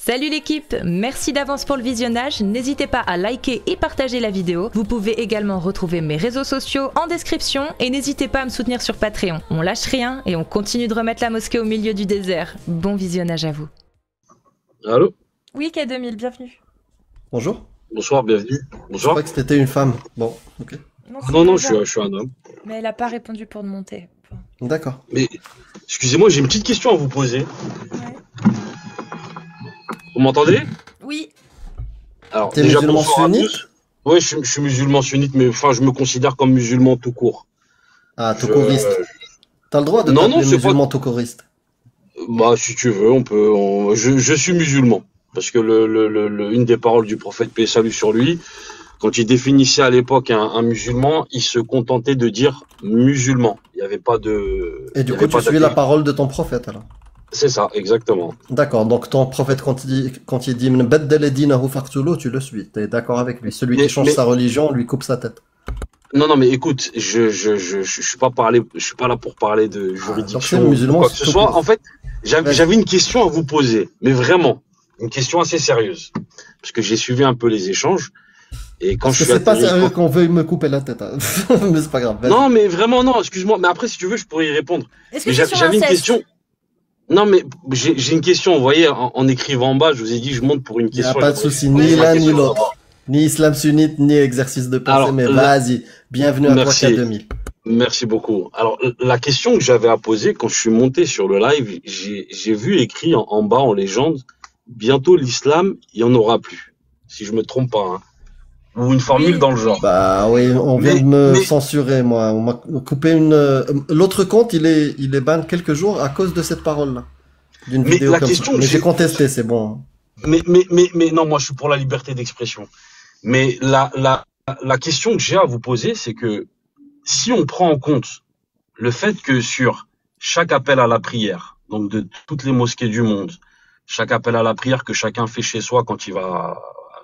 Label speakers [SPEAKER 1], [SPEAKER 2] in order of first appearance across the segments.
[SPEAKER 1] Salut l'équipe, merci d'avance pour le visionnage, n'hésitez pas à liker et partager la vidéo. Vous pouvez également retrouver mes réseaux sociaux en description et n'hésitez pas à me soutenir sur Patreon. On lâche rien et on continue de remettre la mosquée au milieu du désert. Bon visionnage à vous.
[SPEAKER 2] Allô?
[SPEAKER 1] Oui, K2000, bienvenue.
[SPEAKER 3] Bonjour.
[SPEAKER 2] Bonsoir, bienvenue.
[SPEAKER 3] Je
[SPEAKER 2] Bonsoir.
[SPEAKER 3] crois que c'était une femme. Bon, ok.
[SPEAKER 2] Non, je suis un homme.
[SPEAKER 1] Mais elle n'a pas répondu pour monter.
[SPEAKER 3] D'accord.
[SPEAKER 2] Mais, excusez-moi, j'ai une petite question à vous poser.
[SPEAKER 1] Ouais.
[SPEAKER 2] Vous m'entendez?
[SPEAKER 1] Oui.
[SPEAKER 2] Alors,
[SPEAKER 3] T'es
[SPEAKER 2] déjà,
[SPEAKER 3] musulman
[SPEAKER 2] bonsoir à
[SPEAKER 3] sunnite?
[SPEAKER 2] tous. Oui, je suis musulman sunnite, mais enfin, je me considère comme musulman tout court.
[SPEAKER 3] Ah, tout couriste. T'as le droit de
[SPEAKER 2] Non,
[SPEAKER 3] t'appeler
[SPEAKER 2] c'est
[SPEAKER 3] musulman tout couriste.
[SPEAKER 2] Bah, si tu veux, je suis musulman. Parce que une des paroles du prophète, paix et salut sur lui, quand il définissait à l'époque un musulman, il se contentait de dire musulman. Il n'y avait pas de...
[SPEAKER 3] Et du coup, tu suis la parole de ton prophète, alors.
[SPEAKER 2] C'est ça, exactement.
[SPEAKER 3] D'accord, donc ton prophète, quand il dit M'baddala dinahu faqtuluhu, tu le suis. T'es d'accord avec lui. Celui qui change sa religion, on lui coupe sa tête.
[SPEAKER 2] Non, mais écoute, je suis pas là pour parler de juridiction
[SPEAKER 3] musulman,
[SPEAKER 2] ou quoi que ce soit. En fait, j'avais une question à vous poser, mais vraiment, une question assez sérieuse. Parce que j'ai suivi un peu les échanges. Et quand je suis
[SPEAKER 3] c'est pas sérieux qu'on veuille me couper la tête, hein. Mais c'est pas grave.
[SPEAKER 2] Non, mais vraiment, non, excuse-moi. Mais après, si tu veux, je pourrais y répondre.
[SPEAKER 1] Est-ce que
[SPEAKER 2] mais j'avais une question. Non, mais j'ai une question. Vous voyez, en écrivant en bas, je vous ai dit, je monte pour une question.
[SPEAKER 3] Il n'y a pas de souci, ni l'un ni l'autre. Ni islam sunnite, ni exercice de pensée, mais vas-y. Bienvenue à toi, K2000.
[SPEAKER 2] Merci beaucoup. Alors, la question que j'avais à poser quand je suis monté sur le live, j'ai vu écrit en bas, en légende, bientôt l'islam, il n'y en aura plus. Si je me trompe pas, hein. Ou une formule dans le genre.
[SPEAKER 3] Bah oui, on vient de me censurer, moi. On m'a coupé l'autre compte, il est ban quelques jours à cause de cette parole-là. D'une vidéo comme ça. Mais j'ai contesté, c'est bon.
[SPEAKER 2] Mais non, moi je suis pour la liberté d'expression. Mais la question que j'ai à vous poser, c'est que si on prend en compte le fait que sur chaque appel à la prière, donc de toutes les mosquées du monde, chaque appel à la prière que chacun fait chez soi quand il va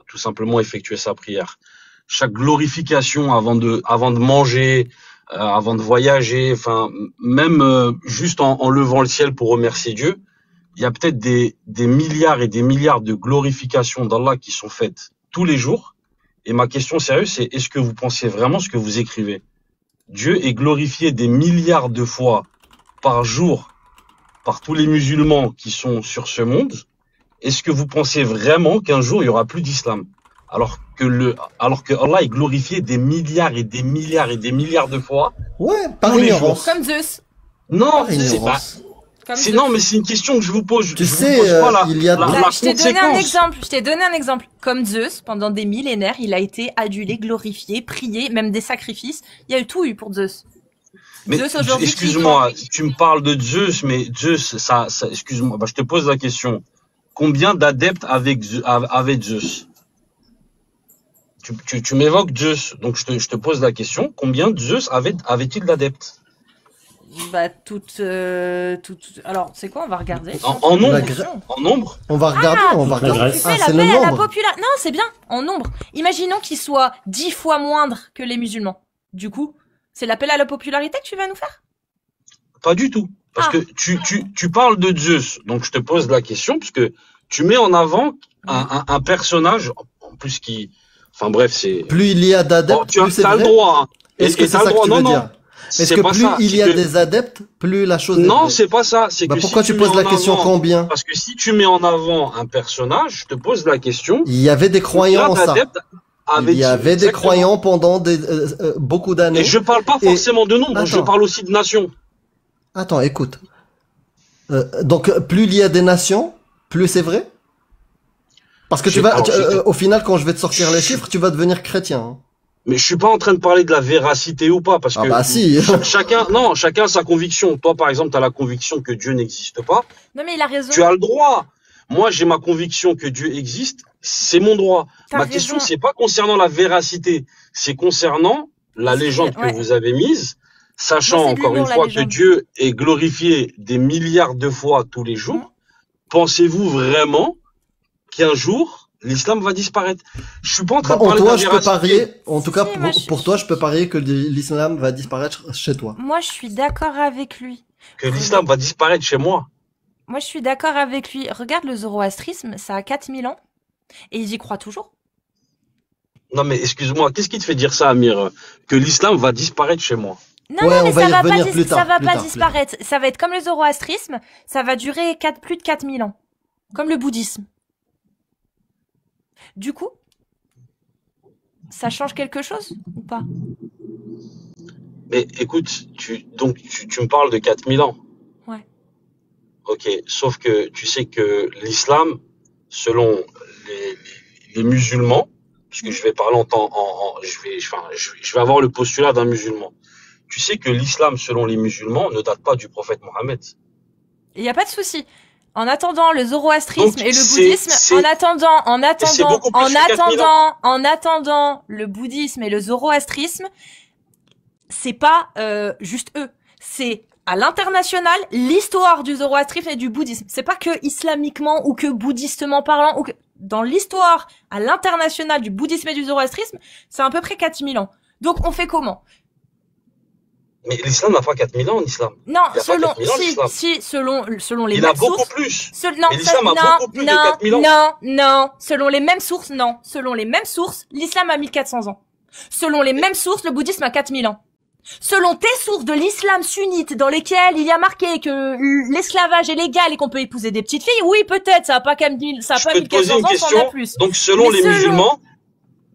[SPEAKER 2] tout simplement effectuer sa prière, chaque glorification avant de manger, avant de voyager, enfin même juste en levant le ciel pour remercier Dieu, il y a peut-être des milliards et des milliards de glorifications d'Allah qui sont faites tous les jours. Et ma question sérieuse, c'est est-ce que vous pensez vraiment ce que vous écrivez? Dieu est glorifié des milliards de fois par jour par tous les musulmans qui sont sur ce monde. Est-ce que vous pensez vraiment qu'un jour il y aura plus d'islam? Alors que Allah est glorifié des milliards et des milliards et des milliards de fois.
[SPEAKER 3] Ouais, par ignorance.
[SPEAKER 1] Comme Zeus.
[SPEAKER 2] Non, c'est pas. Non, mais c'est une question que je vous pose.
[SPEAKER 3] Tu sais, il y a.
[SPEAKER 1] Je t'ai donné un exemple. Comme Zeus, pendant des millénaires, il a été adulé, glorifié, prié, même des sacrifices. Il y a eu tout pour Zeus.
[SPEAKER 2] Mais
[SPEAKER 1] Zeus aujourd'hui.
[SPEAKER 2] Excuse-moi, tu me parles de Zeus, mais Zeus, ça excuse-moi, je te pose la question. Combien d'adeptes avec Zeus? Tu m'évoques Zeus, donc je te pose la question. Combien de Zeus avait-il d'adeptes?
[SPEAKER 1] Bah alors c'est quoi? On va regarder.
[SPEAKER 2] En nombre. En nombre.
[SPEAKER 3] On va regarder.
[SPEAKER 1] C'est le nombre. Non, c'est bien. En nombre. Imaginons qu'il soit 10 fois moindre que les musulmans. Du coup, c'est l'appel à la popularité que tu vas nous faire?
[SPEAKER 2] Pas du tout. Parce que tu parles de Zeus, donc je te pose la question, parce que tu mets en avant un personnage, en plus qui... Enfin bref, c'est...
[SPEAKER 3] Plus il y a d'adeptes,
[SPEAKER 2] plus c'est vrai. Tu as le droit. Hein.
[SPEAKER 3] Est-ce que c'est ça que tu veux dire? Est-ce que plus il y a des adeptes, plus la chose est
[SPEAKER 2] Non, c'est pas ça. C'est que
[SPEAKER 3] pourquoi tu poses la question combien?
[SPEAKER 2] Parce que si tu mets en avant un personnage, je te pose la question...
[SPEAKER 3] Il y avait des croyants en ça. Il y avait des croyants pendant beaucoup d'années.
[SPEAKER 2] Et je parle pas forcément de nombre, je parle aussi de nations.
[SPEAKER 3] Attends, écoute. Donc, plus il y a des nations, plus c'est vrai? Parce que au final, quand je vais te sortir les chiffres, tu vas devenir chrétien. Hein.
[SPEAKER 2] Mais je suis pas en train de parler de la véracité ou pas, parce que
[SPEAKER 3] bah si.
[SPEAKER 2] chacun a sa conviction. Toi, par exemple, tu as la conviction que Dieu n'existe pas.
[SPEAKER 1] Non, mais il a raison.
[SPEAKER 2] Tu as le droit. Moi, j'ai ma conviction que Dieu existe. C'est mon droit. Ma question, c'est pas concernant la véracité. C'est concernant la légende que vous avez mise. Sachant encore une fois que Dieu est glorifié des milliards de fois tous les jours, pensez-vous vraiment qu'un jour l'islam va disparaître? Je suis pas en train de parler de la véracité.
[SPEAKER 3] En tout cas, pour toi, je peux parier que l'islam va disparaître chez toi.
[SPEAKER 1] Moi, je suis d'accord avec lui.
[SPEAKER 2] Que l'islam va disparaître chez moi?
[SPEAKER 1] moi je suis d'accord avec lui. Regarde le zoroastrisme, ça a 4000 ans et ils y croient toujours.
[SPEAKER 2] Non, mais excuse-moi, qu'est-ce qui te fait dire ça, Amir? Que l'islam va disparaître chez moi?
[SPEAKER 1] Non,
[SPEAKER 3] Ouais,
[SPEAKER 1] non, mais
[SPEAKER 3] on va
[SPEAKER 1] ça
[SPEAKER 3] y
[SPEAKER 1] va
[SPEAKER 3] revenir
[SPEAKER 1] pas,
[SPEAKER 3] plus tard,
[SPEAKER 1] ça va
[SPEAKER 3] plus
[SPEAKER 1] pas
[SPEAKER 3] tard, plus
[SPEAKER 1] disparaître. Ça va être comme le zoroastrisme, ça va durer plus de 4000 ans. Comme le bouddhisme. Du coup, ça change quelque chose ou pas?
[SPEAKER 2] Mais écoute, tu me parles de 4000 ans.
[SPEAKER 1] Ouais.
[SPEAKER 2] Ok, sauf que tu sais que l'islam, selon les, les musulmans, puisque je vais parler je vais avoir le postulat d'un musulman. Tu sais que l'islam, selon les musulmans, ne date pas du prophète Mohammed.
[SPEAKER 1] Il n'y a pas de souci. En attendant le zoroastrisme
[SPEAKER 2] Donc,
[SPEAKER 1] et le bouddhisme, en attendant le bouddhisme et le zoroastrisme, c'est pas juste eux. C'est à l'international l'histoire du zoroastrisme et du bouddhisme. C'est pas que islamiquement ou que bouddhistement parlant ou que dans l'histoire à l'international du bouddhisme et du zoroastrisme, c'est à peu près 4000 ans. Donc on fait comment?
[SPEAKER 2] Mais l'islam n'a pas 4000 ans en islam.
[SPEAKER 1] Non,
[SPEAKER 2] Il y a pas 4000 ans, l'islam.
[SPEAKER 1] selon les
[SPEAKER 2] Il
[SPEAKER 1] mêmes
[SPEAKER 2] a beaucoup
[SPEAKER 1] sources.
[SPEAKER 2] plus.
[SPEAKER 1] Non,
[SPEAKER 2] Mais l'islam a beaucoup plus de 4000 ans.
[SPEAKER 1] non. Selon les mêmes sources, non. Selon les mêmes sources, l'islam a 1400 ans. Selon les mêmes sources, le bouddhisme a 4000 ans. Selon tes sources de l'islam sunnite, dans lesquelles il y a marqué que l'esclavage est légal et qu'on peut épouser des petites filles, oui, peut-être, ça a pas 1400 ans, ça en a plus.
[SPEAKER 2] Donc, selon les musulmans,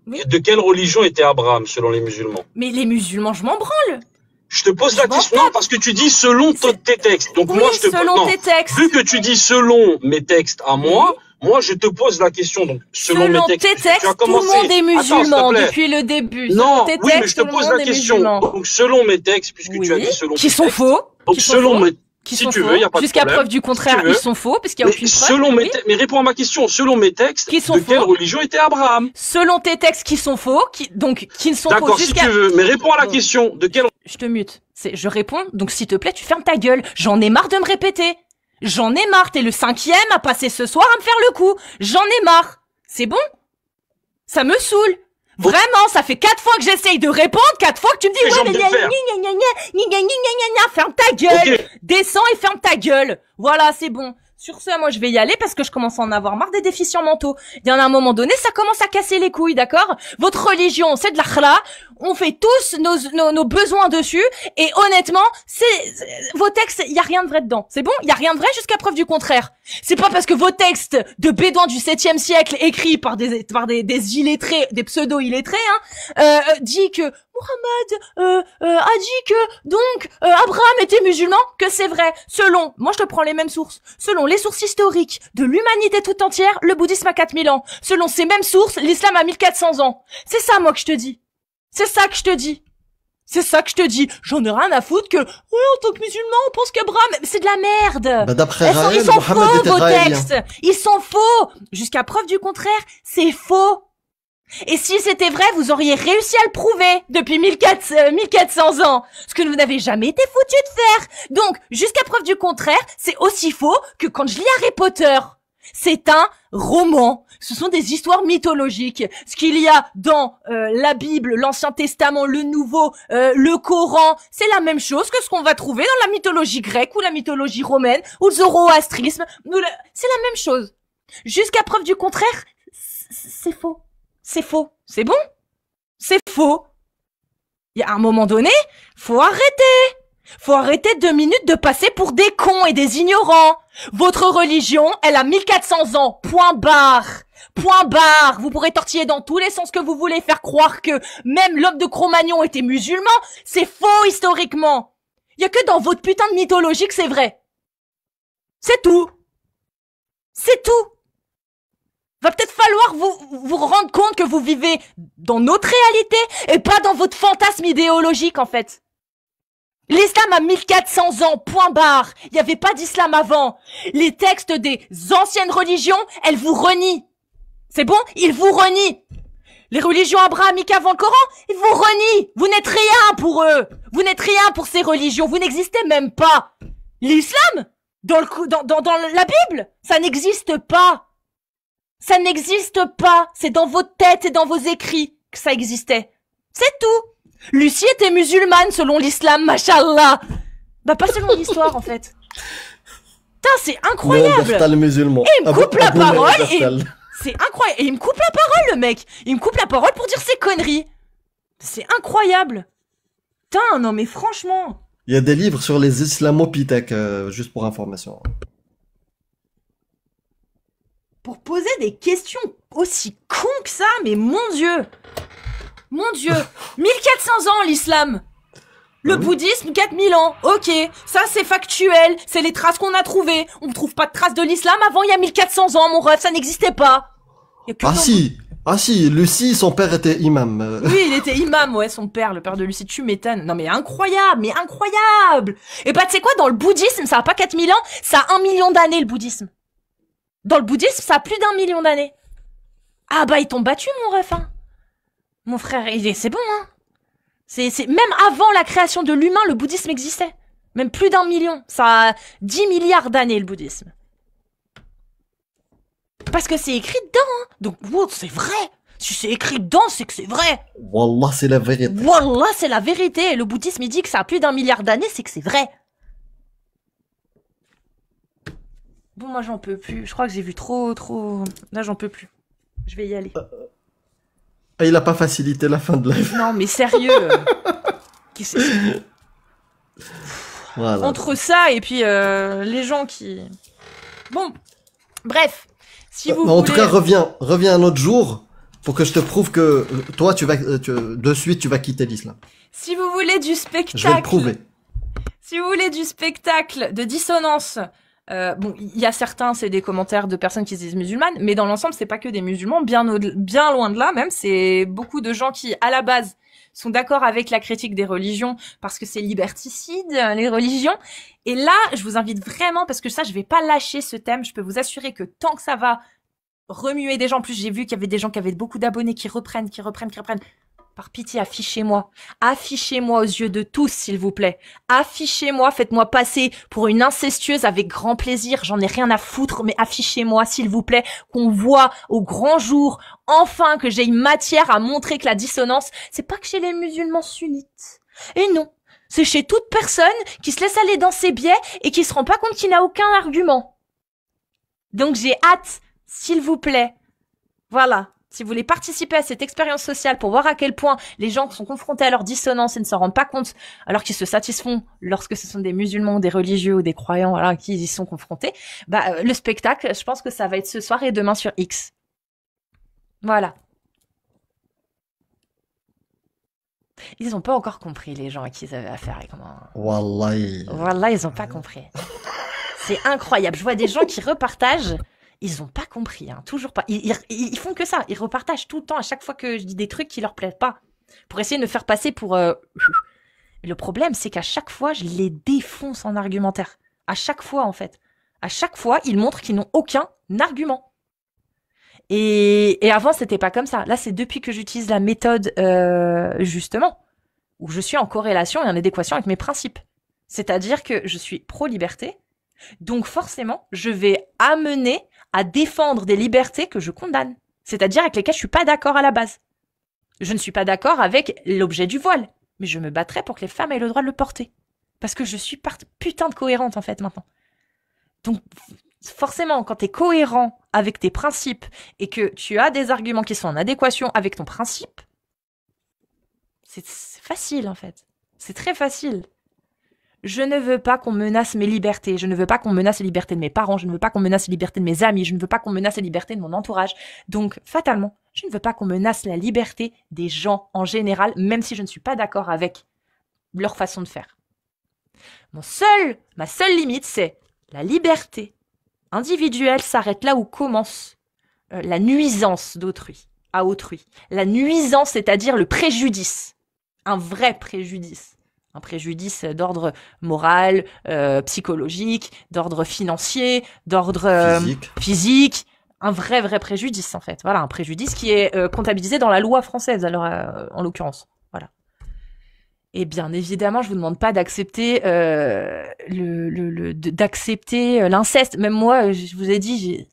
[SPEAKER 1] Oui.
[SPEAKER 2] de quelle religion était Abraham, selon les musulmans?
[SPEAKER 1] Mais les musulmans, je m'en branle.
[SPEAKER 2] Je te pose la
[SPEAKER 1] Je m'en
[SPEAKER 2] question parce que tu dis selon tes textes. Donc
[SPEAKER 1] Oui,
[SPEAKER 2] moi, je te
[SPEAKER 1] selon
[SPEAKER 2] non.
[SPEAKER 1] tes textes.
[SPEAKER 2] Vu que tu dis selon mes textes à moi, moi, je te pose la question. Donc, selon mes textes,
[SPEAKER 1] tes
[SPEAKER 2] puisque tu as
[SPEAKER 1] textes, tout le
[SPEAKER 2] commencé.
[SPEAKER 1] monde est
[SPEAKER 2] Attends, s'il te
[SPEAKER 1] musulman
[SPEAKER 2] plaît.
[SPEAKER 1] depuis le début.
[SPEAKER 2] Non,
[SPEAKER 1] Selon tes
[SPEAKER 2] oui, mais
[SPEAKER 1] textes,
[SPEAKER 2] je te
[SPEAKER 1] tout le
[SPEAKER 2] pose
[SPEAKER 1] monde
[SPEAKER 2] la
[SPEAKER 1] est
[SPEAKER 2] question.
[SPEAKER 1] musulman.
[SPEAKER 2] Donc, selon mes textes, puisque tu as dit selon
[SPEAKER 1] qui
[SPEAKER 2] tes
[SPEAKER 1] sont
[SPEAKER 2] textes.
[SPEAKER 1] faux.
[SPEAKER 2] Donc,
[SPEAKER 1] qui sont
[SPEAKER 2] selon
[SPEAKER 1] faux,
[SPEAKER 2] mes,
[SPEAKER 1] qui
[SPEAKER 2] si
[SPEAKER 1] sont
[SPEAKER 2] tu
[SPEAKER 1] faux.
[SPEAKER 2] veux, il y a pas de
[SPEAKER 1] Jusqu'à
[SPEAKER 2] problème.
[SPEAKER 1] preuve du contraire,
[SPEAKER 2] Si tu veux.
[SPEAKER 1] ils sont faux, parce qu'il n'y a
[SPEAKER 2] Mais
[SPEAKER 1] aucune preuve.
[SPEAKER 2] selon mes
[SPEAKER 1] Oui.
[SPEAKER 2] mais réponds à ma question. Selon mes textes,
[SPEAKER 1] Qui sont
[SPEAKER 2] de quelle
[SPEAKER 1] faux.
[SPEAKER 2] religion était Abraham?
[SPEAKER 1] Selon tes textes qui sont faux, qui ne sont faux
[SPEAKER 2] D'accord, si
[SPEAKER 1] jusqu'à...
[SPEAKER 2] tu veux. Mais réponds à la
[SPEAKER 1] Bon.
[SPEAKER 2] question. De quelle
[SPEAKER 1] Je te mute. Je réponds, donc s'il te plaît, tu fermes ta gueule. J'en ai marre de me répéter. J'en ai marre, t'es le 5e à passer ce soir à me faire le coup. J'en ai marre. C'est bon? Ça me saoule. Vraiment, ça fait 4 fois que j'essaye de répondre, 4 fois que tu me dis
[SPEAKER 2] Les
[SPEAKER 1] ouais
[SPEAKER 2] gens
[SPEAKER 1] mais
[SPEAKER 2] de
[SPEAKER 1] gna
[SPEAKER 2] faire.
[SPEAKER 1] gna gna gna gna gna gna gna, ferme ta gueule.
[SPEAKER 2] Ok.
[SPEAKER 1] Descends et ferme ta gueule. Voilà, c'est bon. Sur ce, moi je vais y aller parce que je commence à en avoir marre des déficients mentaux. Il y en a un moment donné, ça commence à casser les couilles, d'accord? Votre religion, c'est de l'akhla. On fait tous nos besoins dessus. Et honnêtement, vos textes, il y a rien de vrai dedans. C'est bon? Il y a rien de vrai jusqu'à preuve du contraire. C'est pas parce que vos textes de bédouins du 7e siècle, écrits par des illettrés, des pseudo-illettrés, dit que Mohammed a dit que donc Abraham était musulman, que c'est vrai. Selon, moi je te prends les mêmes sources. Selon les sources historiques de l'humanité toute entière, le bouddhisme a 4000 ans. Selon ces mêmes sources, l'islam a 1400 ans. C'est ça moi que je te dis. C'est ça que je te dis. C'est ça que je te dis. J'en ai rien à foutre que, ouais, en tant que musulman, on pense qu'Abraham, c'est de la merde.
[SPEAKER 3] Bah, d'après
[SPEAKER 1] Ils
[SPEAKER 3] Raël,
[SPEAKER 1] sont
[SPEAKER 3] Mohammed
[SPEAKER 1] faux,
[SPEAKER 3] était
[SPEAKER 1] vos
[SPEAKER 3] raélien.
[SPEAKER 1] textes. Ils sont faux. Jusqu'à preuve du contraire, c'est faux. Et si c'était vrai, vous auriez réussi à le prouver depuis 1400 ans. Ce que vous n'avez jamais été foutu de faire. Donc, jusqu'à preuve du contraire, c'est aussi faux que quand je lis Harry Potter. C'est un roman. Ce sont des histoires mythologiques. Ce qu'il y a dans la Bible, l'Ancien Testament, le Nouveau, le Coran, c'est la même chose que ce qu'on va trouver dans la mythologie grecque ou la mythologie romaine ou le zoroastrisme. C'est la même chose. Jusqu'à preuve du contraire, c'est faux. C'est faux. C'est bon? C'est faux. Il y a un moment donné, faut arrêter. Faut arrêter 2 minutes de passer pour des cons et des ignorants. Votre religion, elle a 1400 ans. Point barre. Point barre. Vous pourrez tortiller dans tous les sens que vous voulez, faire croire que même l'homme de Cro-Magnon était musulman. C'est faux historiquement. Il y a que dans votre putain de mythologie que c'est vrai. C'est tout. C'est tout. Va peut-être falloir vous rendre compte que vous vivez dans notre réalité et pas dans votre fantasme idéologique en fait. L'islam a 1400 ans, point barre. Il n'y avait pas d'islam avant. Les textes des anciennes religions, elles vous renient. C'est bon? Ils vous renient. Les religions abrahamiques avant le Coran, ils vous renient. Vous n'êtes rien pour eux. Vous n'êtes rien pour ces religions. Vous n'existez même pas. L'islam, dans la Bible, ça n'existe pas. Ça n'existe pas. C'est dans vos têtes et dans vos écrits que ça existait. C'est tout. Lucie était musulmane selon l'islam, machallah. Bah pas selon l'histoire en fait. c'est incroyable.
[SPEAKER 3] Néandertal musulman.
[SPEAKER 1] Et il me coupe la parole
[SPEAKER 3] Néandertal.
[SPEAKER 1] C'est incroyable. Et il me coupe la parole, le mec. Il me coupe la parole pour dire ses conneries. C'est incroyable. Putain, non mais franchement.
[SPEAKER 3] Il y a des livres sur les islamopithèques, juste pour information.
[SPEAKER 1] Pour poser des questions aussi cons que ça, mais mon Dieu. Mon Dieu. 1400 ans l'islam. Le bouddhisme, 4000 ans. Ok, ça c'est factuel. C'est les traces qu'on a trouvées. On ne trouve pas de traces de l'islam avant il y a 1400 ans, mon ref. Ça n'existait pas.
[SPEAKER 3] Ah si, Lucie, son père était imam.
[SPEAKER 1] Oui, il était imam, ouais, son père, le père de Lucie, tu m'étonnes. Non mais incroyable, mais incroyable. Et bah tu sais quoi, dans le bouddhisme, ça a pas 4000 ans, ça a 1 million d'années le bouddhisme. Dans le bouddhisme, ça a plus d'1 million d'années. Ah bah ils t'ont battu, mon ref, hein. Mon frère, c'est bon, hein. C'est même avant la création de l'humain, le bouddhisme existait. Même plus d'1 million. Ça a 10 milliards d'années, le bouddhisme. Parce que c'est écrit dedans, hein. Donc, wow, c'est vrai. Si c'est écrit dedans, c'est que c'est vrai.
[SPEAKER 3] Wallah, c'est la vérité.
[SPEAKER 1] Wallah, c'est la vérité. Le bouddhisme, il dit que ça a plus d'1 milliard d'années, c'est que c'est vrai. Bon, moi, j'en peux plus. Je crois que j'ai vu trop... Là, j'en peux plus. Je vais y aller.
[SPEAKER 3] Ah, il a pas facilité la fin de live.
[SPEAKER 1] Non, mais sérieux.
[SPEAKER 3] Voilà.
[SPEAKER 1] Entre ça et puis les gens qui... Bon, bref. Si vous
[SPEAKER 3] En
[SPEAKER 1] voulez...
[SPEAKER 3] tout cas, reviens un autre jour pour que je te prouve que toi, de suite, tu vas quitter l'islam.
[SPEAKER 1] Si vous voulez du spectacle...
[SPEAKER 3] Je vais le prouver.
[SPEAKER 1] Si vous voulez du spectacle de dissonance... bon, il y a certains, c'est des commentaires de personnes qui se disent musulmanes, mais dans l'ensemble, c'est pas que des musulmans, bien loin de là même, c'est beaucoup de gens qui, à la base, sont d'accord avec la critique des religions parce que c'est liberticide, les religions. Et là, je vous invite vraiment, parce que ça, je vais pas lâcher ce thème, je peux vous assurer que tant que ça va remuer des gens, en plus j'ai vu qu'il y avait des gens qui avaient beaucoup d'abonnés qui reprennent. Par pitié, affichez-moi. Affichez-moi aux yeux de tous, s'il vous plaît. Affichez-moi, faites-moi passer pour une incestueuse avec grand plaisir. J'en ai rien à foutre, mais affichez-moi, s'il vous plaît, qu'on voit au grand jour, enfin, que j'ai une matière à montrer que la dissonance, c'est pas que chez les musulmans sunnites. Et non, c'est chez toute personne qui se laisse aller dans ses biais et qui se rend pas compte qu'il n'a aucun argument. Donc j'ai hâte, s'il vous plaît. Voilà. Si vous voulez participer à cette expérience sociale pour voir à quel point les gens sont confrontés à leur dissonance et ne s'en rendent pas compte, alors qu'ils se satisfont lorsque ce sont des musulmans ou des religieux ou des croyants, voilà, qui y sont confrontés, bah, le spectacle, je pense que ça va être ce soir et demain sur X. Voilà. Ils ont pas encore compris, les gens à qui ils avaient affaire et comment...
[SPEAKER 3] Wallahi.
[SPEAKER 1] Voilà, ils ont pas compris. C'est incroyable. Je vois des gens qui repartagent. Ils ont pas compris, hein, toujours pas. Ils font que ça. Ils repartagent tout le temps à chaque fois que je dis des trucs qui leur plaisent pas. Pour essayer de me faire passer pour... Et le problème, c'est qu'à chaque fois, je les défonce en argumentaire. À chaque fois, en fait. À chaque fois, ils montrent qu'ils n'ont aucun argument. Et avant, c'était pas comme ça. Là, c'est depuis que j'utilise la méthode, justement, où je suis en corrélation et en adéquation avec mes principes. C'est-à-dire que je suis pro-liberté. Donc forcément, je vais amener à défendre des libertés que je condamne. C'est-à-dire avec lesquelles je suis pas d'accord à la base. Je ne suis pas d'accord avec l'objet du voile. Mais je me battrai pour que les femmes aient le droit de le porter. Parce que je suis putain de cohérente en fait maintenant. Donc forcément, quand t'es cohérent avec tes principes et que tu as des arguments qui sont en adéquation avec ton principe, c'est facile en fait. C'est très facile. Je ne veux pas qu'on menace mes libertés, je ne veux pas qu'on menace les libertés de mes parents, je ne veux pas qu'on menace les libertés de mes amis, je ne veux pas qu'on menace les libertés de mon entourage. Donc, fatalement, je ne veux pas qu'on menace la liberté des gens en général, même si je ne suis pas d'accord avec leur façon de faire. Ma seule limite, c'est la liberté individuelle s'arrête là où commence la nuisance d'autrui, à autrui. La nuisance, c'est-à-dire le préjudice. Un vrai préjudice. Un préjudice d'ordre moral, psychologique, d'ordre financier, d'ordre physique. Un vrai préjudice, en fait. Voilà, un préjudice qui est comptabilisé dans la loi française, alors, en l'occurrence. Voilà. Et bien évidemment, je vous demande pas d'accepter d'accepter l'inceste. Même moi, je vous ai dit,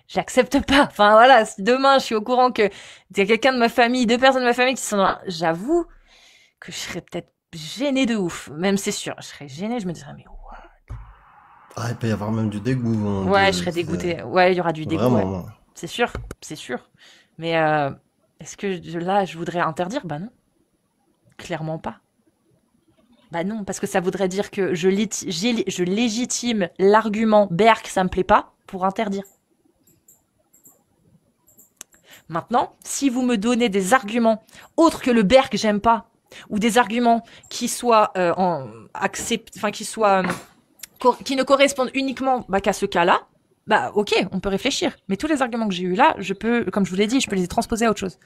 [SPEAKER 1] j'accepte pas. Enfin voilà, si demain je suis au courant que il y a quelqu'un de ma famille, 2 personnes de ma famille qui sont dans... J'avoue que je serais peut-être gênée de ouf. Même c'est sûr, je serais gênée, je me dirais mais what?
[SPEAKER 3] Ah, il peut y avoir même du dégoût. Hein,
[SPEAKER 1] Ouais, je serais dégoûtée. Ouais, il y aura du dégoût,
[SPEAKER 3] Vraiment,
[SPEAKER 1] ouais.
[SPEAKER 3] moi.
[SPEAKER 1] C'est sûr, c'est sûr. Mais est-ce que là, je voudrais interdire? Bah non, clairement pas. Bah non, parce que ça voudrait dire que je légitime l'argument Berk, ça me plaît pas, pour interdire. Maintenant, si vous me donnez des arguments autres que le Berk, j'aime pas, ou des arguments qui soient qui ne correspondent uniquement qu'à ce cas-là, bah ok, on peut réfléchir. Mais tous les arguments que j'ai eus là, je peux, comme je vous l'ai dit, je peux les transposer à autre chose.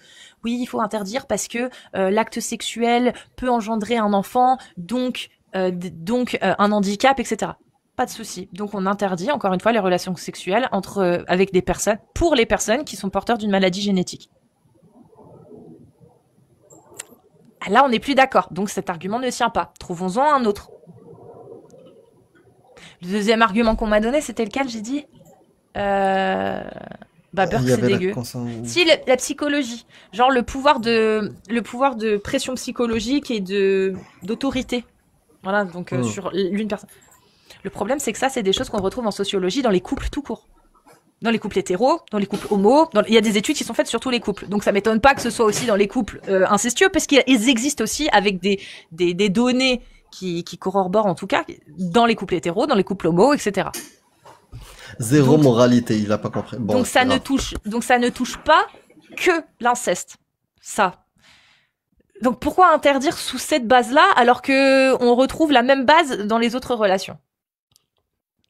[SPEAKER 1] Oui, il faut interdire parce que l'acte sexuel peut engendrer un enfant, donc un handicap, etc. Pas de souci. Donc on interdit encore une fois les relations sexuelles avec des personnes, pour les personnes qui sont porteurs d'une maladie génétique. Là, on n'est plus d'accord. Donc cet argument ne tient pas. Trouvons-en un autre. Le deuxième argument qu'on m'a donné, c'était lequel, j'ai dit Burke, c'est dégueu. Si, la psychologie. Genre le pouvoir de pression psychologique et d'autorité. Voilà, donc sur l'une personne. Le problème, c'est que ça, c'est des choses qu'on retrouve en sociologie dans les couples tout court. Dans les couples hétéros, dans les couples homo. Il y a des études qui sont faites sur tous les couples. Donc ça m'étonne pas que ce soit aussi dans les couples incestueux, parce qu'ils existent aussi avec des données qui corroborent en tout cas dans les couples hétéros, dans les couples homo, etc.
[SPEAKER 3] Zéro moralité, il a pas compris. Bon,
[SPEAKER 1] donc ça ne touche pas que l'inceste. Ça. Donc pourquoi interdire sous cette base-là alors que on retrouve la même base dans les autres relations?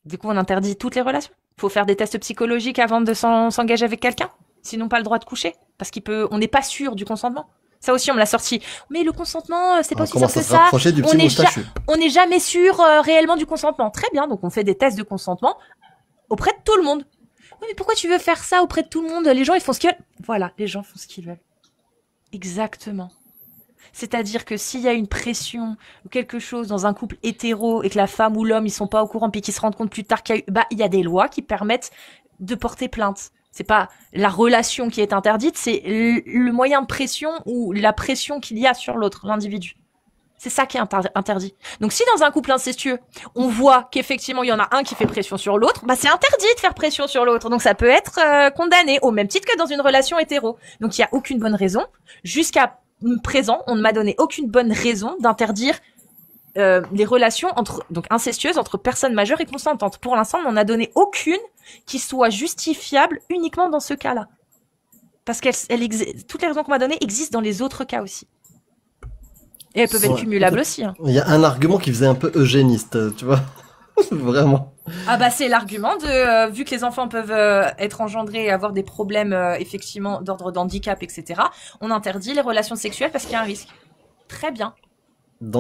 [SPEAKER 1] Du coup, on interdit toutes les relations. Faut faire des tests psychologiques avant de s'engager avec quelqu'un. Sinon, pas le droit de coucher. Parce on n'est pas sûr du consentement. Ça aussi, on me l'a sorti. Mais le consentement, c'est pas aussi sûr que ça. On n'est jamais sûr réellement du consentement. Très bien, donc on fait des tests de consentement auprès de tout le monde. Oui, mais pourquoi tu veux faire ça auprès de tout le monde? Les gens, ils font ce qu'ils veulent. Voilà, les gens font ce qu'ils veulent. Exactement. C'est-à-dire que s'il y a une pression ou quelque chose dans un couple hétéro et que la femme ou l'homme, ils sont pas au courant puis qu'ils se rendent compte plus tard il y a des lois qui permettent de porter plainte. C'est pas la relation qui est interdite, c'est le moyen de pression ou la pression qu'il y a sur l'autre, l'individu. C'est ça qui est interdit. Donc si dans un couple incestueux, on voit qu'effectivement il y en a un qui fait pression sur l'autre, c'est interdit de faire pression sur l'autre. Donc ça peut être condamné au même titre que dans une relation hétéro. Donc il y a aucune bonne raison. Jusqu'à présent, on ne m'a donné aucune bonne raison d'interdire les relations incestueuses entre personnes majeures et consentantes. Pour l'instant, on n'en a donné aucune qui soit justifiable uniquement dans ce cas-là. Parce toutes les raisons qu'on m'a données existent dans les autres cas aussi. Et elles peuvent être cumulables aussi. Hein.
[SPEAKER 3] Il y a un argument qui faisait un peu eugéniste, tu vois. Vraiment.
[SPEAKER 1] C'est l'argument vu que les enfants peuvent être engendrés et avoir des problèmes effectivement d'ordre d'handicap, etc. On interdit les relations sexuelles parce qu'il y a un risque. Très bien.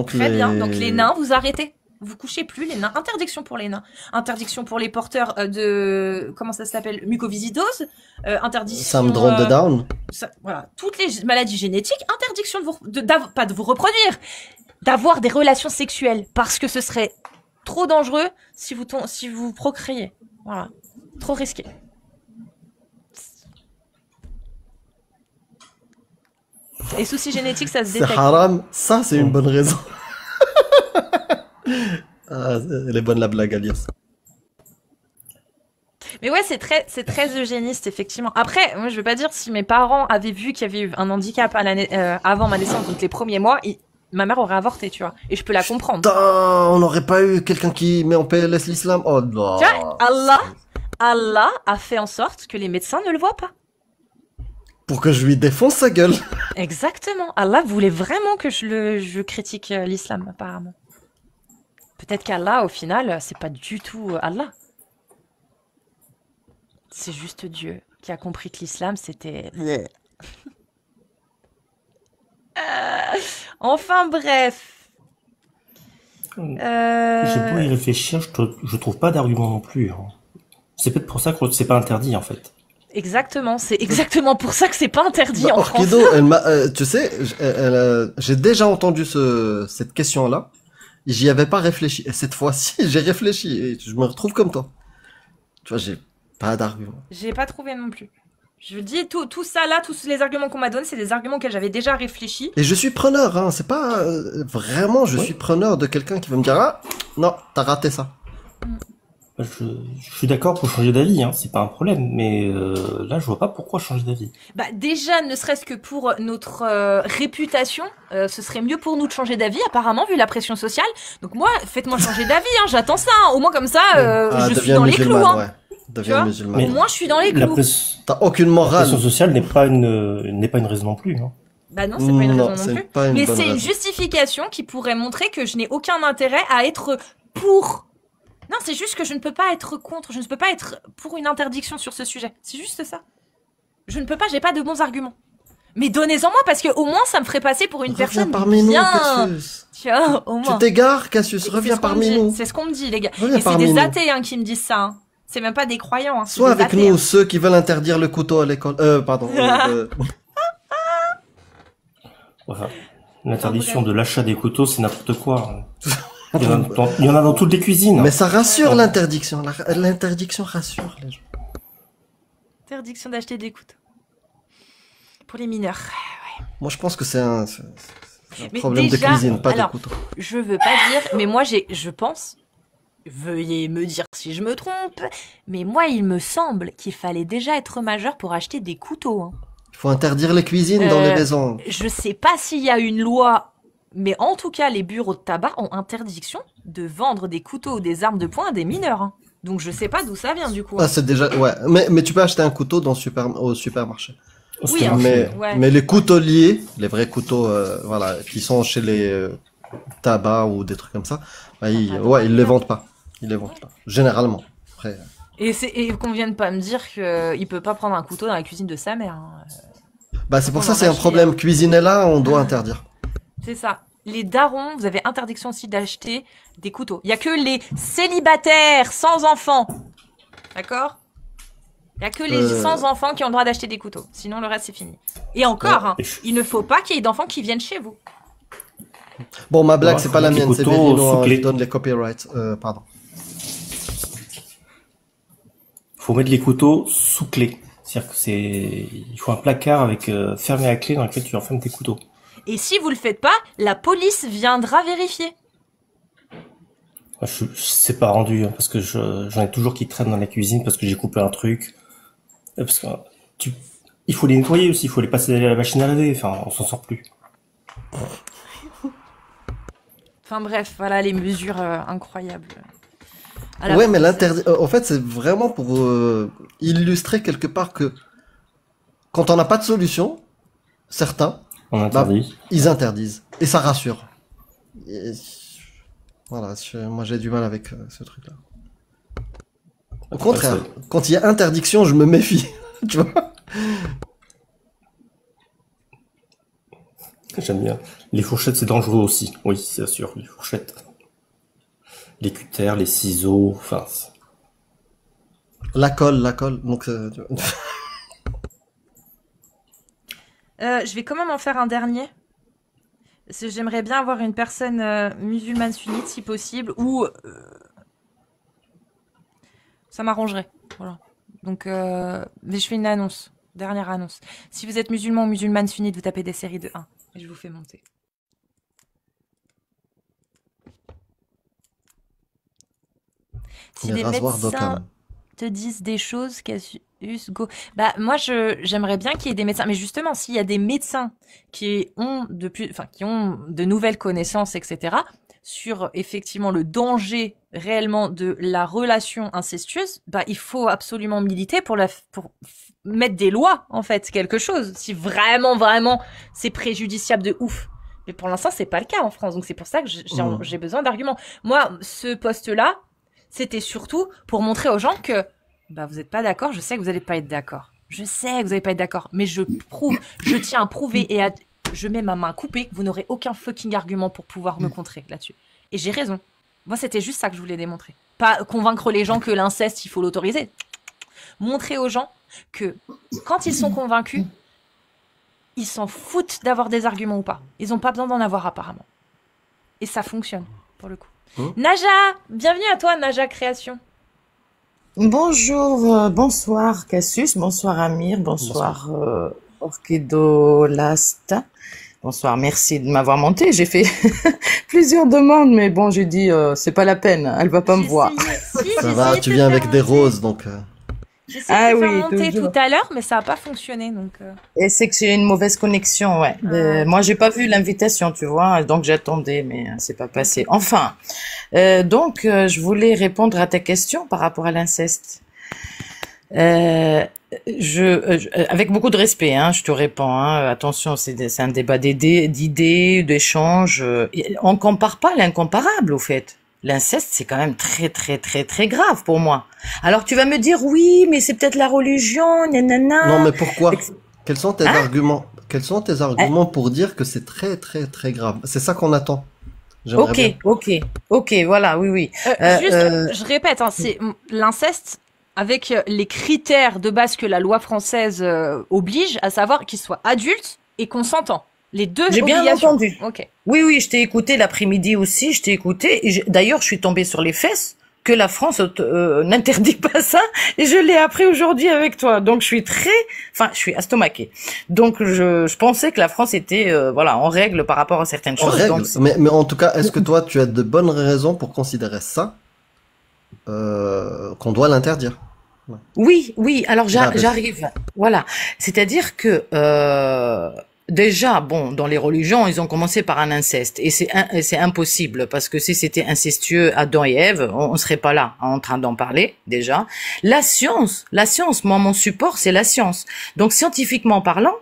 [SPEAKER 1] Très bien. Donc les nains, vous arrêtez. Vous couchez plus les nains. Interdiction pour les nains. Interdiction pour les porteurs de comment ça s'appelle, mucoviscidose. Interdiction.
[SPEAKER 3] Syndrome de Down.
[SPEAKER 1] Voilà. Toutes les maladies génétiques. Interdiction pas de vous reproduire, d'avoir des relations sexuelles parce que ce serait trop dangereux si vous procréez. Voilà. Trop risqué. Les soucis génétiques, ça se détecte.
[SPEAKER 3] C'est haram. Ça, c'est une bonne raison. Elle est bonne la blague, Alias.
[SPEAKER 1] Mais ouais, c'est très eugéniste, effectivement. Après, moi, je veux pas dire si mes parents avaient vu qu'il y avait eu un handicap avant ma naissance, donc les premiers mois, ma mère aurait avorté, tu vois. Et je peux la comprendre.
[SPEAKER 3] Putain, on n'aurait pas eu quelqu'un qui met en PLS l'islam. Oh non.
[SPEAKER 1] Tu vois, Allah a fait en sorte que les médecins ne le voient pas.
[SPEAKER 3] Pour que je lui défonce sa gueule.
[SPEAKER 1] Exactement. Allah voulait vraiment que je critique l'islam, apparemment. Peut-être qu'Allah, au final, c'est pas du tout Allah. C'est juste Dieu qui a compris que l'islam, c'était... Enfin, bref.
[SPEAKER 4] J'ai beau y réfléchir, je trouve pas d'argument non plus. Hein. C'est peut-être pour ça que c'est pas interdit, en fait.
[SPEAKER 1] Exactement, c'est exactement pour ça que c'est pas interdit en France.
[SPEAKER 3] Orkido, tu sais, j'ai déjà entendu cette question-là. J'y avais pas réfléchi. Et cette fois-ci, j'ai réfléchi et je me retrouve comme toi. Tu vois, j'ai pas d'argument.
[SPEAKER 1] J'ai pas trouvé non plus. Je dis tout ça là, tous les arguments qu'on m'a donnés, c'est des arguments auxquels j'avais déjà réfléchi.
[SPEAKER 3] Et je suis preneur, hein. C'est pas vraiment, je suis preneur de quelqu'un qui va me dire non, t'as raté ça.
[SPEAKER 4] Je suis d'accord pour changer d'avis, hein, c'est pas un problème, mais là je vois pas pourquoi changer d'avis.
[SPEAKER 1] Bah déjà, ne serait-ce que pour notre réputation, ce serait mieux pour nous de changer d'avis, apparemment, vu la pression sociale. Donc moi, faites-moi changer d'avis, hein, j'attends ça. Hein. Au moins comme ça, je suis dans les clous. Hein. Ouais.
[SPEAKER 3] Deviens musulman.
[SPEAKER 1] Au moins, je suis dans les clous.
[SPEAKER 3] T'as aucune morale.
[SPEAKER 4] La pression sociale n'est pas une raison non plus. Hein.
[SPEAKER 1] Bah non, c'est pas une raison non plus. Mais c'est une justification qui pourrait montrer que je n'ai aucun intérêt à être pour. Non, c'est juste que je ne peux pas être contre, je ne peux pas être pour une interdiction sur ce sujet. C'est juste ça. Je ne peux pas, j'ai pas de bons arguments. Mais donnez-en moi parce que au moins ça me ferait passer pour une personne
[SPEAKER 3] parmi
[SPEAKER 1] bien.
[SPEAKER 3] Nous, Cassius.
[SPEAKER 1] Tiens, au moins.
[SPEAKER 3] Tu t'égares, Cassius, reviens parmi nous.
[SPEAKER 1] C'est ce qu'on me dit, les gars. Et c'est des athées hein, qui me disent ça. Hein. C'est même pas des croyants. Hein.
[SPEAKER 3] Soit avec
[SPEAKER 1] athées,
[SPEAKER 3] nous,
[SPEAKER 1] hein.
[SPEAKER 3] ceux qui veulent interdire le couteau à l'école. Pardon.
[SPEAKER 4] Enfin, l'interdiction de l'achat des couteaux, c'est n'importe quoi. Il y en a dans toutes les cuisines.
[SPEAKER 3] Mais ça rassure l'interdiction. L'interdiction rassure les gens.
[SPEAKER 1] Interdiction d'acheter des couteaux. Pour les mineurs. Ouais.
[SPEAKER 3] Moi, je pense que c'est un problème de cuisine, pas de couteau.
[SPEAKER 1] Je veux pas dire, mais moi, je pense, veuillez me dire si je me trompe, mais moi, il me semble qu'il fallait déjà être majeur pour acheter des couteaux. Hein.
[SPEAKER 3] Il faut interdire les cuisines dans les maisons.
[SPEAKER 1] Je sais pas s'il y a une loi, mais en tout cas, les bureaux de tabac ont interdiction de vendre des couteaux ou des armes de poing à des mineurs. Hein. Donc je sais pas d'où ça vient du coup.
[SPEAKER 3] Ah, c'est déjà ouais, mais tu peux acheter un couteau au supermarché.
[SPEAKER 1] Oui,
[SPEAKER 3] mais les couteliers, les vrais couteaux voilà, qui sont chez les tabacs ou des trucs comme ça, bah, ils les vendent pas. Ils les vendent pas généralement. Après
[SPEAKER 1] Et qu'on vienne pas me dire qu'il peut pas prendre un couteau dans la cuisine de sa mère. Hein.
[SPEAKER 3] Bah c'est pour ça c'est un problème cuisiner là, on doit interdire.
[SPEAKER 1] C'est ça. Les darons, vous avez interdiction aussi d'acheter des couteaux. Il y a que les célibataires sans enfants. D'accord ? Il y a que les sans enfants qui ont le droit d'acheter des couteaux. Sinon, le reste, c'est fini. Et encore, hein, il ne faut pas qu'il y ait d'enfants qui viennent chez vous.
[SPEAKER 3] Bon, ma blague, c'est pas la mienne, c'est Vérino qui donne les copyrights. Pardon.
[SPEAKER 4] Faut mettre les couteaux sous clé. C'est-à-dire que il faut un placard avec fermé à clé dans lequel tu enfermes tes couteaux.
[SPEAKER 1] Et si vous le faites pas, la police viendra vérifier.
[SPEAKER 4] Je sais pas rendu, hein, parce que j'en ai toujours qui traînent dans la cuisine parce que j'ai coupé un truc. Parce que il faut les nettoyer aussi, il faut les passer à la machine à laver, enfin, on s'en sort plus.
[SPEAKER 1] Enfin bref, voilà les mesures incroyables.
[SPEAKER 3] Ouais, mais en fait, c'est vraiment pour illustrer quelque part que quand on n'a pas de solution, certains, ils interdisent. Et ça rassure. Voilà, moi j'ai du mal avec ce truc-là. Au contraire, quand il y a interdiction, je me méfie. Tu vois ?
[SPEAKER 4] J'aime bien. Les fourchettes, c'est dangereux aussi. Oui, c'est sûr, les fourchettes. Les cutters, les ciseaux, enfin...
[SPEAKER 3] La colle, donc...
[SPEAKER 1] je vais quand même en faire un dernier. Parce que j'aimerais bien avoir une personne musulmane sunnite, si possible, ou... ça m'arrangerait, voilà. Donc, mais je fais une annonce, dernière annonce. Si vous êtes musulman ou musulmane sunnite, vous tapez des séries de 1, et je vous fais monter. Si les médecins te disent des choses, Cassius, go. Bah moi j'aimerais bien qu'il y ait des médecins, mais justement s'il y a des médecins qui ont de nouvelles connaissances, etc. sur effectivement le danger réellement de la relation incestueuse, bah il faut absolument militer pour mettre des lois en fait, quelque chose. Si vraiment c'est préjudiciable de ouf. Mais pour l'instant c'est pas le cas en France, donc c'est pour ça que j'ai besoin d'arguments. Moi ce poste-là, c'était surtout pour montrer aux gens que bah vous n'êtes pas d'accord, je sais que vous n'allez pas être d'accord. Je sais que vous n'allez pas être d'accord, mais je tiens à prouver et je mets ma main coupée que vous n'aurez aucun fucking argument pour pouvoir me contrer là-dessus. Et j'ai raison. Moi, c'était juste ça que je voulais démontrer. Pas convaincre les gens que l'inceste, il faut l'autoriser. Montrer aux gens que quand ils sont convaincus, ils s'en foutent d'avoir des arguments ou pas. Ils n'ont pas besoin d'en avoir apparemment. Et ça fonctionne, pour le coup. Naja, bienvenue à toi, Naja Création.
[SPEAKER 5] Bonjour, bonsoir Cassius, bonsoir Amir, bonsoir Orchido Last. Bonsoir, merci de m'avoir monté. J'ai fait plusieurs demandes, mais bon, j'ai dit, c'est pas la peine, elle va pas me voir.
[SPEAKER 3] Ça va, tu viens avec des roses, donc...
[SPEAKER 1] J'ai essayé de faire monter
[SPEAKER 5] toujours.
[SPEAKER 1] tout à l'heure, mais ça n'a pas fonctionné. Donc,
[SPEAKER 5] Et c'est que j'ai une mauvaise connexion, ouais. Moi, j'ai pas vu l'invitation, tu vois, donc j'attendais, mais c'est pas passé. Enfin, donc, je voulais répondre à ta question par rapport à l'inceste. Avec beaucoup de respect, hein, je te réponds. Hein, attention, c'est un débat d'idées, d'échanges. On compare pas l'incomparable, au fait. L'inceste, c'est quand même très, très, très, très grave pour moi. Alors, tu vas me dire, oui, mais c'est peut-être la religion, nanana.
[SPEAKER 3] Non, mais pourquoi? Quels sont tes
[SPEAKER 5] Hein?
[SPEAKER 3] arguments? Quels sont tes arguments pour dire que c'est très, très, très grave? C'est ça qu'on attend. J'aimerais bien.
[SPEAKER 5] Ok, voilà, oui.
[SPEAKER 1] je répète, hein, c'est l'inceste avec les critères de base que la loi française oblige, à savoir qu'il soit adulte et consentant. Les deux
[SPEAKER 5] J'ai bien
[SPEAKER 1] obligations.
[SPEAKER 5] entendu.
[SPEAKER 1] Ok.
[SPEAKER 5] Oui, je t'ai écouté l'après-midi aussi, je t'ai écouté. D'ailleurs, je suis tombée sur les fesses que la France n'interdit pas ça, et je l'ai appris aujourd'hui avec toi. Donc, je suis estomaquée. Donc, je pensais que la France était, en règle par rapport à certaines
[SPEAKER 3] En
[SPEAKER 5] choses.
[SPEAKER 3] règle.
[SPEAKER 5] Donc,
[SPEAKER 3] Mais en tout cas, est-ce que toi, tu as de bonnes raisons pour considérer ça, qu'on doit l'interdire?
[SPEAKER 5] oui. Alors,
[SPEAKER 3] Bah,
[SPEAKER 5] j'arrive. Voilà. C'est-à-dire que, déjà, bon, dans les religions, ils ont commencé par un inceste, et c'est impossible, parce que si c'était incestueux, Adam et Ève, on serait pas là en train d'en parler déjà. La science, moi, mon support, c'est la science. Donc, scientifiquement parlant,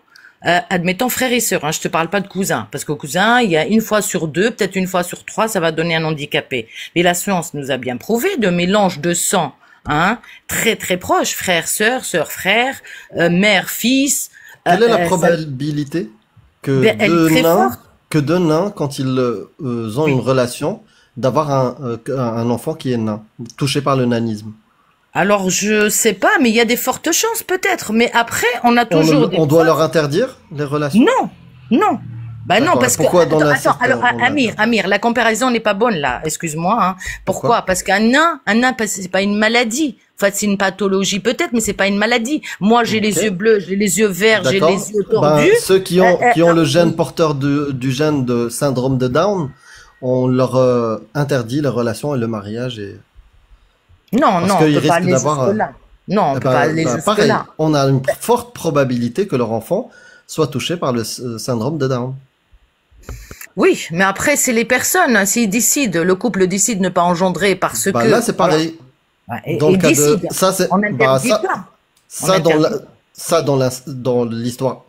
[SPEAKER 5] admettons frères et sœurs, hein, je te parle pas de cousins, parce qu'au cousin, il y a une fois sur deux, peut-être une fois sur trois, ça va donner un handicapé. Mais la science nous a bien prouvé de mélange de sang, hein, très très proche, frère, sœur, frère, mère, fils.
[SPEAKER 3] Quelle est la probabilité que deux nains, quand ils ont une relation, d'avoir un enfant qui est nain, touché par le nanisme?
[SPEAKER 5] Alors, je sais pas, mais il y a des fortes chances peut-être. Mais après, on a toujours
[SPEAKER 3] On doit leur interdire les relations?
[SPEAKER 5] Non. Bah non, parce que
[SPEAKER 3] pourquoi dans
[SPEAKER 5] attends, alors Amir, la comparaison n'est pas bonne là. Excuse-moi. Hein. Pourquoi? Parce qu'un nain, c'est pas une maladie. En fait, c'est une pathologie peut-être, mais c'est pas une maladie. Moi, j'ai les yeux bleus, j'ai les yeux verts, j'ai les yeux tordus.
[SPEAKER 3] Ceux qui ont le gène porteur du gène de syndrome de Down, on leur interdit les relations et le mariage.
[SPEAKER 5] Non, on peut pas aller
[SPEAKER 3] d'avoir.
[SPEAKER 5] jusque-là. Non, on peut pas aller jusque-là.
[SPEAKER 3] Pareil, on a une forte probabilité que leur enfant soit touché par le syndrome de Down.
[SPEAKER 5] Oui, mais après, c'est les personnes. S'ils décident, le couple décide de ne pas engendrer parce que.
[SPEAKER 3] Là, c'est pareil.
[SPEAKER 5] Et
[SPEAKER 3] décide.
[SPEAKER 5] On n'interdit pas.
[SPEAKER 3] Dans l'histoire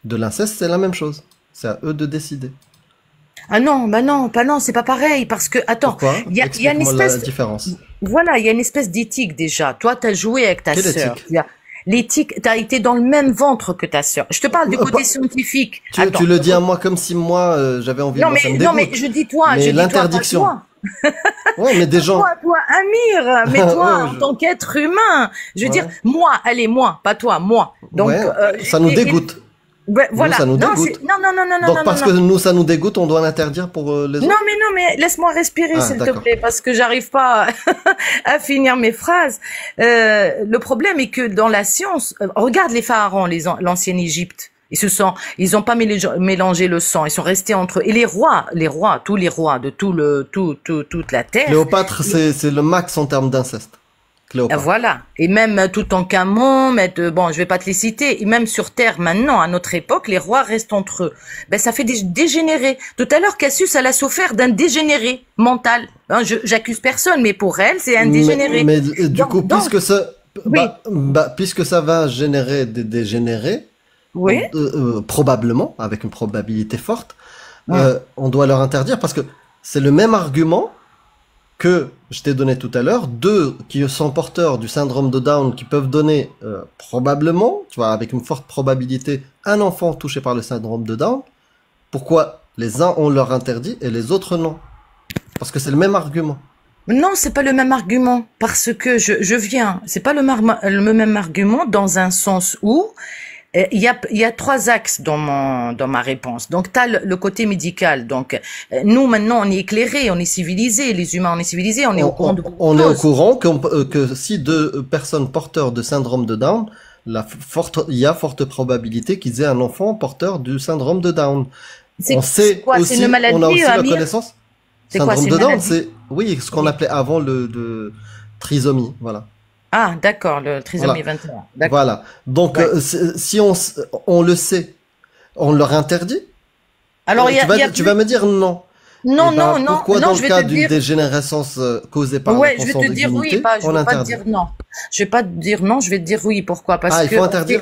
[SPEAKER 3] de l'inceste, c'est la même chose. C'est à eux de décider.
[SPEAKER 5] Ah non, c'est pas pareil, parce que, attends, il y a une espèce...
[SPEAKER 3] la différence.
[SPEAKER 5] Voilà, il y a une espèce d'éthique déjà. Toi, t'as joué avec ta sœur.
[SPEAKER 3] Éthique?
[SPEAKER 5] L'éthique, t'as été dans le même ventre que ta sœur. Je te parle du côté scientifique.
[SPEAKER 3] Tu le dis à moi comme si moi, j'avais envie de ça me dégoûte.
[SPEAKER 5] Non, mais je dis toi,
[SPEAKER 3] l'interdiction. Ouais, mais des gens.
[SPEAKER 5] Toi, Amir, mais toi, en tant qu'être humain. Je veux dire, moi, pas toi, moi. Donc,
[SPEAKER 3] ça nous dégoûte.
[SPEAKER 5] Voilà.
[SPEAKER 3] Nous, ça nous dégoûte.
[SPEAKER 5] Non.
[SPEAKER 3] Donc, parce que nous, ça nous dégoûte, on doit l'interdire pour les autres.
[SPEAKER 5] Non, mais laisse-moi respirer, s'il te plaît, parce que j'arrive pas à finir mes phrases. Le problème est que dans la science, regarde les pharaons, l'ancienne Égypte. Ils ont pas mélangé le sang. Ils sont restés entre eux. Et les rois, tous les rois de toute la terre.
[SPEAKER 3] Cléopâtre, c'est le max en termes d'inceste. Cléopâtre.
[SPEAKER 5] Voilà. Et même Toutankhamon, bon, je vais pas te les citer. Et même sur Terre, maintenant, à notre époque, les rois restent entre eux. Ben, ça fait des dégénérés. Tout à l'heure, Cassius, elle a souffert d'un dégénéré mental. Hein, j'accuse personne, mais pour elle, c'est un dégénéré.
[SPEAKER 3] Mais du coup, puisque ça va générer des dégénérés,
[SPEAKER 5] oui.
[SPEAKER 3] Probablement, avec une probabilité forte, on doit leur interdire parce que c'est le même argument que je t'ai donné tout à l'heure, deux qui sont porteurs du syndrome de Down qui peuvent donner probablement, tu vois, avec une forte probabilité, un enfant touché par le syndrome de Down. Pourquoi les uns on leur interdit et les autres non? Parce que c'est le même argument.
[SPEAKER 5] Non, c'est pas le même argument parce que c'est pas le même argument dans un sens où il y a trois axes dans ma réponse. Donc, tu as le côté médical. Donc, nous, maintenant, on est éclairés, on est civilisés. Les humains, on est civilisés, on est au courant de beaucoup de choses.
[SPEAKER 3] On est au courant que si deux personnes porteurs de syndrome de Down, il y a forte probabilité qu'ils aient un enfant porteur du syndrome de Down. On sait
[SPEAKER 5] quoi?
[SPEAKER 3] aussi,
[SPEAKER 5] C'est une maladie,
[SPEAKER 3] on a aussi la
[SPEAKER 5] Amir?
[SPEAKER 3] connaissance.
[SPEAKER 5] C'est quoi?
[SPEAKER 3] Syndrome
[SPEAKER 5] C'est
[SPEAKER 3] de
[SPEAKER 5] une
[SPEAKER 3] Down,
[SPEAKER 5] maladie?
[SPEAKER 3] c'est, oui, ce qu'on appelait avant de trisomie, voilà.
[SPEAKER 5] Ah, d'accord, le trisomie
[SPEAKER 3] Voilà.
[SPEAKER 5] 21. D'accord.
[SPEAKER 3] Voilà. Donc,
[SPEAKER 5] Ouais.
[SPEAKER 3] si on le sait, on leur interdit.
[SPEAKER 5] Alors,
[SPEAKER 3] Tu vas me dire non.
[SPEAKER 5] non,
[SPEAKER 3] Eh ben,
[SPEAKER 5] non, non,
[SPEAKER 3] pourquoi
[SPEAKER 5] non,
[SPEAKER 3] dans
[SPEAKER 5] je
[SPEAKER 3] le
[SPEAKER 5] vais
[SPEAKER 3] cas
[SPEAKER 5] te
[SPEAKER 3] d'une
[SPEAKER 5] dire,
[SPEAKER 3] dégénérescence causée par
[SPEAKER 5] ouais, je vais
[SPEAKER 3] l'absence
[SPEAKER 5] te
[SPEAKER 3] de
[SPEAKER 5] dire oui,
[SPEAKER 3] dignité,
[SPEAKER 5] pas, je
[SPEAKER 3] on
[SPEAKER 5] vais pas te
[SPEAKER 3] interdit?
[SPEAKER 5] dire non. Je vais pas te dire non, je vais te dire oui. Pourquoi? Parce
[SPEAKER 3] Ah, il
[SPEAKER 5] que
[SPEAKER 3] faut interdire?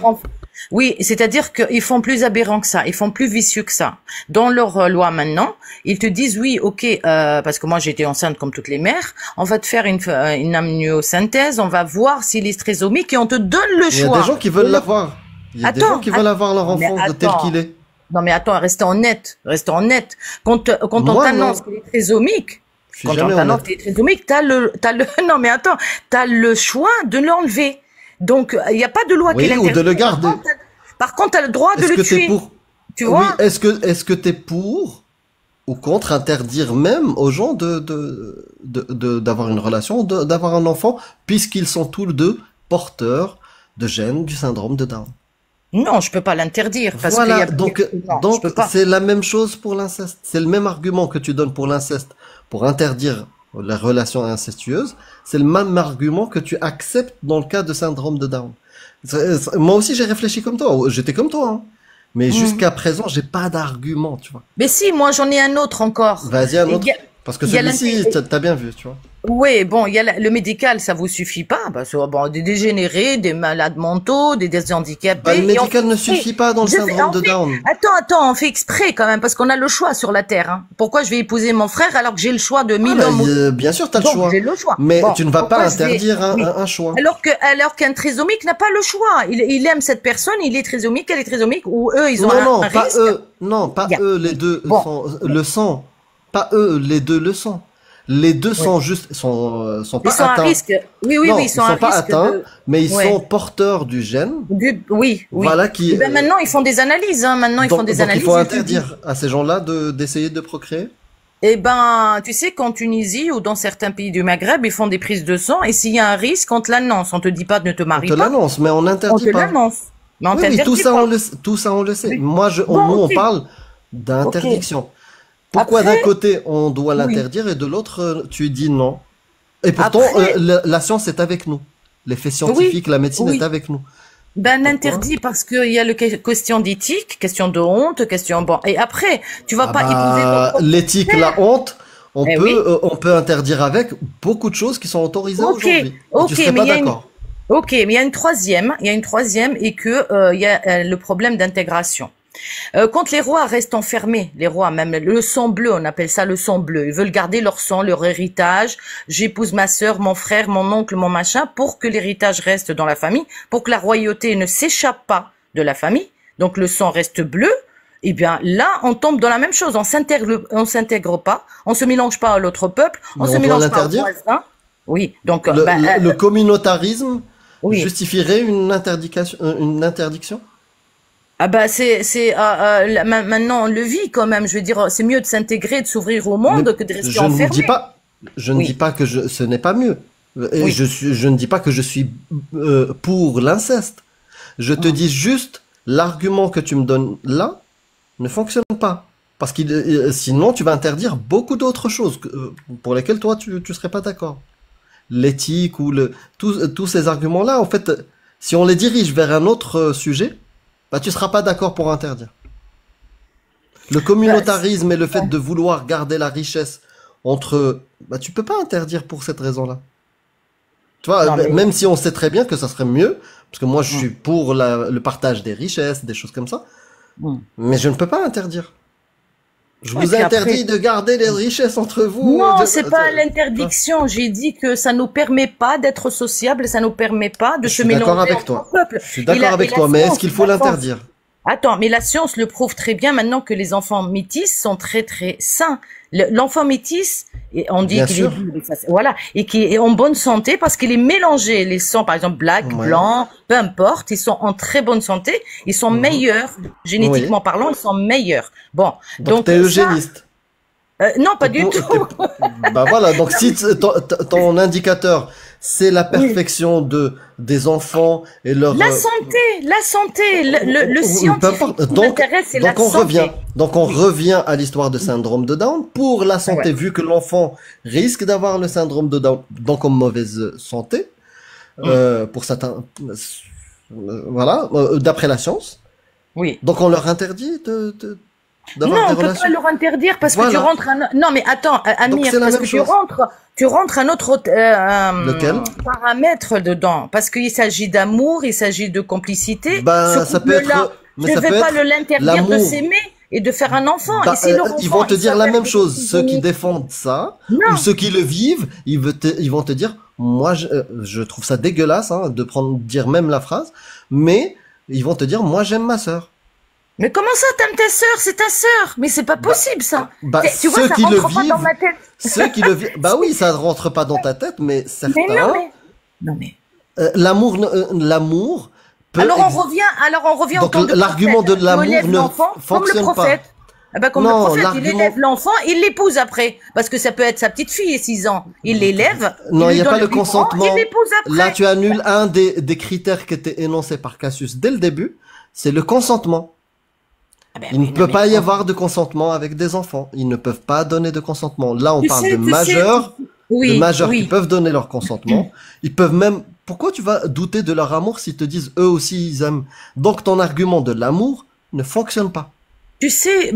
[SPEAKER 5] oui, c'est-à-dire qu'ils font plus aberrant que ça, ils font plus vicieux que ça. Dans leur loi maintenant, ils te disent oui, ok, parce que moi j'étais enceinte comme toutes les mères, on va te faire une amniosynthèse, on va voir s'il est trisomique et on te donne le
[SPEAKER 3] Il y a
[SPEAKER 5] choix.
[SPEAKER 3] des gens qui veulent l'avoir. Il y a des
[SPEAKER 5] Attends,
[SPEAKER 3] gens qui veulent avoir leur
[SPEAKER 5] mais
[SPEAKER 3] enfant tel
[SPEAKER 5] attends.
[SPEAKER 3] qu'il est.
[SPEAKER 5] Non mais attends, restons honnêtes, restons honnêtes. Quand on
[SPEAKER 3] Moi,
[SPEAKER 5] t'annonce
[SPEAKER 3] non.
[SPEAKER 5] qu'il est trisomique,
[SPEAKER 3] Je suis
[SPEAKER 5] quand on
[SPEAKER 3] jamais
[SPEAKER 5] t'annonce
[SPEAKER 3] honnête.
[SPEAKER 5] qu'il est trisomique, non mais attends, t'as le choix de l'enlever. Donc il n'y a pas de loi qui
[SPEAKER 3] Oui, ou
[SPEAKER 5] l'interdit.
[SPEAKER 3] de le garder.
[SPEAKER 5] Par contre, t'as le droit de
[SPEAKER 3] Est-ce
[SPEAKER 5] le
[SPEAKER 3] que t'es
[SPEAKER 5] tuer.
[SPEAKER 3] pour?
[SPEAKER 5] Tu
[SPEAKER 3] Oui,
[SPEAKER 5] vois?
[SPEAKER 3] est-ce que t'es pour ou contre interdire même aux gens d'avoir une relation, d'avoir un enfant, puisqu'ils sont tous les deux porteurs de gènes du syndrome de Down?
[SPEAKER 5] Non, je peux pas l'interdire parce qu'il y
[SPEAKER 3] Voilà,
[SPEAKER 5] a
[SPEAKER 3] donc
[SPEAKER 5] non, je peux pas.
[SPEAKER 3] c'est la même chose pour l'inceste. C'est le même argument que tu donnes pour l'inceste pour interdire les relations incestueuses. C'est le même argument que tu acceptes dans le cas de syndrome de Down. Moi aussi, j'ai réfléchi comme toi. J'étais comme toi, hein. Mais jusqu'à présent, j'ai pas d'argument, tu vois.
[SPEAKER 5] Mais si, moi j'en ai un autre encore.
[SPEAKER 3] Vas-y, un
[SPEAKER 5] Il
[SPEAKER 3] autre.
[SPEAKER 5] y a-
[SPEAKER 3] Parce que
[SPEAKER 5] il y a
[SPEAKER 3] celui-ci, t'as bien vu, tu vois.
[SPEAKER 5] Oui, bon, il y a le médical, ça vous suffit pas, parce que bon, des dégénérés, des malades mentaux, des handicapés.
[SPEAKER 3] Bah, le
[SPEAKER 5] et on
[SPEAKER 3] médical
[SPEAKER 5] fait
[SPEAKER 3] ne
[SPEAKER 5] exprès.
[SPEAKER 3] suffit pas dans le
[SPEAKER 5] Je fais-
[SPEAKER 3] syndrome
[SPEAKER 5] on
[SPEAKER 3] de
[SPEAKER 5] fait-
[SPEAKER 3] Down.
[SPEAKER 5] Attends, on fait exprès quand même, parce qu'on a le choix sur la Terre. Hein. Pourquoi je vais épouser mon frère alors que j'ai le choix de 1000
[SPEAKER 3] Ah, bah,
[SPEAKER 5] hommes
[SPEAKER 3] bien sûr, t'as le
[SPEAKER 5] Donc,
[SPEAKER 3] choix.
[SPEAKER 5] j'ai le choix.
[SPEAKER 3] Mais
[SPEAKER 5] Bon,
[SPEAKER 3] tu ne vas pas
[SPEAKER 5] pourquoi je vais-
[SPEAKER 3] interdire
[SPEAKER 5] Oui.
[SPEAKER 3] un choix.
[SPEAKER 5] Alors qu'un trisomique n'a pas le choix. Il aime cette personne, il est trisomique, elle est trisomique, ou eux, ils ont
[SPEAKER 3] Non,
[SPEAKER 5] un
[SPEAKER 3] pas
[SPEAKER 5] risque.
[SPEAKER 3] eux. Non, pas
[SPEAKER 5] Il y a-
[SPEAKER 3] eux, les deux
[SPEAKER 5] Bon.
[SPEAKER 3] le sont. Pas eux, les deux le sont. Les deux sont juste, sont
[SPEAKER 5] Ils
[SPEAKER 3] pas
[SPEAKER 5] sont à
[SPEAKER 3] atteints.
[SPEAKER 5] risque. Oui,
[SPEAKER 3] Non,
[SPEAKER 5] ils sont à
[SPEAKER 3] pas
[SPEAKER 5] risque
[SPEAKER 3] atteints,
[SPEAKER 5] de...
[SPEAKER 3] mais ils
[SPEAKER 5] Ouais.
[SPEAKER 3] sont porteurs du gène.
[SPEAKER 5] Oui.
[SPEAKER 3] Voilà qui.
[SPEAKER 5] Eh ben, maintenant, ils font des analyses. Hein. Maintenant, ils font des
[SPEAKER 3] donc
[SPEAKER 5] analyses.
[SPEAKER 3] il faut
[SPEAKER 5] et tu dis-
[SPEAKER 3] interdire à ces gens-là d'essayer de procréer.
[SPEAKER 5] Eh ben, tu sais qu'en Tunisie ou dans certains pays du Maghreb, ils font des prises de sang et s'il y a un risque, on te l'annonce. On te dit pas de ne te
[SPEAKER 3] On
[SPEAKER 5] marier
[SPEAKER 3] te
[SPEAKER 5] pas.
[SPEAKER 3] l'annonce, mais on
[SPEAKER 5] On te
[SPEAKER 3] n'interdit pas.
[SPEAKER 5] l'annonce. Mais on
[SPEAKER 3] Oui,
[SPEAKER 5] t'interdit
[SPEAKER 3] tout ça,
[SPEAKER 5] pas.
[SPEAKER 3] tout ça, on le sait.
[SPEAKER 5] Oui.
[SPEAKER 3] Moi,
[SPEAKER 5] Bon,
[SPEAKER 3] nous, on
[SPEAKER 5] ok.
[SPEAKER 3] parle d'interdiction. Pourquoi
[SPEAKER 5] Après-
[SPEAKER 3] d'un côté, on doit
[SPEAKER 5] Oui.
[SPEAKER 3] l'interdire et de l'autre, tu dis non? Et pourtant,
[SPEAKER 5] Après-
[SPEAKER 3] la science est avec nous. Les faits scientifiques, la médecine
[SPEAKER 5] Oui.
[SPEAKER 3] est avec nous.
[SPEAKER 5] Ben,
[SPEAKER 3] Pourquoi
[SPEAKER 5] l'interdit parce qu'il y a le question d'éthique, question de honte, question, bon. Et après, tu vas
[SPEAKER 3] Ah
[SPEAKER 5] pas
[SPEAKER 3] bah,
[SPEAKER 5] épouser ton propre
[SPEAKER 3] l'éthique, la honte,
[SPEAKER 5] Eh oui.
[SPEAKER 3] on peut interdire avec beaucoup de choses qui sont autorisées
[SPEAKER 5] Ok,
[SPEAKER 3] aujourd'hui. Et
[SPEAKER 5] ok,
[SPEAKER 3] tu serais
[SPEAKER 5] mais
[SPEAKER 3] pas
[SPEAKER 5] il y a une-
[SPEAKER 3] d'accord.
[SPEAKER 5] Ok, mais il y a une troisième, et que il y a le problème d'intégration. Quand les rois restent enfermés, les rois, même le sang bleu, on appelle ça le sang bleu, ils veulent garder leur sang, leur héritage. J'épouse ma sœur, mon frère, mon oncle, mon machin, pour que l'héritage reste dans la famille, pour que la royauté ne s'échappe pas de la famille. Donc le sang reste bleu. Eh bien là, on tombe dans la même chose. On s'intègre pas, on se mélange pas à l'autre peuple, on
[SPEAKER 3] Mais
[SPEAKER 5] se
[SPEAKER 3] on doit
[SPEAKER 5] mélange pas aux
[SPEAKER 3] l'interdire.
[SPEAKER 5] voisins. Oui, donc
[SPEAKER 3] Le communautarisme
[SPEAKER 5] oui.
[SPEAKER 3] justifierait une interdiction?
[SPEAKER 5] Ah bah maintenant on le vit quand même. Je veux dire, c'est mieux de s'intégrer, de s'ouvrir au monde
[SPEAKER 3] Mais
[SPEAKER 5] que de rester
[SPEAKER 3] je ne
[SPEAKER 5] enfermé.
[SPEAKER 3] dis pas, je ne
[SPEAKER 5] Oui.
[SPEAKER 3] dis pas que ce n'est pas mieux. Et
[SPEAKER 5] Oui.
[SPEAKER 3] je ne dis pas que je suis pour l'inceste. Je te dis juste, l'argument que tu me donnes là ne fonctionne pas. Parce que sinon, tu vas interdire beaucoup d'autres choses pour lesquelles toi, tu serais pas d'accord. L'éthique ou tous ces arguments-là, en fait, si on les dirige vers un autre sujet, bah, tu seras pas d'accord pour interdire. Le communautarisme et le fait de vouloir garder la richesse entre, bah, tu peux pas interdire pour cette raison-là. Tu vois,
[SPEAKER 5] Non, mais-
[SPEAKER 3] même si on sait très bien que ça serait mieux, parce que moi je suis pour le partage des richesses, des choses comme ça, mais je ne peux pas interdire. Je
[SPEAKER 5] Ouais,
[SPEAKER 3] vous
[SPEAKER 5] puis
[SPEAKER 3] interdis
[SPEAKER 5] après-
[SPEAKER 3] de garder les richesses entre vous.
[SPEAKER 5] Non, c'est pas l'interdiction. J'ai dit que ça nous permet pas d'être sociable, ça nous permet pas de
[SPEAKER 3] Je
[SPEAKER 5] se
[SPEAKER 3] suis d'accord
[SPEAKER 5] mélanger
[SPEAKER 3] avec
[SPEAKER 5] entre
[SPEAKER 3] toi.
[SPEAKER 5] peuples.
[SPEAKER 3] Je suis
[SPEAKER 5] Et
[SPEAKER 3] d'accord
[SPEAKER 5] la-
[SPEAKER 3] avec
[SPEAKER 5] et la
[SPEAKER 3] toi, mais
[SPEAKER 5] science,
[SPEAKER 3] est-ce qu'il faut
[SPEAKER 5] la science-
[SPEAKER 3] l'interdire?
[SPEAKER 5] Attends, mais la science le prouve très bien maintenant que les enfants métis sont très très sains. L'enfant métis, et on dit
[SPEAKER 3] Bien
[SPEAKER 5] qu'il
[SPEAKER 3] sûr.
[SPEAKER 5] voilà, et qui est en bonne santé parce qu'il est mélangé. Les sangs, par exemple, black,
[SPEAKER 3] Ouais.
[SPEAKER 5] blanc, peu importe, ils sont en très bonne santé. Ils sont meilleurs, génétiquement parlant, ils sont meilleurs. Bon,
[SPEAKER 3] Donc, t'es
[SPEAKER 5] ça-
[SPEAKER 3] eugéniste.
[SPEAKER 5] non, pas du
[SPEAKER 3] T'es
[SPEAKER 5] tout.
[SPEAKER 3] Bah voilà, donc si ton indicateur c'est la perfection des enfants et leur...
[SPEAKER 5] La santé, le scientifique qui m'intéresse, c'est la santé.
[SPEAKER 3] Donc on revient à l'histoire de syndrome de Down. Pour la santé, vu que l'enfant risque d'avoir le syndrome de Down, donc en mauvaise santé, pour certains, voilà, d'après la science.
[SPEAKER 5] Oui.
[SPEAKER 3] Donc on leur interdit d'avoir des relations.
[SPEAKER 5] Non, on peut pas leur interdire parce que tu rentres non, mais attends, Amir, parce que tu rentres un autre paramètre dedans. Parce qu'il s'agit d'amour, il s'agit de complicité.
[SPEAKER 3] Ça peut être,
[SPEAKER 5] je ne vais pas l'interdire de s'aimer et de faire un enfant.
[SPEAKER 3] Ils vont te dire la même chose. Ceux qui défendent ça, ou ceux qui le vivent, ils vont te dire, moi, je trouve ça dégueulasse, hein, dire même la phrase, mais ils vont te dire, moi, j'aime ma sœur.
[SPEAKER 5] Mais comment ça, t'aimes ta sœur? C'est ta sœur. Mais c'est pas possible, ça.
[SPEAKER 3] Tu vois, ça rentre pas dans ma tête. Ceux qui le vivent, oui, ça rentre pas dans ta tête, mais certains.
[SPEAKER 5] Non, mais.
[SPEAKER 3] L'amour peut.
[SPEAKER 5] Alors on revient
[SPEAKER 3] donc, l'argument de l'amour ne fonctionne pas.
[SPEAKER 5] Comme le prophète, il élève l'enfant, il l'épouse après. Parce que ça peut être sa petite fille, 6 ans. Il l'élève.
[SPEAKER 3] Non, il n'y a pas le consentement.
[SPEAKER 5] Il l'épouse après.
[SPEAKER 3] Là, tu annules un des critères qui étaient énoncés par Cassius dès le début. C'est le consentement. Il ne peut pas y avoir de consentement avec des enfants. Ils ne peuvent pas donner de consentement. Là, on parle de majeurs. De majeurs qui peuvent donner leur consentement. Ils peuvent même... Pourquoi tu vas douter de leur amour s'ils te disent eux aussi ils aiment? Donc ton argument de l'amour ne fonctionne pas.
[SPEAKER 5] Tu sais,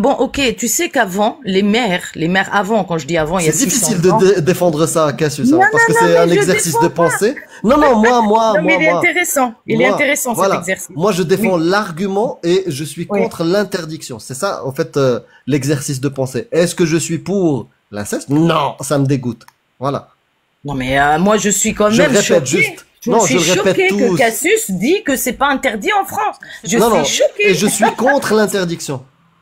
[SPEAKER 5] tu sais qu'avant, les mères avant, quand je dis avant, il y a 600 ans...
[SPEAKER 3] C'est difficile de défendre ça, Cassius, parce que c'est un exercice de pensée. Non, mais
[SPEAKER 5] il est intéressant. Il est intéressant, cet exercice.
[SPEAKER 3] Moi, je défends l'argument et je suis contre l'interdiction. C'est ça, en fait, l'exercice de pensée. Est-ce que je suis pour l'inceste? Non, ça me dégoûte. Voilà.
[SPEAKER 5] Non, mais moi, je suis quand même choquée. Je suis choquée que Cassius dit que c'est pas interdit en France. Je suis choquée.
[SPEAKER 3] Et je suis contre l'interdiction.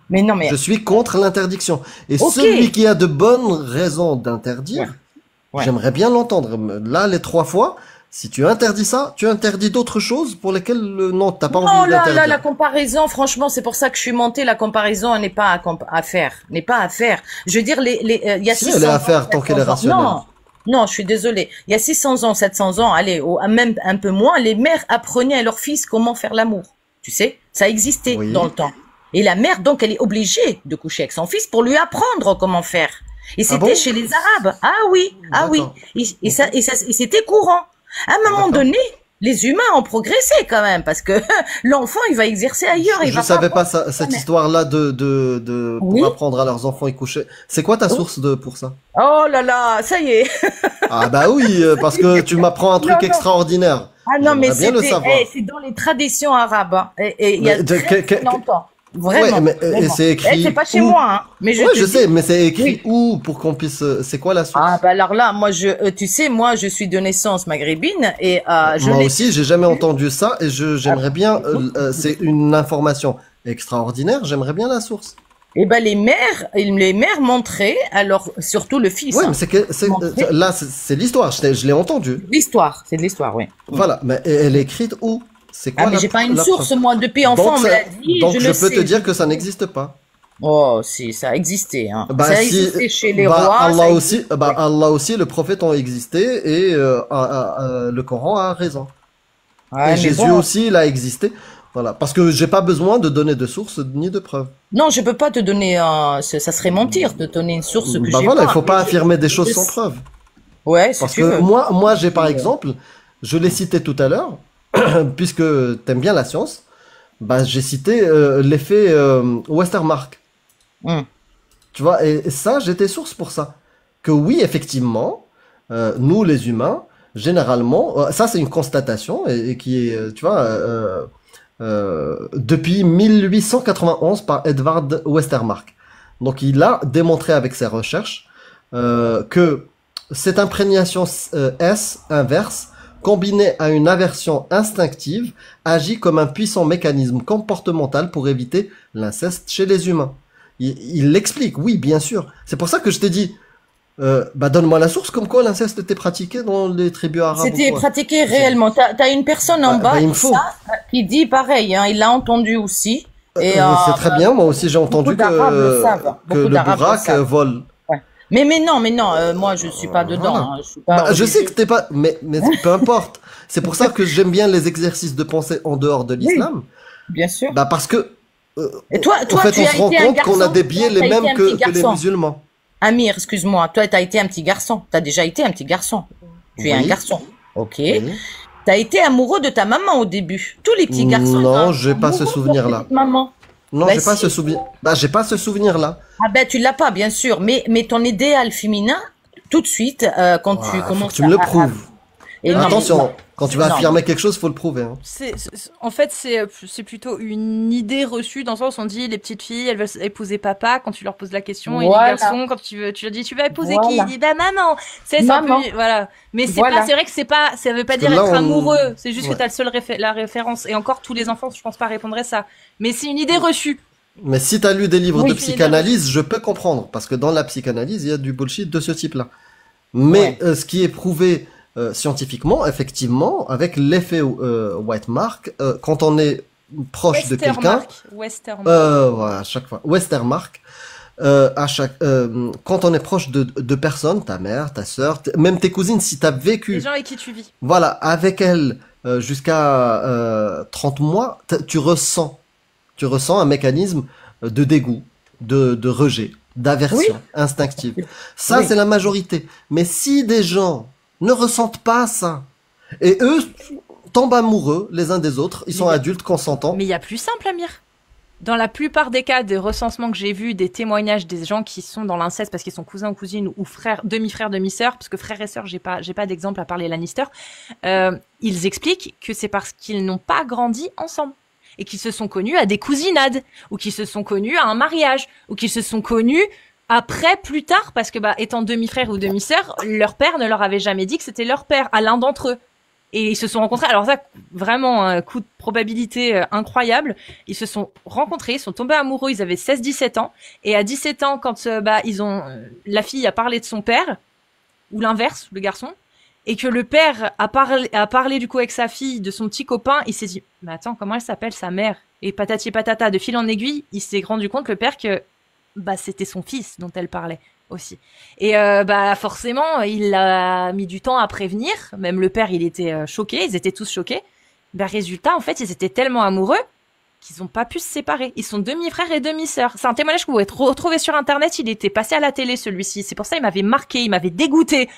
[SPEAKER 5] Mais non, mais...
[SPEAKER 3] Je suis contre l'interdiction. Et celui qui a de bonnes raisons d'interdire, j'aimerais bien l'entendre. Là, les 3 fois, si tu interdis ça, tu interdis d'autres choses pour lesquelles, non, t'as pas envie d'interdire.
[SPEAKER 5] Là, la comparaison, franchement, c'est pour ça que je suis montée. La comparaison n'est pas à faire. N'est pas à faire. Je veux dire, il y a 600 ans.
[SPEAKER 3] Elle est à faire tant qu'elle est rationnelle.
[SPEAKER 5] Non, je suis désolée. Il y a 600 ans, 700 ans, allez, même un peu moins, les mères apprenaient à leurs fils comment faire l'amour. Tu sais, ça existait dans le temps. Et la mère, donc, elle est obligée de coucher avec son fils pour lui apprendre comment faire. Et c'était chez les Arabes. Ah oui. Et c'était courant. À un moment donné, les humains ont progressé quand même, parce que l'enfant, il va exercer ailleurs.
[SPEAKER 3] Je savais pas cette histoire-là pour apprendre à leurs enfants et coucher. C'est quoi ta source pour ça?
[SPEAKER 5] Oh là là, ça y est.
[SPEAKER 3] Ah bah oui, parce que tu m'apprends un truc extraordinaire.
[SPEAKER 5] Ah non, mais c'est dans les traditions arabes. Hein. Et il y a très longtemps. Vraiment.
[SPEAKER 3] Ouais, mais c'est écrit.
[SPEAKER 5] C'est pas chez moi, hein. Mais
[SPEAKER 3] je sais, mais c'est écrit où pour qu'on puisse. C'est quoi la source?
[SPEAKER 5] Ah bah alors là, moi tu sais, moi je suis de naissance maghrébine et
[SPEAKER 3] moi aussi, j'ai jamais entendu ça et j'aimerais bien. C'est une information extraordinaire. J'aimerais bien la source.
[SPEAKER 5] Et ben les mères montraient, alors surtout le fils.
[SPEAKER 3] Oui, mais là c'est l'histoire. Je l'ai entendu.
[SPEAKER 5] C'est de l'histoire, oui.
[SPEAKER 3] Voilà, mais elle est écrite où? C'est quoi
[SPEAKER 5] mais j'ai pas une source, moi, depuis enfant, on me l'a dit,
[SPEAKER 3] donc je peux te dire que ça n'existe pas.
[SPEAKER 5] Oh, si, ça a existé, hein. Ça a existé chez les rois.
[SPEAKER 3] Allah aussi, le prophète ont existé et le Coran a raison. Et Jésus aussi, il a existé. Voilà, parce que j'ai pas besoin de donner de source ni de preuves.
[SPEAKER 5] Non, je peux pas te donner, ça serait mentir de donner une source que j'ai pas.
[SPEAKER 3] Voilà, il faut pas affirmer des choses sans preuve.
[SPEAKER 5] Ouais, si
[SPEAKER 3] parce que moi, j'ai par exemple, je l'ai cité tout à l'heure, puisque t'aimes bien la science, j'ai cité l'effet Westermarck. Tu vois, et ça, j'étais source pour ça. Que oui, effectivement, nous les humains, généralement, ça c'est une constatation et qui est, tu vois, depuis 1891 par Edward Westermarck. Donc il a démontré avec ses recherches que cette imprégnation S inverse combinée à une aversion instinctive, agit comme un puissant mécanisme comportemental pour éviter l'inceste chez les humains. Il l'explique, oui, bien sûr. C'est pour ça que je t'ai dit, donne-moi la source, comme quoi l'inceste était pratiqué dans les tribus arabes.
[SPEAKER 5] C'était pratiqué réellement. T'as une personne en bas qui dit pareil, hein, il l'a entendu aussi.
[SPEAKER 3] C'est très bien, moi aussi j'ai entendu que le Bourak vole.
[SPEAKER 5] Mais non, moi je suis pas dedans.
[SPEAKER 3] Voilà.
[SPEAKER 5] Hein, je suis pas
[SPEAKER 3] Bah, je sais
[SPEAKER 5] religieuse.
[SPEAKER 3] que t'es pas, mais peu importe. C'est pour ça que j'aime bien les exercices de pensée en dehors de
[SPEAKER 5] Oui,
[SPEAKER 3] l'islam.
[SPEAKER 5] bien sûr.
[SPEAKER 3] Bah, parce que,
[SPEAKER 5] Et toi,
[SPEAKER 3] en fait,
[SPEAKER 5] tu
[SPEAKER 3] on
[SPEAKER 5] as
[SPEAKER 3] se rend
[SPEAKER 5] été un
[SPEAKER 3] compte qu'on a
[SPEAKER 5] garçon.
[SPEAKER 3] des biais
[SPEAKER 5] Toi,
[SPEAKER 3] les
[SPEAKER 5] t'as été
[SPEAKER 3] mêmes
[SPEAKER 5] un petit
[SPEAKER 3] que les
[SPEAKER 5] garçon.
[SPEAKER 3] musulmans.
[SPEAKER 5] Amir, excuse-moi. Toi, t'as été un petit garçon. T'as déjà été un petit garçon. Tu es un
[SPEAKER 3] Oui,
[SPEAKER 5] garçon. Ok.
[SPEAKER 3] oui.
[SPEAKER 5] T'as été amoureux de ta maman au début. Tous les petits garçons, ils
[SPEAKER 3] Non,
[SPEAKER 5] sont
[SPEAKER 3] j'ai pas ce
[SPEAKER 5] amoureux de leur
[SPEAKER 3] souvenir-là.
[SPEAKER 5] petite maman.
[SPEAKER 3] Non,
[SPEAKER 5] Bah
[SPEAKER 3] j'ai pas
[SPEAKER 5] si.
[SPEAKER 3] ce souvenir. Bah, j'ai pas ce souvenir-là.
[SPEAKER 5] Ah ben tu l'as pas, bien sûr. Mais ton idéal féminin, tout de suite, quand tu
[SPEAKER 3] Ouah, faut que
[SPEAKER 5] commences
[SPEAKER 3] tu me le prouves.
[SPEAKER 5] et
[SPEAKER 1] Non,
[SPEAKER 5] non, mais
[SPEAKER 3] Attention, quand tu vas
[SPEAKER 5] non.
[SPEAKER 3] affirmer quelque chose, faut le prouver, hein.
[SPEAKER 1] En fait, c'est plutôt une idée reçue dans le sens où on dit les petites filles, elles veulent épouser papa quand tu leur poses la question, et les
[SPEAKER 5] Voilà.
[SPEAKER 1] garçons, quand tu leur dis tu vas épouser qui? Ils
[SPEAKER 5] Voilà.
[SPEAKER 1] disent bah maman. C'est un peu,
[SPEAKER 5] Maman.
[SPEAKER 1] voilà. Mais
[SPEAKER 5] Voilà.
[SPEAKER 1] c'est vrai que c'est pas, ça veut pas
[SPEAKER 3] Parce que
[SPEAKER 1] dire
[SPEAKER 3] là,
[SPEAKER 1] être
[SPEAKER 3] on...
[SPEAKER 1] amoureux. C'est juste que
[SPEAKER 3] Ouais.
[SPEAKER 1] t'as le seul la référence. Et encore, tous les enfants, je pense pas répondraient ça. Mais c'est une idée reçue.
[SPEAKER 3] Mais si t'as lu des livres
[SPEAKER 5] Oui.
[SPEAKER 3] de psychanalyse, je peux comprendre. Parce que dans la psychanalyse, il y a du bullshit de ce type-là. Mais
[SPEAKER 5] Ouais.
[SPEAKER 3] ce qui est prouvé scientifiquement, effectivement, avec l'effet white mark, quand on est proche de quelqu'un,
[SPEAKER 1] Westermark.
[SPEAKER 3] voilà, à chaque fois, Westermark, quand on est proche de personnes, ta mère, ta sœur, même tes cousines, si t'as
[SPEAKER 1] Les
[SPEAKER 3] vécu,
[SPEAKER 1] gens avec qui tu vis.
[SPEAKER 3] voilà, avec elles jusqu'à 30 mois, tu ressens un mécanisme de dégoût, de rejet, d'aversion instinctive. Ça,
[SPEAKER 5] Oui.
[SPEAKER 3] c'est la majorité. Mais si des gens ne ressentent pas ça, et eux tombent amoureux les uns des autres, ils sont
[SPEAKER 1] Mais
[SPEAKER 3] adultes, consentants.
[SPEAKER 1] Mais il y a plus simple, Amir. Dans la plupart des cas des recensements que j'ai vus, des témoignages des gens qui sont dans l'inceste parce qu'ils sont cousins ou cousines ou frères, demi-frères, demi-sœurs, parce que frères et sœurs, j'ai pas d'exemple à part les Lannister, ils expliquent que c'est parce qu'ils n'ont pas grandi ensemble et qu'ils se sont connus à des cousinades ou qu'ils se sont connus à un mariage ou qu'ils se sont connus après, plus tard, parce que étant demi-frères ou demi-sœurs, leur père ne leur avait jamais dit que c'était leur père à l'un d'entre eux. Et ils se sont rencontrés. Alors ça, vraiment, un coup de probabilité incroyable. Ils se sont rencontrés, ils sont tombés amoureux. Ils avaient 16-17 ans. Et à 17 ans, quand la fille a parlé de son père, ou l'inverse, le garçon, et que le père a parlé du coup avec sa fille de son petit copain, il s'est dit, mais attends, comment elle s'appelle sa mère? Et patati patata, de fil en aiguille, il s'est rendu compte, le père, que c'était son fils dont elle parlait aussi. Et forcément, il a mis du temps à prévenir. Même le père, il était choqué. Ils étaient tous choqués. Résultat, en fait, ils étaient tellement amoureux qu'ils n'ont pas pu se séparer. Ils sont demi-frères et demi-sœurs. C'est un témoignage que vous pouvez retrouver sur Internet. Il était passé à la télé, celui-ci. C'est pour ça il m'avait marqué, il m'avait dégoûté.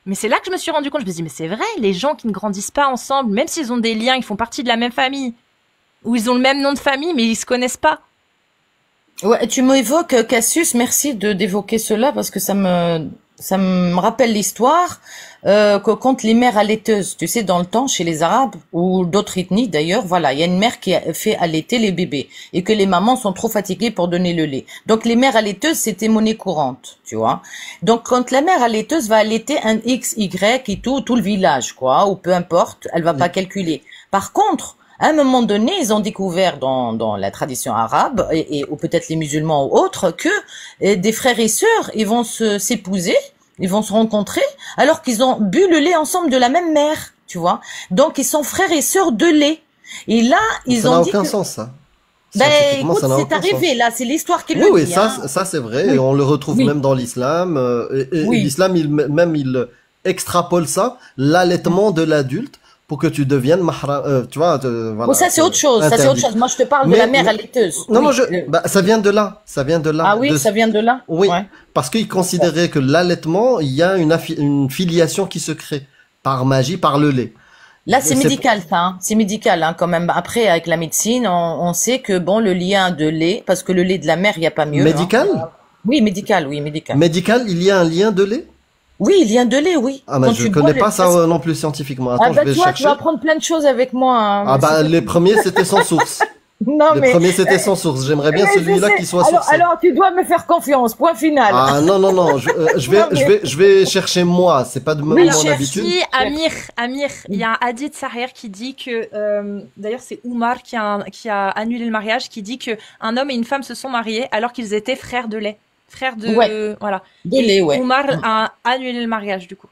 [SPEAKER 1] Mais c'est là que je me suis rendu compte. Je me suis dit, mais c'est vrai, les gens qui ne grandissent pas ensemble, même s'ils ont des liens, ils font partie de la même famille, ou ils ont le même nom de famille, mais ils se connaissent pas.
[SPEAKER 5] Ouais, tu m'évoques Cassius, merci d'évoquer cela parce que ça me rappelle l'histoire que quand les mères allaiteuses, tu sais, dans le temps chez les Arabes ou d'autres ethnies d'ailleurs, voilà, il y a une mère qui fait allaiter les bébés et que les mamans sont trop fatiguées pour donner le lait. Donc les mères allaiteuses, c'était monnaie courante, tu vois. Donc quand la mère allaiteuse va allaiter un X, Y et tout le village, quoi, ou peu importe, elle va pas calculer. Par contre, à un moment donné, ils ont découvert dans la tradition arabe ou peut-être les musulmans ou autres que des frères et sœurs, ils vont s'épouser, ils vont se rencontrer alors qu'ils ont bu le lait ensemble de la même mère, tu vois. Donc ils sont frères et sœurs de lait. Et là, ils ont dit
[SPEAKER 3] Ça n'a aucun sens, ça.
[SPEAKER 5] ben
[SPEAKER 3] Scientifiquement,
[SPEAKER 5] écoute,
[SPEAKER 3] ça n'a
[SPEAKER 5] c'est
[SPEAKER 3] aucun
[SPEAKER 5] arrivé
[SPEAKER 3] sens.
[SPEAKER 5] là, c'est l'histoire qui
[SPEAKER 3] Oui,
[SPEAKER 5] le
[SPEAKER 3] oui,
[SPEAKER 5] dit.
[SPEAKER 3] ça c'est vrai,
[SPEAKER 5] Oui.
[SPEAKER 3] et on le retrouve
[SPEAKER 5] Oui.
[SPEAKER 3] même dans l'islam. Et
[SPEAKER 5] Oui.
[SPEAKER 3] l'islam, il extrapole ça, l'allaitement de l'adulte, pour que tu deviennes mahram, tu vois, voilà.
[SPEAKER 5] Bon, ça c'est autre chose, ça c'est autre
[SPEAKER 3] interdit.
[SPEAKER 5] chose. Moi je te parle de
[SPEAKER 3] Mais-
[SPEAKER 5] la mère
[SPEAKER 3] mais-
[SPEAKER 5] allaiteuse.
[SPEAKER 3] Non,
[SPEAKER 5] Oui.
[SPEAKER 3] non, ça vient de là,
[SPEAKER 5] Ah oui,
[SPEAKER 3] de-
[SPEAKER 5] ça vient de là.
[SPEAKER 3] Oui,
[SPEAKER 5] Ouais.
[SPEAKER 3] parce qu'ils considéraient que l'allaitement, il y a une filiation qui se crée par magie, par le lait.
[SPEAKER 5] Là, c'est
[SPEAKER 3] C'est-
[SPEAKER 5] médical, ça. Hein. C'est médical, hein, quand même. Après, avec la médecine, on sait que bon, le lien de lait, parce que le lait de la mère, il n'y a pas mieux.
[SPEAKER 3] Médical?
[SPEAKER 5] Hein. Oui, médical, oui, médical.
[SPEAKER 3] Médical, il y a un lien de lait?
[SPEAKER 5] Oui, lien de lait, oui.
[SPEAKER 3] Ah, mais
[SPEAKER 5] Quand
[SPEAKER 3] je
[SPEAKER 5] tu
[SPEAKER 3] connais
[SPEAKER 5] bois
[SPEAKER 3] pas
[SPEAKER 5] le-
[SPEAKER 3] ça non plus scientifiquement. Attends,
[SPEAKER 5] Ah bah
[SPEAKER 3] je vais
[SPEAKER 5] tu vois, tu
[SPEAKER 3] chercher.
[SPEAKER 5] vas apprendre plein de choses avec moi. Hein.
[SPEAKER 3] Ah bah, les premiers, c'était sans source.
[SPEAKER 5] Non,
[SPEAKER 3] Les
[SPEAKER 5] mais...
[SPEAKER 3] premiers, c'était sans source. J'aimerais bien
[SPEAKER 5] mais je
[SPEAKER 3] celui-là
[SPEAKER 5] sais.
[SPEAKER 3] qui soit
[SPEAKER 5] alors,
[SPEAKER 3] sourcé.
[SPEAKER 5] alors, tu dois me faire confiance, point final.
[SPEAKER 3] Ah non, non, non,
[SPEAKER 5] Non, mais-
[SPEAKER 3] je vais chercher moi, c'est pas de
[SPEAKER 5] Oui,
[SPEAKER 3] mon
[SPEAKER 5] cherche.
[SPEAKER 3] habitude.
[SPEAKER 1] Si, Amir, il y a un hadith Sahih qui dit que, d'ailleurs c'est Oumar qui a annulé le mariage, qui dit que un homme et une femme se sont mariés alors qu'ils étaient frères de lait. Frères de...
[SPEAKER 5] Ouais.
[SPEAKER 1] Voilà.
[SPEAKER 5] De
[SPEAKER 1] Et
[SPEAKER 5] lait, ouais.
[SPEAKER 1] Oumar a annulé le mariage du coup.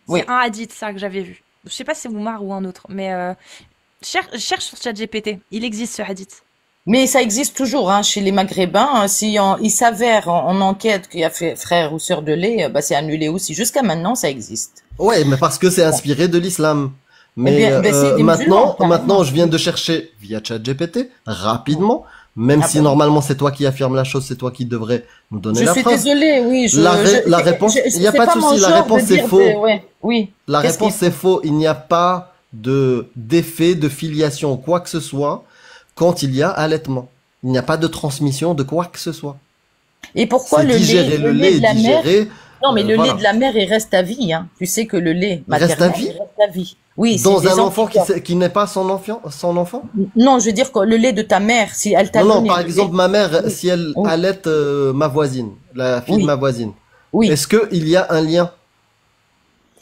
[SPEAKER 1] C'est
[SPEAKER 5] Oui.
[SPEAKER 1] un hadith ça que j'avais vu. Je sais pas si c'est Oumar ou un autre, mais cherche sur ChatGPT. Il existe ce hadith.
[SPEAKER 5] Mais ça existe toujours hein, chez les Maghrébins. Hein, si il s'avère en enquête qu'il y a fait frère ou sœur de lait, bah, c'est annulé aussi. Jusqu'à maintenant, ça existe.
[SPEAKER 3] Ouais, mais parce que c'est inspiré de l'islam. Mais
[SPEAKER 5] bien, c'est des musulmans,
[SPEAKER 3] maintenant, je viens de chercher via ChatGPT rapidement. Même si normalement c'est toi qui affirme la chose, c'est toi qui devrais nous donner la preuve.
[SPEAKER 5] Je suis désolée, oui.
[SPEAKER 3] La réponse, il n'y a pas de souci. La réponse c'est faux.
[SPEAKER 5] Oui.
[SPEAKER 3] La réponse c'est faux. Il n'y a pas d'effet de filiation ou quoi que ce soit quand il y a allaitement. Il n'y a pas de transmission de quoi que ce soit.
[SPEAKER 5] Et pourquoi le lait de la mère? Non, mais le lait de la mère, il reste à vie. Hein. Tu sais que le lait maternel, il reste à vie. Oui,
[SPEAKER 3] dans un enfant qui n'est pas son enfant?
[SPEAKER 5] Non, je veux dire que le lait de ta mère, si elle t'a donné...
[SPEAKER 3] Non, par exemple, ma mère, si elle allaite ma voisine, la fille de ma voisine, est-ce qu'il y a un lien?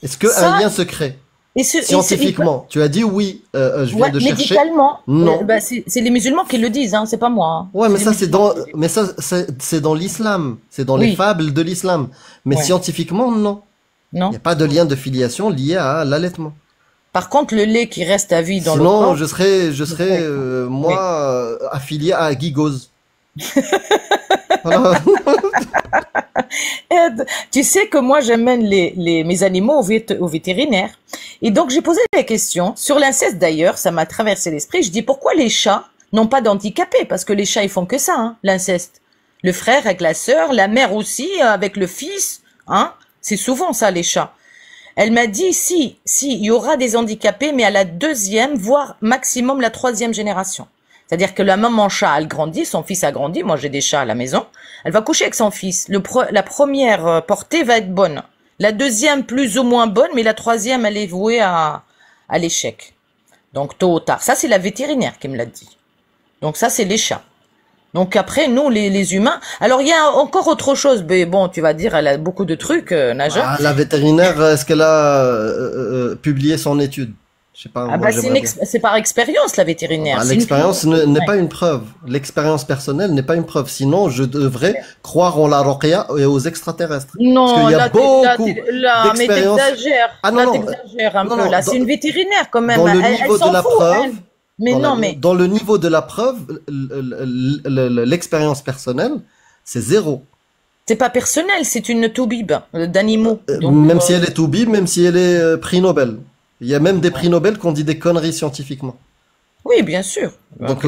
[SPEAKER 3] Est-ce qu'un lien se crée? Scientifiquement, tu as dit oui, je viens de chercher.
[SPEAKER 5] Médicalement,
[SPEAKER 3] non.
[SPEAKER 5] C'est les musulmans qui le disent, hein, c'est pas moi. Hein.
[SPEAKER 3] Ouais, mais ça c'est dans l'islam, c'est dans les fables de l'islam. Mais scientifiquement, non.
[SPEAKER 5] Non.
[SPEAKER 3] Il n'y a pas de lien de filiation lié à l'allaitement.
[SPEAKER 5] Par contre, le lait qui reste à vie dans le
[SPEAKER 3] corps... Sinon, je serais moi, affilié à Gigose. Voilà.
[SPEAKER 5] Tu sais que moi, j'amène mes animaux au vétérinaire. Et donc, j'ai posé la question, sur l'inceste d'ailleurs, ça m'a traversé l'esprit. Je dis, pourquoi les chats n'ont pas d'handicapés? Parce que les chats, ils font que ça, hein, l'inceste. Le frère avec la sœur, la mère aussi, avec le fils. Hein, c'est souvent ça, les chats. Elle m'a dit, si, il y aura des handicapés, mais à la 2e, voire maximum la 3e génération. C'est-à-dire que la maman chat, elle grandit, son fils a grandi, moi j'ai des chats à la maison, elle va coucher avec son fils. La première portée va être bonne. La 2e, plus ou moins bonne, mais la 3e, elle est vouée à l'échec. Donc tôt ou tard. Ça, c'est la vétérinaire qui me l'a dit. Donc ça, c'est les chats. Donc après, nous, les humains... Alors, il y a encore autre chose. Mais bon, tu vas dire, elle a beaucoup de trucs, Naja.
[SPEAKER 3] Ah, la vétérinaire, est-ce qu'elle a publié son étude? Je sais pas.
[SPEAKER 5] Ah bah c'est par expérience, la vétérinaire.
[SPEAKER 3] Ah, l'expérience n'est pas une preuve. L'expérience personnelle n'est pas une preuve. Sinon, je devrais croire en la ruqya et aux extraterrestres.
[SPEAKER 5] Non,
[SPEAKER 3] parce qu'il y a beaucoup
[SPEAKER 5] là, mais t'exagères.
[SPEAKER 3] Ah non,
[SPEAKER 5] t'exagères un peu. Là, c'est une vétérinaire quand même.
[SPEAKER 3] Dans le niveau de la preuve...
[SPEAKER 5] Mais non, mais...
[SPEAKER 3] Dans le niveau de la preuve, l'expérience personnelle, c'est 0.
[SPEAKER 5] C'est pas personnel, c'est une toubib d'animaux.
[SPEAKER 3] Même si elle est toubib, même si elle est prix Nobel. Il y a même des prix Nobel qu'on dit des conneries scientifiquement.
[SPEAKER 5] Oui, bien sûr.
[SPEAKER 3] Donc,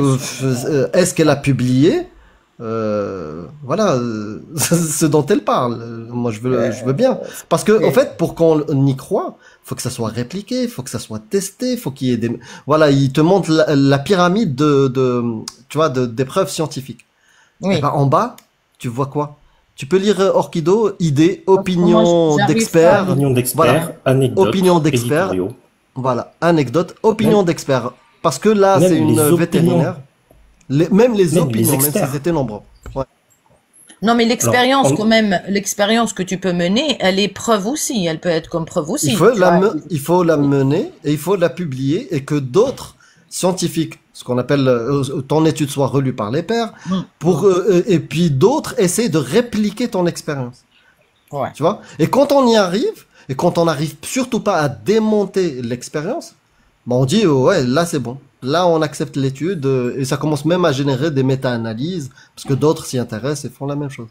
[SPEAKER 3] est-ce qu'elle a publié voilà, ce dont elle parle. Moi, je veux bien. Parce que, en fait, pour qu'on y croit, faut que ça soit répliqué, faut que ça soit testé, faut qu'il y ait des... Voilà, il te montre la pyramide tu vois, des preuves scientifiques.
[SPEAKER 5] Oui.
[SPEAKER 3] Et ben, en bas, tu vois quoi? Tu peux lire Orchido, idées, opinions d'experts.
[SPEAKER 4] Opinions d'experts,
[SPEAKER 3] voilà.
[SPEAKER 4] anecdotes.
[SPEAKER 3] Opinions d'experts. Voilà, anecdotes, opinions d'experts. Parce que là, c'est une vétérinaire. Même les opinions, même s'ils étaient nombreux. Ouais.
[SPEAKER 5] Non, mais l'expérience, quand même, l'expérience que tu peux mener, elle est preuve aussi. Elle peut être comme preuve aussi.
[SPEAKER 3] Il faut la mener et il faut la publier et que d'autres scientifiques, ce qu'on appelle, ton étude soit relue par les pairs, et puis d'autres essaient de répliquer ton expérience.
[SPEAKER 5] Ouais.
[SPEAKER 3] Tu vois? Et quand on y arrive, et quand on n'arrive surtout pas à démonter l'expérience, ben on dit, ouais, là c'est bon. Là, on accepte l'étude et ça commence même à générer des méta-analyses parce que d'autres s'y intéressent et font la même chose.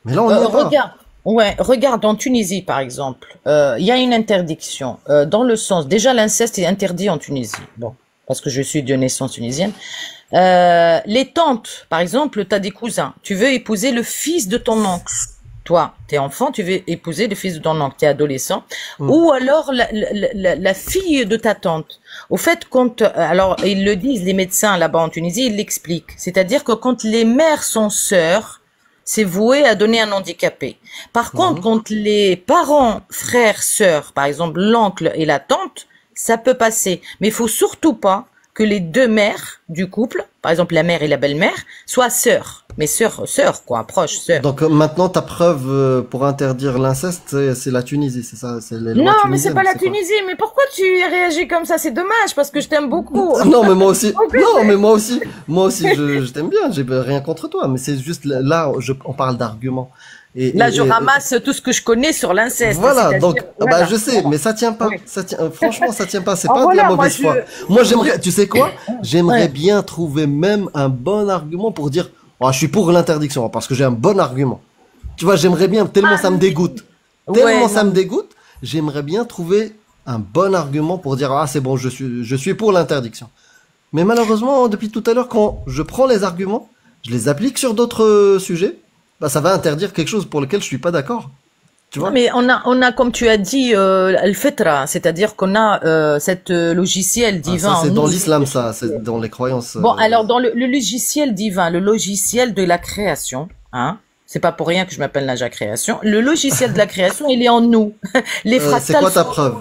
[SPEAKER 3] Mais là, on y est pas.
[SPEAKER 5] Regarde en Tunisie, par exemple, il y a une interdiction dans le sens... Déjà, l'inceste est interdit en Tunisie. Bon, parce que je suis de naissance tunisienne. Les tantes, par exemple, tu as des cousins. Tu veux épouser le fils de ton oncle. Toi, t'es enfant, tu veux épouser le fils de ton oncle, t'es adolescent, ou alors la fille de ta tante. Au fait, alors ils le disent, les médecins là-bas en Tunisie, ils l'expliquent. C'est-à-dire que quand les mères sont sœurs, c'est voué à donner un handicapé. Par contre, quand les parents, frères, sœurs, par exemple l'oncle et la tante, ça peut passer. Mais il faut surtout pas que les deux mères du couple, par exemple la mère et la belle-mère, soient sœurs. Mais sœurs quoi, proches, sœurs.
[SPEAKER 3] Donc maintenant, ta preuve pour interdire l'inceste, c'est la Tunisie, c'est ça?
[SPEAKER 5] Non, mais c'est pas la Tunisie. Mais pourquoi tu réagis comme ça? C'est dommage, parce que je t'aime beaucoup.
[SPEAKER 3] Non, mais moi aussi. Non, mais moi aussi, je t'aime bien. J'ai rien contre toi. Mais c'est juste là, on parle d'arguments.
[SPEAKER 5] Là, je ramasse tout ce que je connais sur l'inceste.
[SPEAKER 3] Voilà, donc,
[SPEAKER 5] voilà.
[SPEAKER 3] bah, je sais, mais ça tient pas.
[SPEAKER 5] Oui.
[SPEAKER 3] Ça tient, franchement, ça tient pas. C'est
[SPEAKER 5] Alors
[SPEAKER 3] pas de la
[SPEAKER 5] voilà,
[SPEAKER 3] mauvaise foi. Moi, j'aimerais, tu sais quoi? J'aimerais
[SPEAKER 5] Ouais.
[SPEAKER 3] bien trouver même un bon argument pour dire, oh, je suis pour l'interdiction, parce que j'ai un bon argument. Tu vois, j'aimerais bien, tellement ça me dégoûte. Tellement ça me dégoûte, j'aimerais bien trouver un bon argument pour dire, ah, c'est bon, je suis pour l'interdiction. Mais malheureusement, depuis tout à l'heure, quand je prends les arguments, je les applique sur d'autres sujets, bah, ça va interdire quelque chose pour lequel je suis pas d'accord. Tu vois?
[SPEAKER 5] Mais on a, comme tu as dit, al-fitra, c'est-à-dire qu'on a cette logiciel divin.
[SPEAKER 3] Ah, ça, c'est
[SPEAKER 5] en
[SPEAKER 3] dans
[SPEAKER 5] nous.
[SPEAKER 3] l'islam, ça, c'est dans les croyances.
[SPEAKER 5] Bon, alors dans le logiciel divin, le logiciel de la création, hein, c'est pas pour rien que je m'appelle Naja Création. Le logiciel de la création, il est en nous. Les fractales.
[SPEAKER 3] C'est quoi ta
[SPEAKER 5] sont-
[SPEAKER 3] preuve?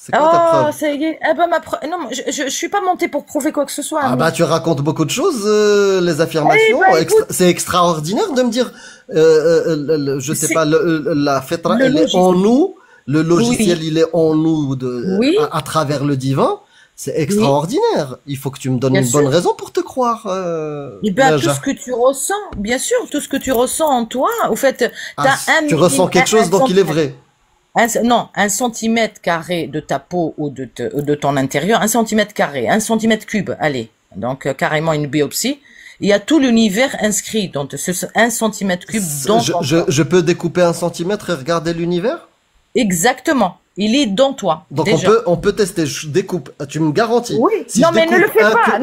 [SPEAKER 3] C'est quoi ta
[SPEAKER 5] Oh,
[SPEAKER 3] preuve?
[SPEAKER 5] ça y est. Eh ben, non, je suis pas montée pour prouver quoi que ce soit.
[SPEAKER 3] Ah
[SPEAKER 5] mais-
[SPEAKER 3] bah tu racontes beaucoup de choses, les affirmations.
[SPEAKER 5] Eh ben, écoute.
[SPEAKER 3] C'est extraordinaire de me dire, je sais
[SPEAKER 5] C'est-
[SPEAKER 3] pas, la fitra,
[SPEAKER 5] Le
[SPEAKER 3] elle est
[SPEAKER 5] logiciel.
[SPEAKER 3] en nous, le logiciel
[SPEAKER 5] Oui.
[SPEAKER 3] il est en nous
[SPEAKER 5] Oui.
[SPEAKER 3] à travers le divin. C'est extraordinaire. Il faut que tu me donnes
[SPEAKER 5] Bien
[SPEAKER 3] une
[SPEAKER 5] sûr.
[SPEAKER 3] bonne raison pour te croire.
[SPEAKER 5] Eh ben, tout
[SPEAKER 3] Naja.
[SPEAKER 5] ce que tu ressens, bien sûr, tout ce que tu ressens en toi, au fait,
[SPEAKER 3] Ah,
[SPEAKER 5] t'as
[SPEAKER 3] tu ressens quelque chose, donc il est vrai.
[SPEAKER 5] Non, 1 cm² de ta peau ou de ton intérieur, 1 cm², 1 cm3, allez. Donc, carrément une biopsie. Il y a tout l'univers inscrit dans ce 1 cm3 dans ton corps.
[SPEAKER 3] Je peux découper 1 centimètre et regarder l'univers?
[SPEAKER 5] Exactement. Il est dans toi.
[SPEAKER 3] Donc
[SPEAKER 5] déjà.
[SPEAKER 3] on peut tester. Je découpe. Tu me garantis.
[SPEAKER 5] Oui.
[SPEAKER 3] Si
[SPEAKER 5] Non,
[SPEAKER 3] je
[SPEAKER 5] mais ne le
[SPEAKER 3] découpe
[SPEAKER 5] fais
[SPEAKER 3] un
[SPEAKER 5] pas.
[SPEAKER 3] cube-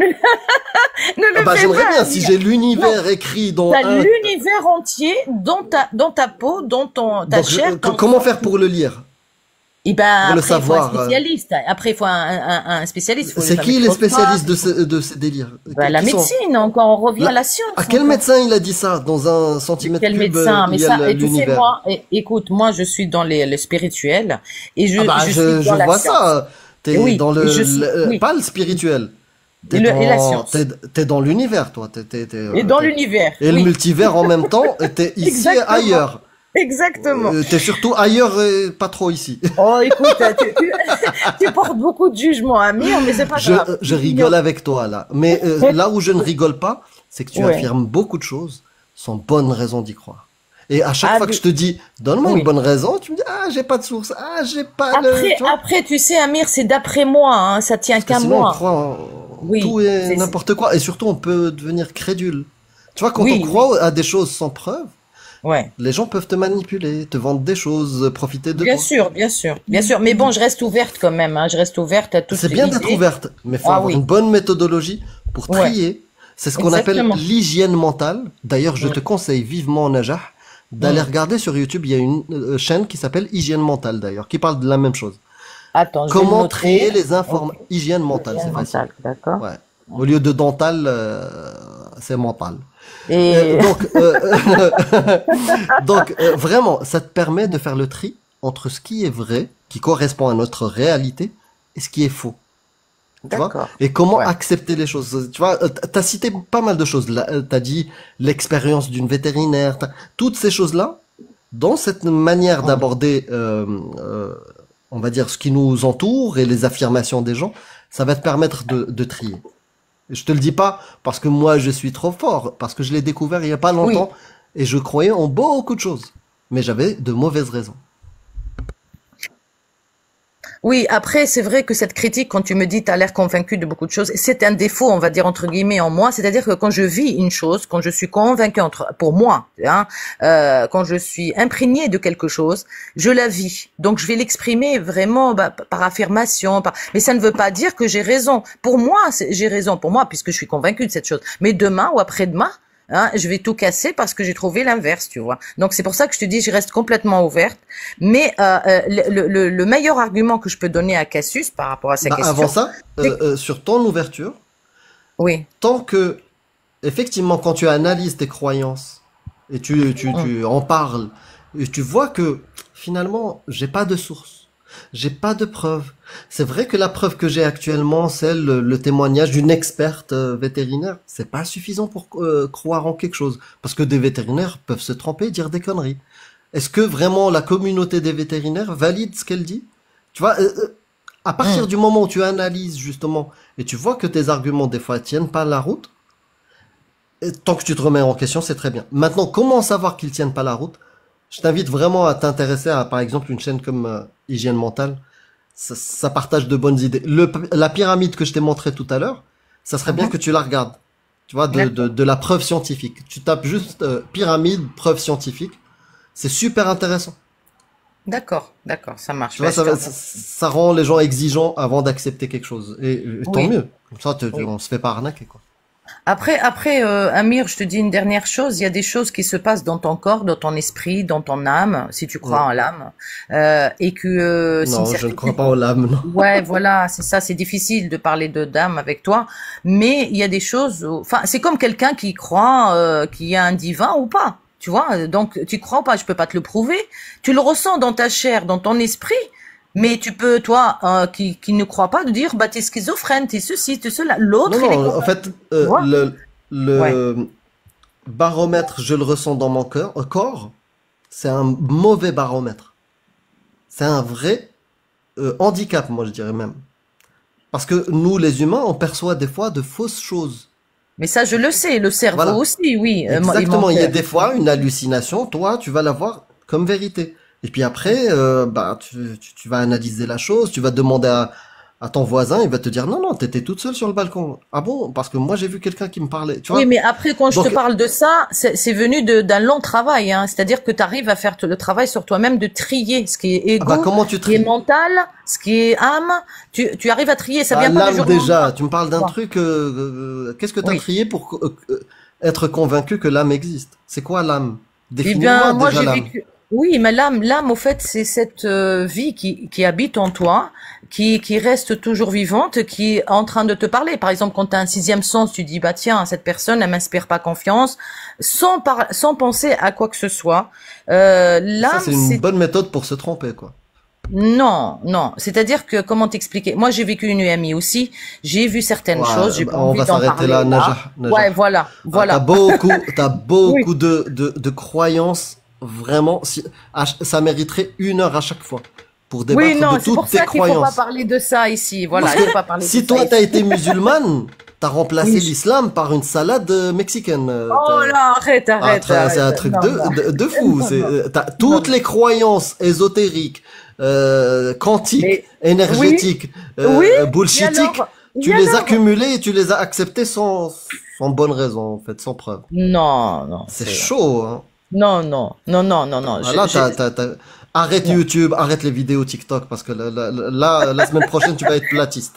[SPEAKER 5] Ne, ne le
[SPEAKER 3] bah,
[SPEAKER 5] fais
[SPEAKER 3] j'aimerais
[SPEAKER 5] pas.
[SPEAKER 3] bien, si j'ai l'univers écrit dans
[SPEAKER 5] T'as
[SPEAKER 3] un...
[SPEAKER 5] l'univers entier dans ta peau, dans ta
[SPEAKER 3] Donc,
[SPEAKER 5] chair. dans
[SPEAKER 3] comment
[SPEAKER 5] ton-
[SPEAKER 3] faire pour le lire?
[SPEAKER 5] Eh ben,
[SPEAKER 3] pour le
[SPEAKER 5] après, il faut
[SPEAKER 3] savoir,
[SPEAKER 5] un spécialiste. Après, il faut un spécialiste. Faut
[SPEAKER 3] C'est
[SPEAKER 5] les
[SPEAKER 3] qui les
[SPEAKER 5] microscopes.
[SPEAKER 3] spécialistes de ces délires?
[SPEAKER 5] Ben, la
[SPEAKER 3] Qui sont-
[SPEAKER 5] médecine, encore, on revient
[SPEAKER 3] La-
[SPEAKER 5] à la science.
[SPEAKER 3] À quel
[SPEAKER 5] encore.
[SPEAKER 3] médecin il a dit ça? Dans un centimètre
[SPEAKER 5] Quel
[SPEAKER 3] cube,
[SPEAKER 5] médecin? Mais
[SPEAKER 3] il y a
[SPEAKER 5] ça, et tu sais,
[SPEAKER 3] l'univers.
[SPEAKER 5] moi, écoute, moi, je suis dans le spirituel et je,
[SPEAKER 3] Ah bah,
[SPEAKER 5] je
[SPEAKER 3] je
[SPEAKER 5] suis dans la
[SPEAKER 3] vois
[SPEAKER 5] science.
[SPEAKER 3] ça. T'es
[SPEAKER 5] Oui,
[SPEAKER 3] dans
[SPEAKER 5] je suis- oui.
[SPEAKER 3] pas le spirituel. T'es
[SPEAKER 5] Et la science.
[SPEAKER 3] T'es dans l'univers, toi.
[SPEAKER 5] Et dans l'univers.
[SPEAKER 3] Et le
[SPEAKER 5] oui.
[SPEAKER 3] multivers en même temps, et t'es ici et
[SPEAKER 5] Exactement.
[SPEAKER 3] ailleurs.
[SPEAKER 5] Exactement.
[SPEAKER 3] T'es surtout ailleurs et pas trop ici.
[SPEAKER 5] Oh, écoute, tu portes beaucoup de jugement, Amir, mais c'est pas grave.
[SPEAKER 3] Je rigole avec toi, là. Mais là où je ne rigole pas, c'est que tu
[SPEAKER 5] Ouais.
[SPEAKER 3] affirmes beaucoup de choses sans bonne raison d'y croire. Et à chaque
[SPEAKER 5] Ah,
[SPEAKER 3] fois que
[SPEAKER 5] mais-
[SPEAKER 3] je te dis, donne-moi
[SPEAKER 5] Oui.
[SPEAKER 3] une bonne raison, tu me dis, ah, j'ai pas de source, ah, j'ai pas le... tu vois.
[SPEAKER 5] Après, tu sais, Amir, c'est d'après moi, hein, ça tient
[SPEAKER 3] Parce que
[SPEAKER 5] qu'à
[SPEAKER 3] sinon, on
[SPEAKER 5] moi.
[SPEAKER 3] croit en
[SPEAKER 5] Oui,
[SPEAKER 3] tout et
[SPEAKER 5] c'est-
[SPEAKER 3] n'importe quoi. Et surtout, on peut devenir crédule. Tu vois, quand
[SPEAKER 5] Oui,
[SPEAKER 3] on croit à des choses sans preuve,
[SPEAKER 5] Ouais.
[SPEAKER 3] les gens peuvent te manipuler, te vendre des choses, profiter de
[SPEAKER 5] Bien
[SPEAKER 3] toi.
[SPEAKER 5] sûr, bien sûr, bien sûr. Mais bon, je reste ouverte quand même, hein. Je reste ouverte à toutes
[SPEAKER 3] C'est
[SPEAKER 5] les
[SPEAKER 3] bien
[SPEAKER 5] idées.
[SPEAKER 3] d'être ouverte, mais faut
[SPEAKER 5] Ah
[SPEAKER 3] avoir
[SPEAKER 5] oui.
[SPEAKER 3] une bonne méthodologie pour
[SPEAKER 5] Ouais.
[SPEAKER 3] trier. C'est ce qu'on appelle
[SPEAKER 5] Exactement.
[SPEAKER 3] l'hygiène mentale. D'ailleurs, je te conseille vivement, Najah, d'aller regarder sur YouTube. Il y a une chaîne qui s'appelle Hygiène mentale, d'ailleurs, qui parle de la même chose.
[SPEAKER 5] Attends, je vais le
[SPEAKER 3] Comment
[SPEAKER 5] noter.
[SPEAKER 3] trier les informations. Hygiène mentale, c'est facile.
[SPEAKER 5] Mental, d'accord.
[SPEAKER 3] Ouais. Au lieu de dental, c'est mental.
[SPEAKER 5] Et
[SPEAKER 3] Vraiment, ça te permet de faire le tri entre ce qui est vrai, qui correspond à notre réalité, et ce qui est faux. Tu vois?
[SPEAKER 5] d'accord.
[SPEAKER 3] Et comment
[SPEAKER 5] Ouais.
[SPEAKER 3] accepter les choses. Tu vois, t'as cité pas mal de choses. Là, t'as dit l'expérience d'une vétérinaire. Toutes ces choses-là, dans cette manière d'aborder, on va dire, ce qui nous entoure et les affirmations des gens, ça va te permettre de trier. Et je te le dis pas parce que moi je suis trop fort, parce que je l'ai découvert il y a pas longtemps et je croyais en beaucoup de choses, mais j'avais de mauvaises raisons.
[SPEAKER 5] Oui, après, c'est vrai que cette critique, quand tu me dis, tu as l'air convaincu de beaucoup de choses, c'est un défaut, on va dire, entre guillemets, en moi. C'est-à-dire que quand je vis une chose, quand je suis convaincu, pour moi, hein, quand je suis imprégnée de quelque chose, je la vis. Donc, je vais l'exprimer vraiment par affirmation. Mais ça ne veut pas dire que j'ai raison. Pour moi, j'ai raison pour moi, puisque je suis convaincu de cette chose. Mais demain ou après-demain, hein, je vais tout casser parce que j'ai trouvé l'inverse, tu vois. Donc c'est pour ça que je te dis, je reste complètement ouverte. Mais le meilleur argument que je peux donner à Cassius par rapport à sa question.
[SPEAKER 3] Avant ça, sur ton ouverture,
[SPEAKER 5] oui,
[SPEAKER 3] tant que effectivement quand tu analyses tes croyances et tu en parles et tu vois que finalement j'ai pas de source, j'ai pas de preuve. C'est vrai que la preuve que j'ai actuellement, c'est le témoignage d'une experte vétérinaire. C'est pas suffisant pour croire en quelque chose. Parce que des vétérinaires peuvent se tromper, dire des conneries. Est-ce que vraiment la communauté des vétérinaires valide ce qu'elle dit? Tu vois, à partir du moment où tu analyses justement et tu vois que tes arguments des fois tiennent pas la route, et tant que tu te remets en question, c'est très bien. Maintenant, comment savoir qu'ils tiennent pas la route? Je t'invite vraiment à t'intéresser à, par exemple, une chaîne comme Hygiène Mentale. Ça partage de bonnes idées. La pyramide que je t'ai montrée tout à l'heure, ça serait bien que tu la regardes. Tu vois, de la preuve scientifique. Tu tapes juste pyramide, preuve scientifique. C'est super intéressant.
[SPEAKER 5] D'accord, ça marche.
[SPEAKER 3] Tu vois, ça rend les gens exigeants avant d'accepter quelque chose. Et tant mieux. Comme ça, on se fait pas arnaquer, quoi.
[SPEAKER 5] Après, Amir, je te dis une dernière chose. Il y a des choses qui se passent dans ton corps, dans ton esprit, dans ton âme, si tu crois en l'âme, et que
[SPEAKER 3] non, je ne crois pas en l'âme. Non.
[SPEAKER 5] Ouais, voilà, c'est ça. C'est difficile de parler de d'âme avec toi, mais il y a des choses. Enfin, c'est comme quelqu'un qui croit qu'il y a un divin ou pas. Tu vois, donc tu crois pas, je peux pas te le prouver. Tu le ressens dans ta chair, dans ton esprit, mais tu peux, toi, qui ne crois pas, de dire, bah t'es schizophrène, t'es ceci, t'es cela. L'autre,
[SPEAKER 3] non, en fait, le baromètre, je le ressens dans mon corps, c'est un mauvais baromètre. C'est un vrai handicap, moi je dirais même. Parce que nous, les humains, on perçoit des fois de fausses choses.
[SPEAKER 5] Mais ça, je le sais, le cerveau aussi, oui.
[SPEAKER 3] Exactement, il y a des fois une hallucination, toi, tu vas la voir comme vérité. Et puis après, tu vas analyser la chose, tu vas demander à ton voisin, il va te dire non, t'étais toute seule sur le balcon. Ah bon? Parce que moi j'ai vu quelqu'un qui me parlait. Tu vois,
[SPEAKER 5] oui, mais après quand je te parle de ça, c'est venu d'un long travail, hein. C'est-à-dire que tu arrives à faire le travail sur toi-même de trier ce qui est égo, ce qui est mental, ce qui est âme. Tu arrives à trier, ça vient pas du jour au lendemain.
[SPEAKER 3] Déjà, tu me parles d'un truc. Qu'est-ce que tu as trié pour être convaincu que l'âme existe? C'est quoi l'âme? Définis-moi déjà l'âme.
[SPEAKER 5] Oui, mais l'âme, au fait, c'est cette vie qui habite en toi, qui reste toujours vivante, qui est en train de te parler. Par exemple, quand tu as un sixième sens, tu dis, bah tiens, cette personne, elle m'inspire pas confiance, sans penser à quoi que ce soit.
[SPEAKER 3] Ça, c'est une bonne méthode pour se tromper, quoi.
[SPEAKER 5] Non. C'est-à-dire que, comment t'expliquer? Moi, j'ai vécu une UMI aussi. J'ai vu certaines choses. J'ai pas envie d'en parler. On va s'arrêter là,
[SPEAKER 3] Najah.
[SPEAKER 5] Ouais, voilà.
[SPEAKER 3] T'as beaucoup de croyances. Vraiment, ça mériterait 1 heure à chaque fois pour débattre de toutes tes croyances. Oui, non, c'est pour ça qu'il faut pas
[SPEAKER 5] parler de ça ici. Voilà, il faut pas parler de ça.
[SPEAKER 3] Si toi t'as été musulmane, t'as remplacé l'islam par une salade mexicaine.
[SPEAKER 5] Oh là, arrête.
[SPEAKER 3] C'est un truc de fou. T'as toutes les croyances ésotériques, quantiques, énergétiques, bullshitiques. Tu les as cumulées et tu les as acceptées sans bonne raison, en fait, sans preuve.
[SPEAKER 5] Non.
[SPEAKER 3] C'est chaud, hein.
[SPEAKER 5] Non.
[SPEAKER 3] Là, arrête YouTube, arrête les vidéos TikTok parce que là, la semaine prochaine, tu vas être platiste.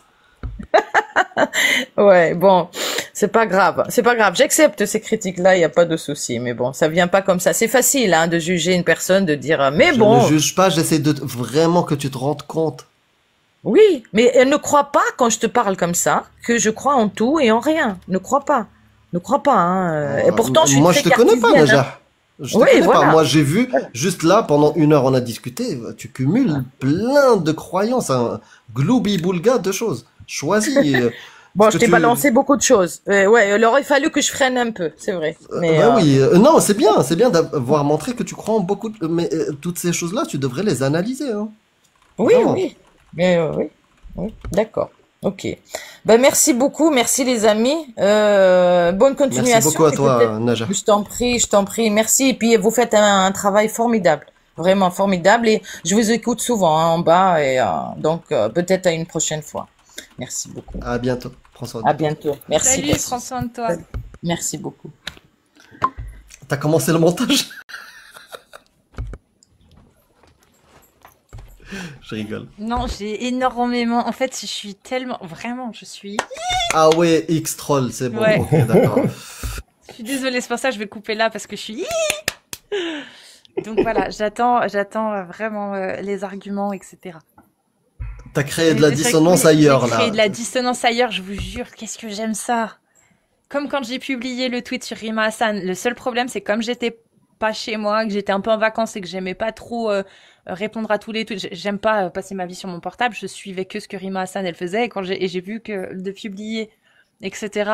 [SPEAKER 5] Ouais, bon, c'est pas grave. J'accepte ces critiques-là, il y a pas de souci. Mais bon, ça vient pas comme ça. C'est facile, hein, de juger une personne, de dire, mais bon.
[SPEAKER 3] Je ne juge pas, j'essaie de vraiment que tu te rendes compte.
[SPEAKER 5] Oui, mais elle ne croit pas quand je te parle comme ça que je crois en tout et en rien. Ne crois pas, hein. Et pourtant, je suis
[SPEAKER 3] moi, je te connais pas, Najah. Je te connais pas. Moi, j'ai vu, juste là, pendant 1 heure, on a discuté, tu cumules plein de croyances, un gloubi-boulga de choses. Choisis.
[SPEAKER 5] Bon, je t'ai balancé beaucoup de choses. Ouais, il aurait fallu que je freine un peu, c'est vrai. Mais
[SPEAKER 3] oui, non, c'est bien d'avoir montré que tu crois en beaucoup de... Mais toutes ces choses-là, tu devrais les analyser, hein.
[SPEAKER 5] Oui. Mais oui, d'accord. Ok. Ben merci beaucoup, merci les amis. Bonne continuation.
[SPEAKER 3] Merci beaucoup à toi, Najah.
[SPEAKER 5] Je t'en prie. Merci. Et puis vous faites un travail formidable, vraiment formidable. Et je vous écoute souvent en bas. Et donc peut-être à une prochaine fois. Merci beaucoup.
[SPEAKER 3] À bientôt. Prends soin de toi.
[SPEAKER 5] À bientôt. Merci.
[SPEAKER 1] Salut, prends soin de toi.
[SPEAKER 5] Merci beaucoup.
[SPEAKER 3] T'as commencé le montage? Je rigole.
[SPEAKER 1] Non, j'ai énormément. En fait, je suis tellement. Vraiment, je suis.
[SPEAKER 3] Ah ouais, X-Troll, c'est bon.
[SPEAKER 1] Ouais.
[SPEAKER 3] Okay, d'accord.
[SPEAKER 1] Je suis désolée, c'est pour ça que je vais couper là parce que je suis. Donc voilà, j'attends vraiment les arguments, etc.
[SPEAKER 3] T'as créé de la dissonance ailleurs, là.
[SPEAKER 1] J'ai créé de la dissonance ailleurs, je vous jure. Qu'est-ce que j'aime ça. Comme quand j'ai publié le tweet sur Rima Hassan. Le seul problème, c'est comme j'étais pas chez moi, que j'étais un peu en vacances et que j'aimais pas trop répondre à tous les tweets. J'aime pas passer ma vie sur mon portable. Je suivais que ce que Rima Hassan elle faisait et j'ai vu que de publier, etc.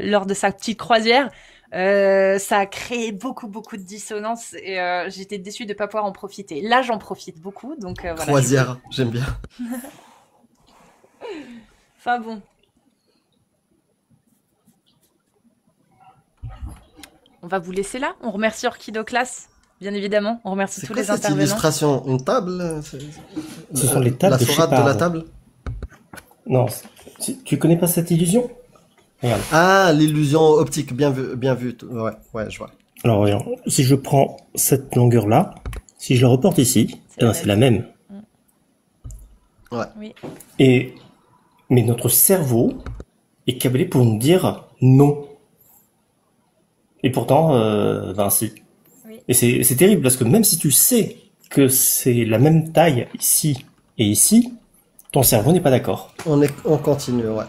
[SPEAKER 1] Lors de sa petite croisière, ça a créé beaucoup de dissonance et j'étais déçue de pas pouvoir en profiter. Là, j'en profite beaucoup, donc voilà.
[SPEAKER 3] Croisière, j'aime bien.
[SPEAKER 1] Enfin bon. On va vous laisser là. On remercie Orchidoclass. bien évidemment. On remercie
[SPEAKER 3] C'est
[SPEAKER 1] tous
[SPEAKER 3] quoi
[SPEAKER 1] les
[SPEAKER 3] cette
[SPEAKER 1] intervenants.
[SPEAKER 3] illustration? Une table?
[SPEAKER 4] Ce sont les tables
[SPEAKER 3] La
[SPEAKER 4] de
[SPEAKER 3] sourate de
[SPEAKER 4] Shepard.
[SPEAKER 3] la table?
[SPEAKER 4] Non, tu connais pas cette illusion? Regarde.
[SPEAKER 3] Ah, l'illusion optique, bien vu, ouais, je vois.
[SPEAKER 4] Alors, regarde, si je prends cette longueur-là, si je la reporte ici, eh ben, c'est la même.
[SPEAKER 3] Ouais.
[SPEAKER 1] Oui.
[SPEAKER 4] Mais notre cerveau est câblé pour nous dire non. Et pourtant, ben si.
[SPEAKER 1] Oui.
[SPEAKER 4] Et c'est terrible parce que même si tu sais que c'est la même taille ici et ici, ton cerveau n'est pas d'accord.
[SPEAKER 3] On continue, ouais.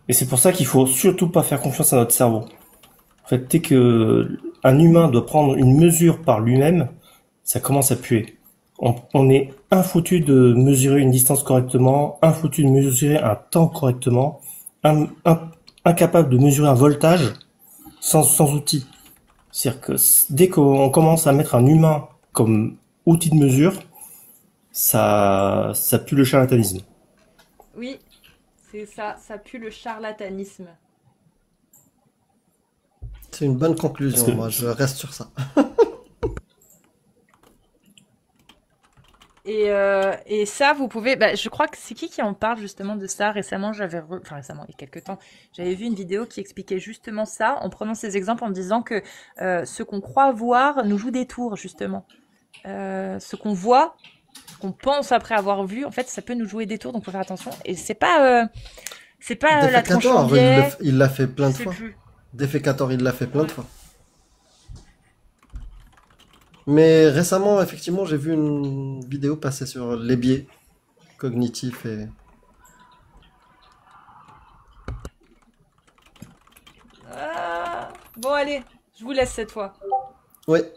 [SPEAKER 4] Et c'est pour ça qu'il faut surtout pas faire confiance à notre cerveau. En fait, dès que un humain doit prendre une mesure par lui-même, ça commence à puer. On est infoutu de mesurer une distance correctement, infoutu de mesurer un temps correctement, incapable de mesurer un voltage sans outil. C'est-à-dire que dès qu'on commence à mettre un humain comme outil de mesure, ça pue le charlatanisme.
[SPEAKER 1] Oui, c'est ça. Ça pue le charlatanisme.
[SPEAKER 3] C'est une bonne conclusion,
[SPEAKER 4] Parce que-
[SPEAKER 3] moi je reste sur ça.
[SPEAKER 1] Et ça, vous pouvez. Bah, je crois que c'est qui en parle justement de ça récemment. Enfin récemment, il y a quelques temps, j'avais vu une vidéo qui expliquait justement ça en prenant ces exemples en disant que ce qu'on croit voir nous joue des tours justement. Ce qu'on voit, ce qu'on pense après avoir vu, en fait, ça peut nous jouer des tours, donc faut faire attention. Et c'est pas la tronche en
[SPEAKER 3] Défecator,
[SPEAKER 1] biais.
[SPEAKER 3] il l'a fait plein
[SPEAKER 1] Je
[SPEAKER 3] de
[SPEAKER 1] sais
[SPEAKER 3] fois.
[SPEAKER 1] plus.
[SPEAKER 3] Défecator, il l'a fait plein de fois. Mais récemment, effectivement, j'ai vu une vidéo passer sur les biais cognitifs et...
[SPEAKER 1] Ah, bon allez, je vous laisse cette fois.
[SPEAKER 3] Ouais,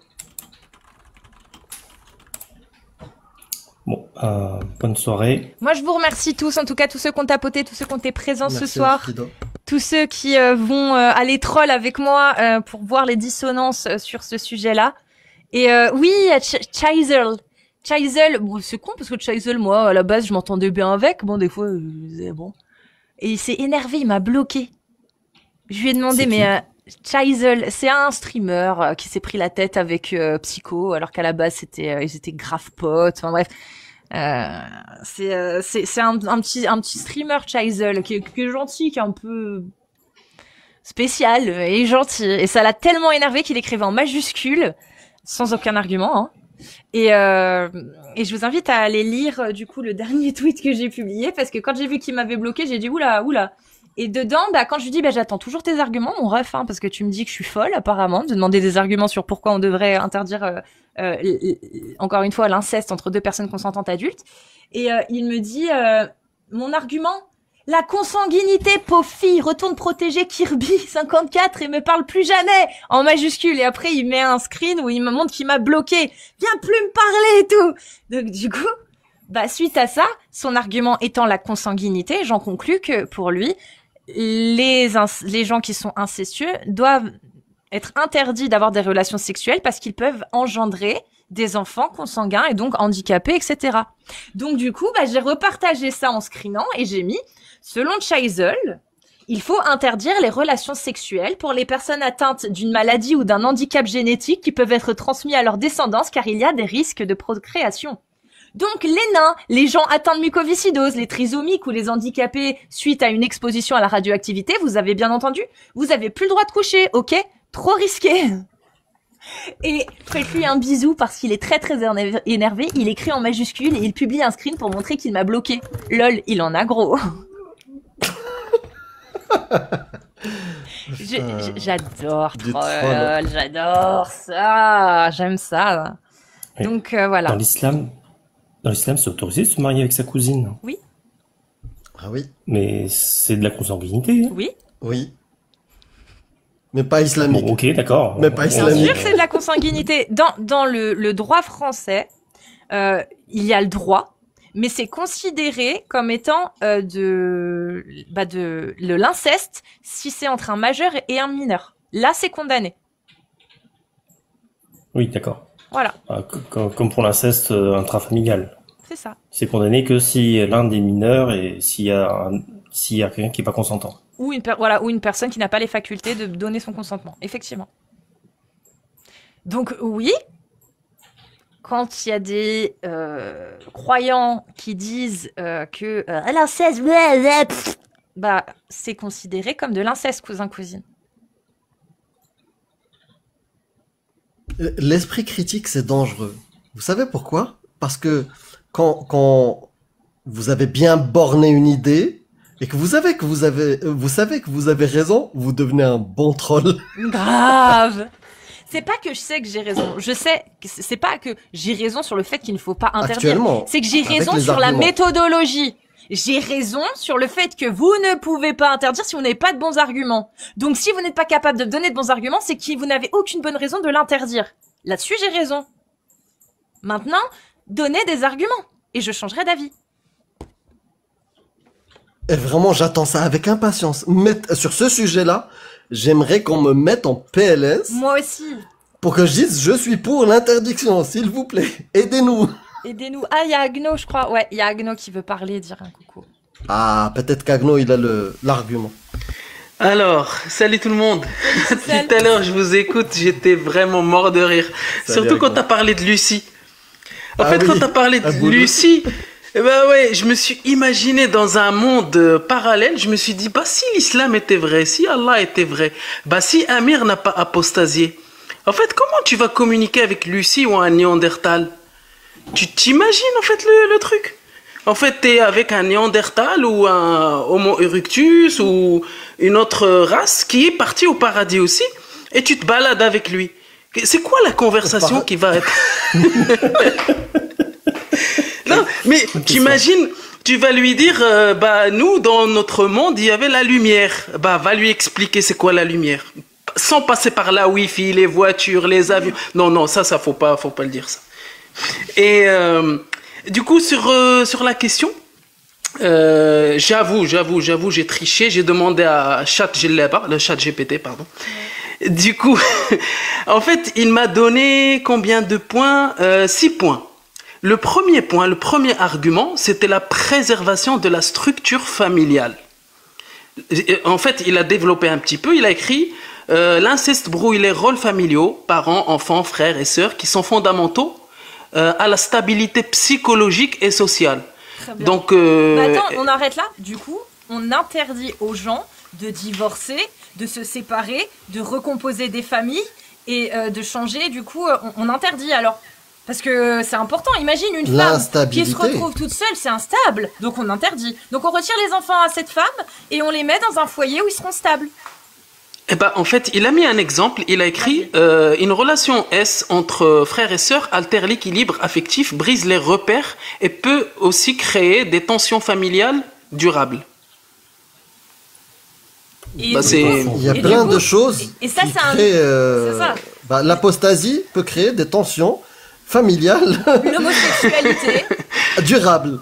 [SPEAKER 4] Bon, bonne soirée.
[SPEAKER 1] Moi, je vous remercie tous, en tout cas tous ceux qui ont tapoté, tous ceux qui ont été présents ce
[SPEAKER 3] merci,
[SPEAKER 1] soir.
[SPEAKER 3] Fido.
[SPEAKER 1] Tous ceux qui vont aller troll avec moi pour voir les dissonances sur ce sujet-là. Et oui, Chaizel, bon, c'est con parce que Chaizel, moi, à la base, je m'entendais bien avec. Bon, des fois, bon. Et il s'est énervé, il m'a bloqué. Je lui ai demandé,
[SPEAKER 4] C'est qui
[SPEAKER 1] mais Chaizel, c'est un streamer qui s'est pris la tête avec Psycho, alors qu'à la base, ils étaient grave potes. Enfin bref. C'est un petit streamer Chaizel qui est gentil, qui est un peu spécial et gentil, et ça l'a tellement énervé qu'il écrivait en majuscule sans aucun argument, hein. Et je vous invite à aller lire du coup le dernier tweet que j'ai publié, parce que quand j'ai vu qu'il m'avait bloqué, j'ai dit oula. Et dedans, quand je lui dis j'attends toujours tes arguments, mon ref, hein, parce que tu me dis que je suis folle apparemment de demander des arguments sur pourquoi on devrait interdire encore une fois l'inceste entre deux personnes consentantes adultes. Et il me dit mon argument, la consanguinité, pauvre fille, retourne protéger Kirby 54 et me parle plus jamais en majuscule. Et après il met un screen où il me montre qu'il m'a bloqué, viens plus me parler et tout. Donc du coup, suite à ça, son argument étant la consanguinité, j'en conclus que pour lui, les gens qui sont incestueux doivent être interdits d'avoir des relations sexuelles parce qu'ils peuvent engendrer des enfants consanguins et donc handicapés, etc. Donc du coup, j'ai repartagé ça en screenant et j'ai mis, selon Chaizel, il faut interdire les relations sexuelles pour les personnes atteintes d'une maladie ou d'un handicap génétique qui peuvent être transmis à leur descendance car il y a des risques de procréation. Donc les nains, les gens atteints de mucoviscidose, les trisomiques ou les handicapés suite à une exposition à la radioactivité, vous avez bien entendu, vous avez plus le droit de coucher, ok ? Trop risqué. Et faites-lui un bisou parce qu'il est très très énervé, il écrit en majuscule et il publie un screen pour montrer qu'il m'a bloqué. Lol, il en a gros. J'adore
[SPEAKER 3] Du
[SPEAKER 1] troll, j'adore ça, j'aime ça.
[SPEAKER 4] Oui.
[SPEAKER 1] Donc voilà.
[SPEAKER 4] Dans l'islam, c'est autorisé de se marier avec sa cousine.
[SPEAKER 3] Ah oui,
[SPEAKER 4] Mais c'est de la consanguinité. Hein.
[SPEAKER 1] Oui,
[SPEAKER 3] oui. Mais pas islamique.
[SPEAKER 4] Bon, ok, d'accord.
[SPEAKER 3] Mais pas
[SPEAKER 1] bien
[SPEAKER 3] islamique.
[SPEAKER 1] sûr que c'est de la consanguinité. Dans le droit français, il y a le droit, mais c'est considéré comme étant de l'inceste si c'est entre un majeur et un mineur. Là, c'est condamné.
[SPEAKER 4] Oui, d'accord.
[SPEAKER 1] Voilà,
[SPEAKER 4] Comme pour l'inceste intrafamilial.
[SPEAKER 1] c'est ça.
[SPEAKER 4] C'est condamné que si l'un des mineurs et s'il y a quelqu'un qui est pas consentant.
[SPEAKER 1] Ou une personne qui n'a pas les facultés de donner son consentement, effectivement. Donc oui, quand il y a des croyants qui disent que l'inceste, bah, c'est considéré comme de l'inceste, cousin-cousine.
[SPEAKER 3] L'esprit critique, c'est dangereux. Vous savez pourquoi? Parce que quand vous avez bien borné une idée et que vous savez que vous avez raison, vous devenez un bon troll.
[SPEAKER 1] Grave. C'est pas que je sais que j'ai raison. Je sais que c'est pas que j'ai raison sur le fait qu'il ne faut pas interdire.
[SPEAKER 3] Actuellement,
[SPEAKER 1] c'est que j'ai
[SPEAKER 3] avec
[SPEAKER 1] raison
[SPEAKER 3] les
[SPEAKER 1] sur la
[SPEAKER 3] arguments.
[SPEAKER 1] méthodologie. J'ai raison sur le fait que vous ne pouvez pas interdire si vous n'avez pas de bons arguments. Donc si vous n'êtes pas capable de me donner de bons arguments, c'est que vous n'avez aucune bonne raison de l'interdire. Là-dessus, j'ai raison. Maintenant, donnez des arguments et je changerai d'avis.
[SPEAKER 3] Et vraiment, j'attends ça avec impatience. Sur ce sujet-là, j'aimerais qu'on me mette en PLS
[SPEAKER 1] Moi aussi.
[SPEAKER 3] pour que je dise je suis pour l'interdiction, s'il vous plaît. Aidez-nous.
[SPEAKER 1] Aidez-nous. Ah, il y a Agno, je crois. Ouais, il y a Agno qui veut parler, dire un coucou.
[SPEAKER 3] Ah, peut-être qu'Agno, il a l'argument.
[SPEAKER 6] Alors, salut tout le monde.
[SPEAKER 1] Salut.
[SPEAKER 6] Tout à l'heure, je vous écoute, j'étais vraiment mort de rire.
[SPEAKER 3] Salut,
[SPEAKER 6] Surtout quand
[SPEAKER 3] Agno.
[SPEAKER 6] t'as parlé de Lucie. En
[SPEAKER 3] Ah
[SPEAKER 6] fait,
[SPEAKER 3] oui,
[SPEAKER 6] quand t'as parlé de
[SPEAKER 3] Aboulou.
[SPEAKER 6] Lucie, eh ben ouais, je me suis imaginé dans un monde parallèle. Je me suis dit, bah si l'islam était vrai, si Allah était vrai, bah si Amir n'a pas apostasié. En fait, comment tu vas communiquer avec Lucie ou un Néandertal? Tu t'imagines en fait le truc? En fait, t'es avec un Néandertal ou un Homo erectus ou une autre race qui est partie au paradis aussi et tu te balades avec lui. C'est quoi la conversation qui va être? Non, mais t'imagines, tu vas lui dire, bah nous dans notre monde il y avait la lumière. Bah va lui expliquer c'est quoi la lumière, sans passer par la Wi-Fi, les voitures, les avions. Non non, ça faut pas le dire ça. Et du coup sur la question, j'avoue, j'ai triché, j'ai demandé à le chat GPT, pardon. Du coup, en fait, il m'a donné combien de points? 6 points. Le premier point, le premier argument, c'était la préservation de la structure familiale. En fait, il a développé un petit peu, il a écrit l'inceste brouille les rôles familiaux, parents, enfants, frères et sœurs, qui sont fondamentaux à la stabilité psychologique et sociale.
[SPEAKER 1] Très bien.
[SPEAKER 6] Donc,
[SPEAKER 1] Bah attends, on arrête là. Du coup, on interdit aux gens de divorcer, de se séparer, de recomposer des familles et de changer. Du coup, on interdit alors. Parce que c'est important. Imagine une femme qui se retrouve toute seule, c'est instable. Donc on interdit. Donc on retire les enfants à cette femme et on les met dans un foyer où ils seront stables.
[SPEAKER 6] Eh ben, en fait, il a mis un exemple. Il a écrit une relation S entre frères et sœurs altère l'équilibre affectif, brise les repères et peut aussi créer des tensions familiales durables.
[SPEAKER 1] Et
[SPEAKER 6] Bah,
[SPEAKER 1] du
[SPEAKER 6] c'est-
[SPEAKER 1] coup-
[SPEAKER 3] Il y a
[SPEAKER 1] et
[SPEAKER 3] plein
[SPEAKER 1] du coup-
[SPEAKER 3] de choses
[SPEAKER 1] et ça,
[SPEAKER 3] qui
[SPEAKER 1] c'est un-
[SPEAKER 3] créent...
[SPEAKER 1] c'est ça.
[SPEAKER 3] L'apostasie peut créer des tensions familiales
[SPEAKER 1] L'homosexualité.
[SPEAKER 3] durables.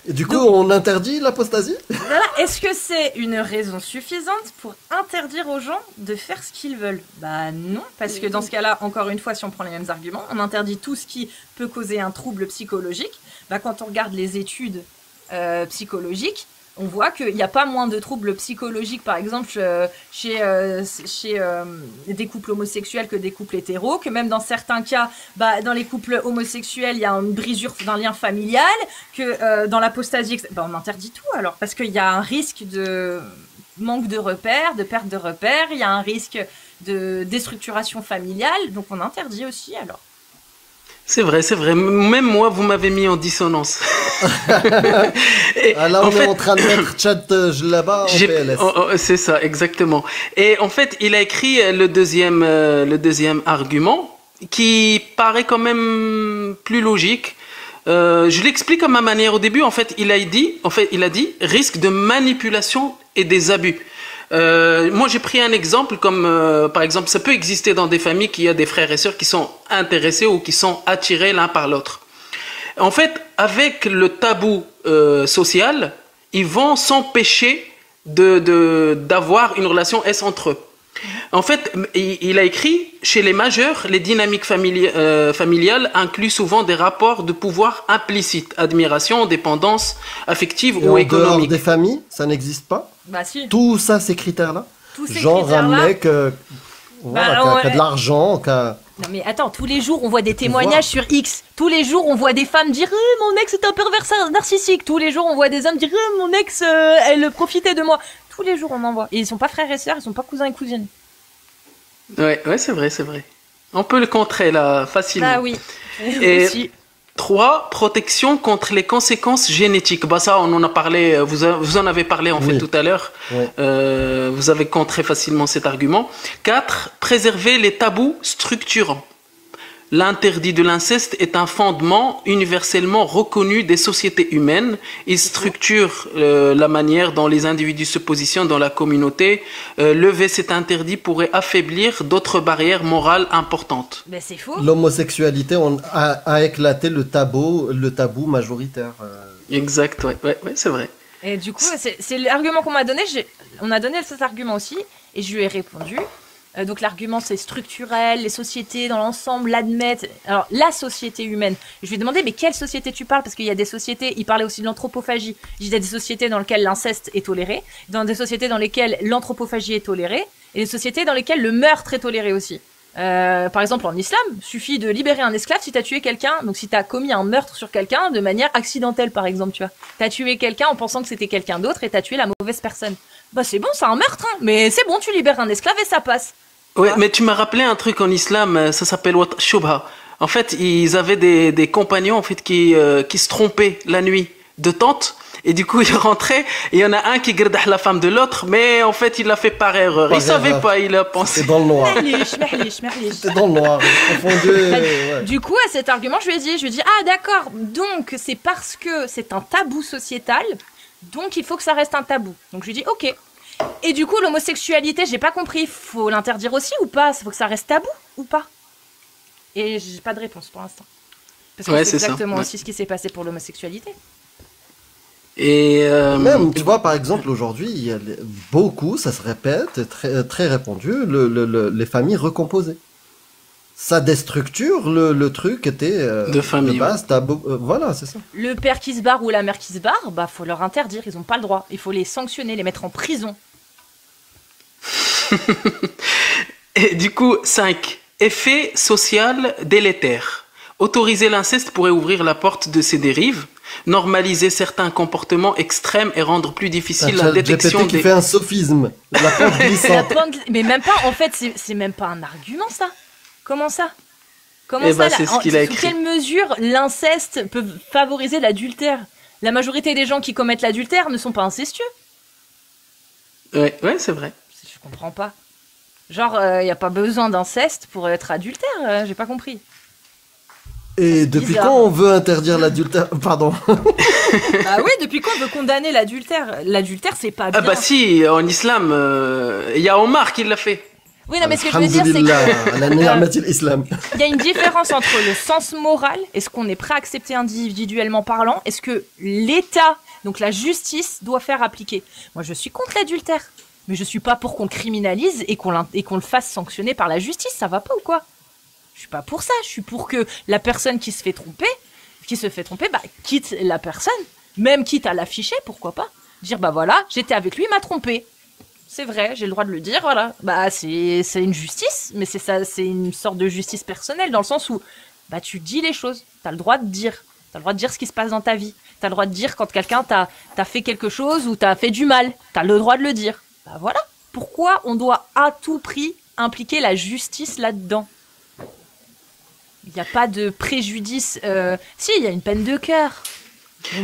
[SPEAKER 3] Et du coup, on interdit l'apostasie?
[SPEAKER 1] Voilà. Est-ce que c'est une raison suffisante pour interdire aux gens de faire ce qu'ils veulent? Bah non, parce que dans ce cas-là, encore une fois, si on prend les mêmes arguments, on interdit tout ce qui peut causer un trouble psychologique. Bah, quand on regarde les études psychologiques, on voit qu'il n'y a pas moins de troubles psychologiques, par exemple, chez des couples homosexuels que des couples hétéros, que même dans certains cas, bah, dans les couples homosexuels, il y a une brisure d'un lien familial, que dans l'apostasie, bah, on interdit tout alors, parce qu'il y a un risque de manque de repères, de perte de repères, il y a un risque de déstructuration familiale, donc on interdit aussi alors.
[SPEAKER 6] C'est vrai, c'est vrai. Même moi, vous m'avez mis en dissonance. Et
[SPEAKER 3] Ah, là, on
[SPEAKER 6] en
[SPEAKER 3] est
[SPEAKER 6] fait,
[SPEAKER 3] en train de mettre Chad là-bas en PLS.
[SPEAKER 6] c'est ça, exactement. Et en fait, il a écrit le deuxième argument qui paraît quand même plus logique. Je l'explique à ma manière au début. En fait, il a dit risque de manipulation et des abus. Moi, j'ai pris un exemple comme, par exemple, ça peut exister dans des familles qui a des frères et sœurs qui sont intéressés ou qui sont attirés l'un par l'autre. En fait, avec le tabou social, ils vont s'empêcher d'avoir une relation S entre eux. En fait, il a écrit, chez les majeurs, les dynamiques familiales incluent souvent des rapports de pouvoir implicites, admiration, dépendance affective
[SPEAKER 3] Et
[SPEAKER 6] ou
[SPEAKER 3] en dehors
[SPEAKER 6] économique.
[SPEAKER 3] des familles, ça n'existe pas?
[SPEAKER 1] Bah si,
[SPEAKER 3] Tout ça, ces critères-là?
[SPEAKER 1] tous ces
[SPEAKER 3] Genre un
[SPEAKER 1] critères-là.
[SPEAKER 3] mec voilà,
[SPEAKER 1] Bah,
[SPEAKER 3] qui a de l'argent, qui a...
[SPEAKER 1] Non mais attends, tous les jours on voit des témoignages sur X. Tous les jours on voit des femmes dire mon ex est un pervers narcissique. Tous les jours on voit des hommes dire mon ex elle profitait de moi. Tous les jours on en voit. Et ils sont pas frères et sœurs, ils sont pas cousins et cousines.
[SPEAKER 6] Ouais, c'est vrai, c'est vrai. On peut le contrer là facilement.
[SPEAKER 1] Ah oui.
[SPEAKER 6] Et
[SPEAKER 1] Aussi.
[SPEAKER 6] 3, protection contre les conséquences génétiques. Bah ça, on en a parlé, vous en avez parlé en fait tout à l'heure.
[SPEAKER 3] Ouais.
[SPEAKER 6] Vous avez contré facilement cet argument. 4, préserver les tabous structurants. L'interdit de l'inceste est un fondement universellement reconnu des sociétés humaines. Il structure la manière dont les individus se positionnent dans la communauté. Lever cet interdit pourrait affaiblir d'autres barrières morales importantes.
[SPEAKER 1] Ben c'est faux.
[SPEAKER 3] L'homosexualité a éclaté le tabou majoritaire.
[SPEAKER 6] Exact, ouais, c'est vrai.
[SPEAKER 1] Et du coup, c'est l'argument qu'on m'a donné. On a donné cet argument aussi, et je lui ai répondu. Donc l'argument c'est structurel, les sociétés dans l'ensemble l'admettent. Alors la société humaine, je lui ai demandé mais quelle société tu parles, parce qu'il y a des sociétés, il parlait aussi de l'anthropophagie. Il y a des sociétés dans lesquelles l'inceste est toléré, dans des sociétés dans lesquelles l'anthropophagie est tolérée, et des sociétés dans lesquelles le meurtre est toléré aussi. Par exemple en islam, suffit de libérer un esclave si t'as tué quelqu'un, donc si t'as commis un meurtre sur quelqu'un de manière accidentelle par exemple, tu vois. T'as tué quelqu'un en pensant que c'était quelqu'un d'autre et t'as tué la mauvaise personne. Bah c'est bon, c'est un meurtre, hein, mais c'est bon, tu libères un esclave et ça passe.
[SPEAKER 6] Ouais, mais tu m'as rappelé un truc en islam, ça s'appelle Wat Shubha. En fait, ils avaient des compagnons en fait qui se trompaient la nuit de tente, et du coup ils rentraient, et il y en a un qui garde la femme de l'autre, mais en fait il l'a fait par erreur. Il savait pas, il a pensé.
[SPEAKER 3] C'est dans le noir.
[SPEAKER 1] Mahlish.
[SPEAKER 3] C'est dans le noir. Confondu. Ouais.
[SPEAKER 1] Du coup, à cet argument, je lui ai dit, ah d'accord, donc c'est parce que c'est un tabou sociétal, donc il faut que ça reste un tabou. Donc je lui ai dit, ok. Et du coup, l'homosexualité, j'ai pas compris, faut l'interdire aussi ou pas? Faut que ça reste tabou ou pas? Et j'ai pas de réponse pour l'instant. Parce que c'est exactement
[SPEAKER 6] ça.
[SPEAKER 1] aussi ce qui s'est passé pour l'homosexualité.
[SPEAKER 6] Et
[SPEAKER 3] même, tu vois, par exemple, aujourd'hui, il y a beaucoup, ça se répète, très, très répandu, les familles recomposées. Ça déstructure le truc était
[SPEAKER 6] de famille.
[SPEAKER 3] De base, voilà, c'est ça.
[SPEAKER 1] Le père qui se barre ou la mère qui se barre, bah faut leur interdire, ils ont pas le droit. Il faut les sanctionner, les mettre en prison.
[SPEAKER 6] Et du coup, 5. Effet social délétère. Autoriser l'inceste pourrait ouvrir la porte de ces dérives, normaliser certains comportements extrêmes et rendre plus difficile la détection
[SPEAKER 3] GPT qui fait un sophisme. La pente glissante.
[SPEAKER 1] Mais même pas, en fait, c'est même pas un argument ça. Comment ça? Comment ça,
[SPEAKER 6] c'est ce qu'il a écrit.
[SPEAKER 1] Sous quelle mesure l'inceste peut favoriser l'adultère? La majorité des gens qui commettent l'adultère ne sont pas incestueux.
[SPEAKER 6] Ouais, c'est vrai.
[SPEAKER 1] Je comprends pas. Genre, y a pas besoin d'inceste pour être adultère, j'ai pas compris.
[SPEAKER 3] Et depuis quand on veut interdire l'adultère? Pardon.
[SPEAKER 1] Bah oui, depuis quand on veut condamner l'adultère? L'adultère, c'est pas bien.
[SPEAKER 6] Ah bah si, en islam, il y a Omar qui l'a fait.
[SPEAKER 1] Oui, non, mais ce que je veux dire, c'est
[SPEAKER 3] que
[SPEAKER 1] il y a une différence entre le sens moral et ce qu'on est prêt à accepter individuellement parlant, et ce que l'État, donc la justice, doit faire appliquer. Moi, je suis contre l'adultère, mais je suis pas pour qu'on le criminalise et qu'on le fasse sanctionner par la justice. Ça va pas ou quoi? Je suis pas pour ça. Je suis pour que la personne qui se fait tromper, bah, quitte la personne, même quitte à l'afficher, pourquoi pas? Dire, bah voilà, j'étais avec lui, il m'a trompé. C'est vrai, j'ai le droit de le dire, voilà. Bah, c'est une justice, mais c'est ça, c'est une sorte de justice personnelle, dans le sens où, bah, tu dis les choses. T'as le droit de dire. T'as le droit de dire ce qui se passe dans ta vie. T'as le droit de dire quand quelqu'un t'a fait quelque chose ou t'a fait du mal. T'as le droit de le dire. Bah, voilà. Pourquoi on doit à tout prix impliquer la justice là-dedans? Il n'y a pas de préjudice. Si, il y a une peine de cœur.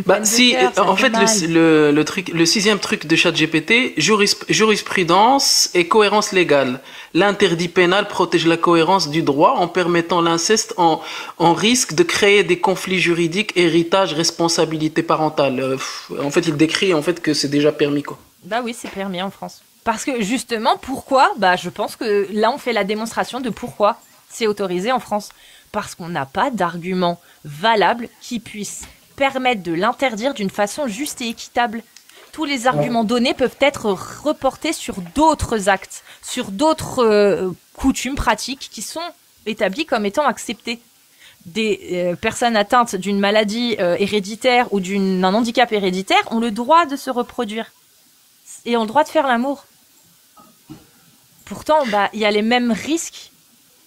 [SPEAKER 6] Bah si, en fait, le 6e truc de ChatGPT, jurisprudence et cohérence légale. L'interdit pénal protège la cohérence du droit en permettant l'inceste en risque de créer des conflits juridiques, héritage, responsabilité parentale. En fait, il décrit en fait que c'est déjà permis, quoi.
[SPEAKER 1] Bah oui, c'est permis en France. Parce que justement, pourquoi? Bah je pense que là, on fait la démonstration de pourquoi c'est autorisé en France. Parce qu'on n'a pas d'argument valable qui puisse permettre de l'interdire d'une façon juste et équitable. Tous les arguments donnés peuvent être reportés sur d'autres actes, sur d'autres coutumes pratiques qui sont établies comme étant acceptées. Des personnes atteintes d'une maladie héréditaire ou d'un handicap héréditaire ont le droit de se reproduire et ont le droit de faire l'amour. Pourtant, bah, y a les mêmes risques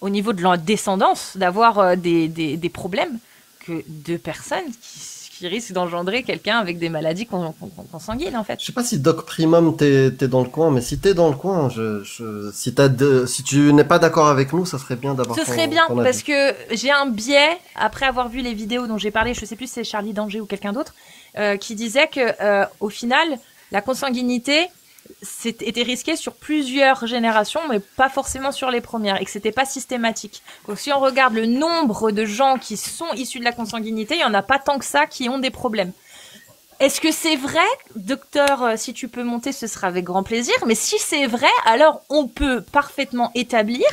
[SPEAKER 1] au niveau de la descendance, d'avoir des problèmes que 2 personnes qui risquent d'engendrer quelqu'un avec des maladies consanguines, en fait.
[SPEAKER 3] Je sais pas si Doc Primum t'es dans le coin, mais si t'es dans le coin, si tu n'es pas d'accord avec nous, ça serait bien d'avoir
[SPEAKER 1] Ce serait bien, parce que j'ai un biais, après avoir vu les vidéos dont j'ai parlé, je sais plus si c'est Charlie Danger ou quelqu'un d'autre, qui disait que au final, la consanguinité était risquée sur plusieurs générations, mais pas forcément sur les premières, et que c'était pas systématique. Donc si on regarde le nombre de gens qui sont issus de la consanguinité, il y en a pas tant que ça qui ont des problèmes. Est-ce que c'est vrai, docteur, si tu peux monter, ce sera avec grand plaisir, mais si c'est vrai, alors on peut parfaitement établir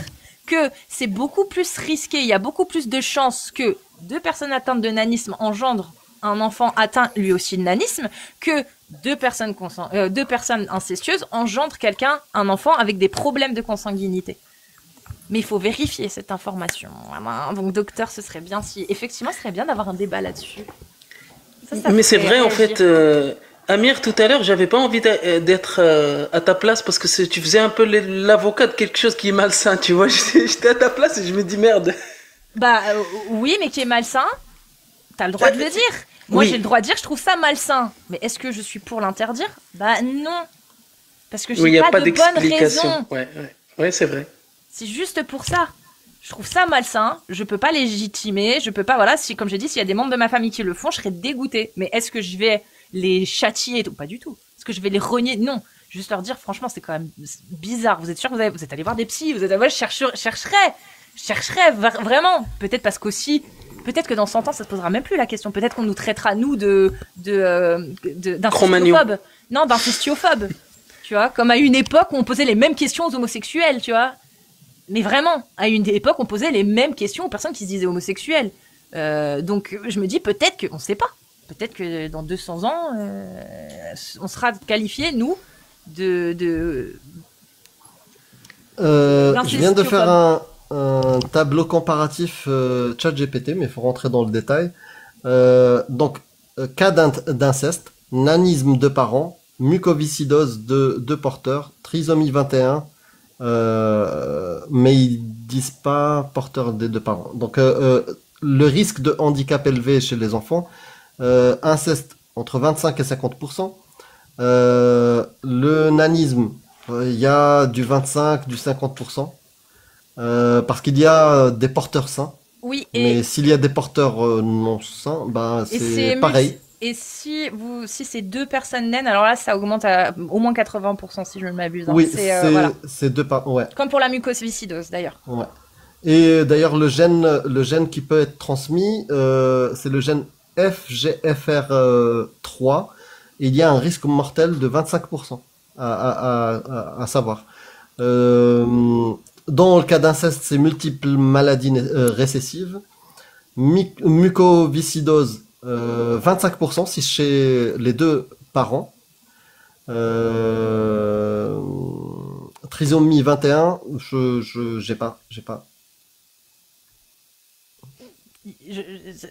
[SPEAKER 1] que c'est beaucoup plus risqué, il y a beaucoup plus de chances que 2 personnes atteintes de nanisme engendrent un enfant atteint lui aussi de nanisme que 2 personnes incestueuses engendrent un enfant avec des problèmes de consanguinité. Mais il faut vérifier cette information. Donc, docteur, ce serait bien effectivement, ce serait bien d'avoir un débat là-dessus.
[SPEAKER 6] Mais c'est vrai, en fait, Amir, tout à l'heure, j'avais pas envie d'être à ta place parce que tu faisais un peu l'avocat de quelque chose qui est malsain, tu vois. J'étais à ta place et je me dis merde.
[SPEAKER 1] Oui, mais qui est malsain, t'as le droit de le dire. Moi, oui. J'ai le droit de dire, je trouve ça malsain. Mais est-ce que je suis pour l'interdire? Non. Parce que j'ai pas de bonne raison.
[SPEAKER 6] Ouais, c'est vrai.
[SPEAKER 1] C'est juste pour ça. Je trouve ça malsain. Je peux pas légitimer. Je peux pas, voilà, comme j'ai dit, s'il y a des membres de ma famille qui le font, je serais dégoûtée. Mais est-ce que je vais les châtier et tout? Pas du tout. Est-ce que je vais les renier? Non. Juste leur dire, franchement, c'est quand même bizarre. Vous êtes sûr que vous êtes allé voir des psys? Je chercherais vraiment. Peut-être parce qu'aussi, peut-être que dans 100 ans, ça se posera même plus la question. Peut-être qu'on nous traitera, nous, d'incestiophobes. Non, d'incestiophobes. Tu vois, comme à une époque où on posait les mêmes questions aux homosexuels, tu vois. Mais vraiment, à une époque, on posait les mêmes questions aux personnes qui se disaient homosexuelles. Donc, je me dis, peut-être que, on sait pas. Peut-être que dans 200 ans, on sera qualifiés, nous, je
[SPEAKER 3] viens de faire un tableau comparatif ChatGPT, mais il faut rentrer dans le détail. Donc, cas d'inceste, nanisme de parents, mucoviscidose de porteurs, trisomie 21, mais ils disent pas porteur des 2 parents. Donc, le risque de handicap élevé chez les enfants, inceste entre 25 et 50%. Le nanisme, il y a du 25, du 50%. Parce qu'il y a des porteurs sains.
[SPEAKER 1] Oui,
[SPEAKER 3] mais s'il y a des porteurs non sains, c'est pareil.
[SPEAKER 1] Et si c'est 2 personnes naines, alors là, ça augmente à au moins 80%, si je ne m'abuse.
[SPEAKER 3] Oui, c'est 2 parents, ouais.
[SPEAKER 1] Comme pour la mucoviscidose, d'ailleurs.
[SPEAKER 3] Ouais. Et d'ailleurs, le gène qui peut être transmis, c'est le gène FGFR3. Et il y a un risque mortel de 25% à savoir. Dans le cas d'inceste, c'est multiples maladies récessives. Mucoviscidose, 25% si chez les 2 parents. Trisomie 21, j'ai pas.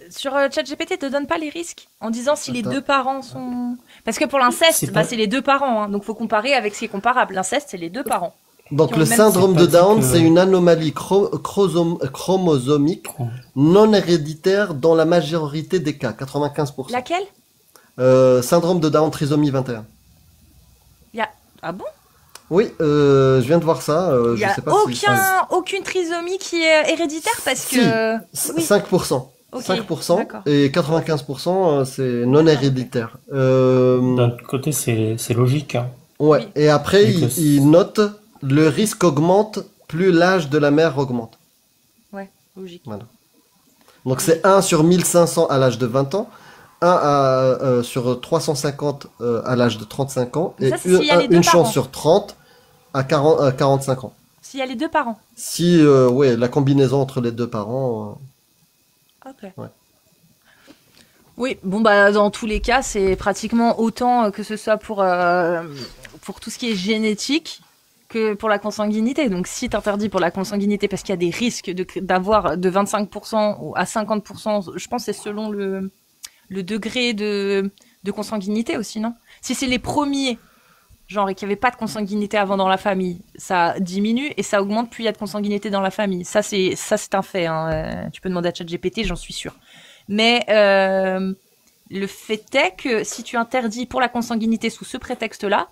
[SPEAKER 1] Sur ChatGPT, te donne pas les risques en disant si les 2 parents sont. Parce que pour l'inceste, c'est les 2 parents, hein, donc faut comparer avec ce qui est comparable. L'inceste, c'est les 2 parents.
[SPEAKER 3] Donc le syndrome de Down, c'est une anomalie chromosomique non héréditaire dans la majorité des cas, 95%.
[SPEAKER 1] Laquelle?
[SPEAKER 3] Syndrome de Down, trisomie 21.
[SPEAKER 1] Ah bon?
[SPEAKER 3] Oui, je viens de voir ça.
[SPEAKER 1] Il n'y a aucune trisomie qui est héréditaire parce que...
[SPEAKER 3] Oui. 5%. Okay, 5% et 95% c'est non héréditaire.
[SPEAKER 4] D'un côté, c'est logique. Hein.
[SPEAKER 3] Ouais. Oui. Et après, il note le risque augmente plus l'âge de la mère augmente.
[SPEAKER 1] Ouais, logique.
[SPEAKER 3] Voilà. Donc c'est 1 sur 1500 à l'âge de 20 ans, 1 sur 350 à l'âge de 35 ans et une chance sur 30 à 45 ans.
[SPEAKER 1] S'il y a les 2 parents.
[SPEAKER 3] Si, la combinaison entre les 2 parents.
[SPEAKER 1] Ok.
[SPEAKER 3] Ouais.
[SPEAKER 1] Oui, bon dans tous les cas, c'est pratiquement autant que ce soit pour tout ce qui est génétique que pour la consanguinité. Donc si t'interdis pour la consanguinité parce qu'il y a des risques d'avoir de 25% à 50%, je pense que c'est selon le degré de consanguinité aussi, non? Si c'est les premiers genre, et qu'il n'y avait pas de consanguinité avant dans la famille, ça diminue et ça augmente plus il y a de consanguinité dans la famille. Ça, c'est un fait. Hein. Tu peux demander à ChatGPT, j'en suis sûre. Mais le fait est que si tu interdis pour la consanguinité sous ce prétexte-là,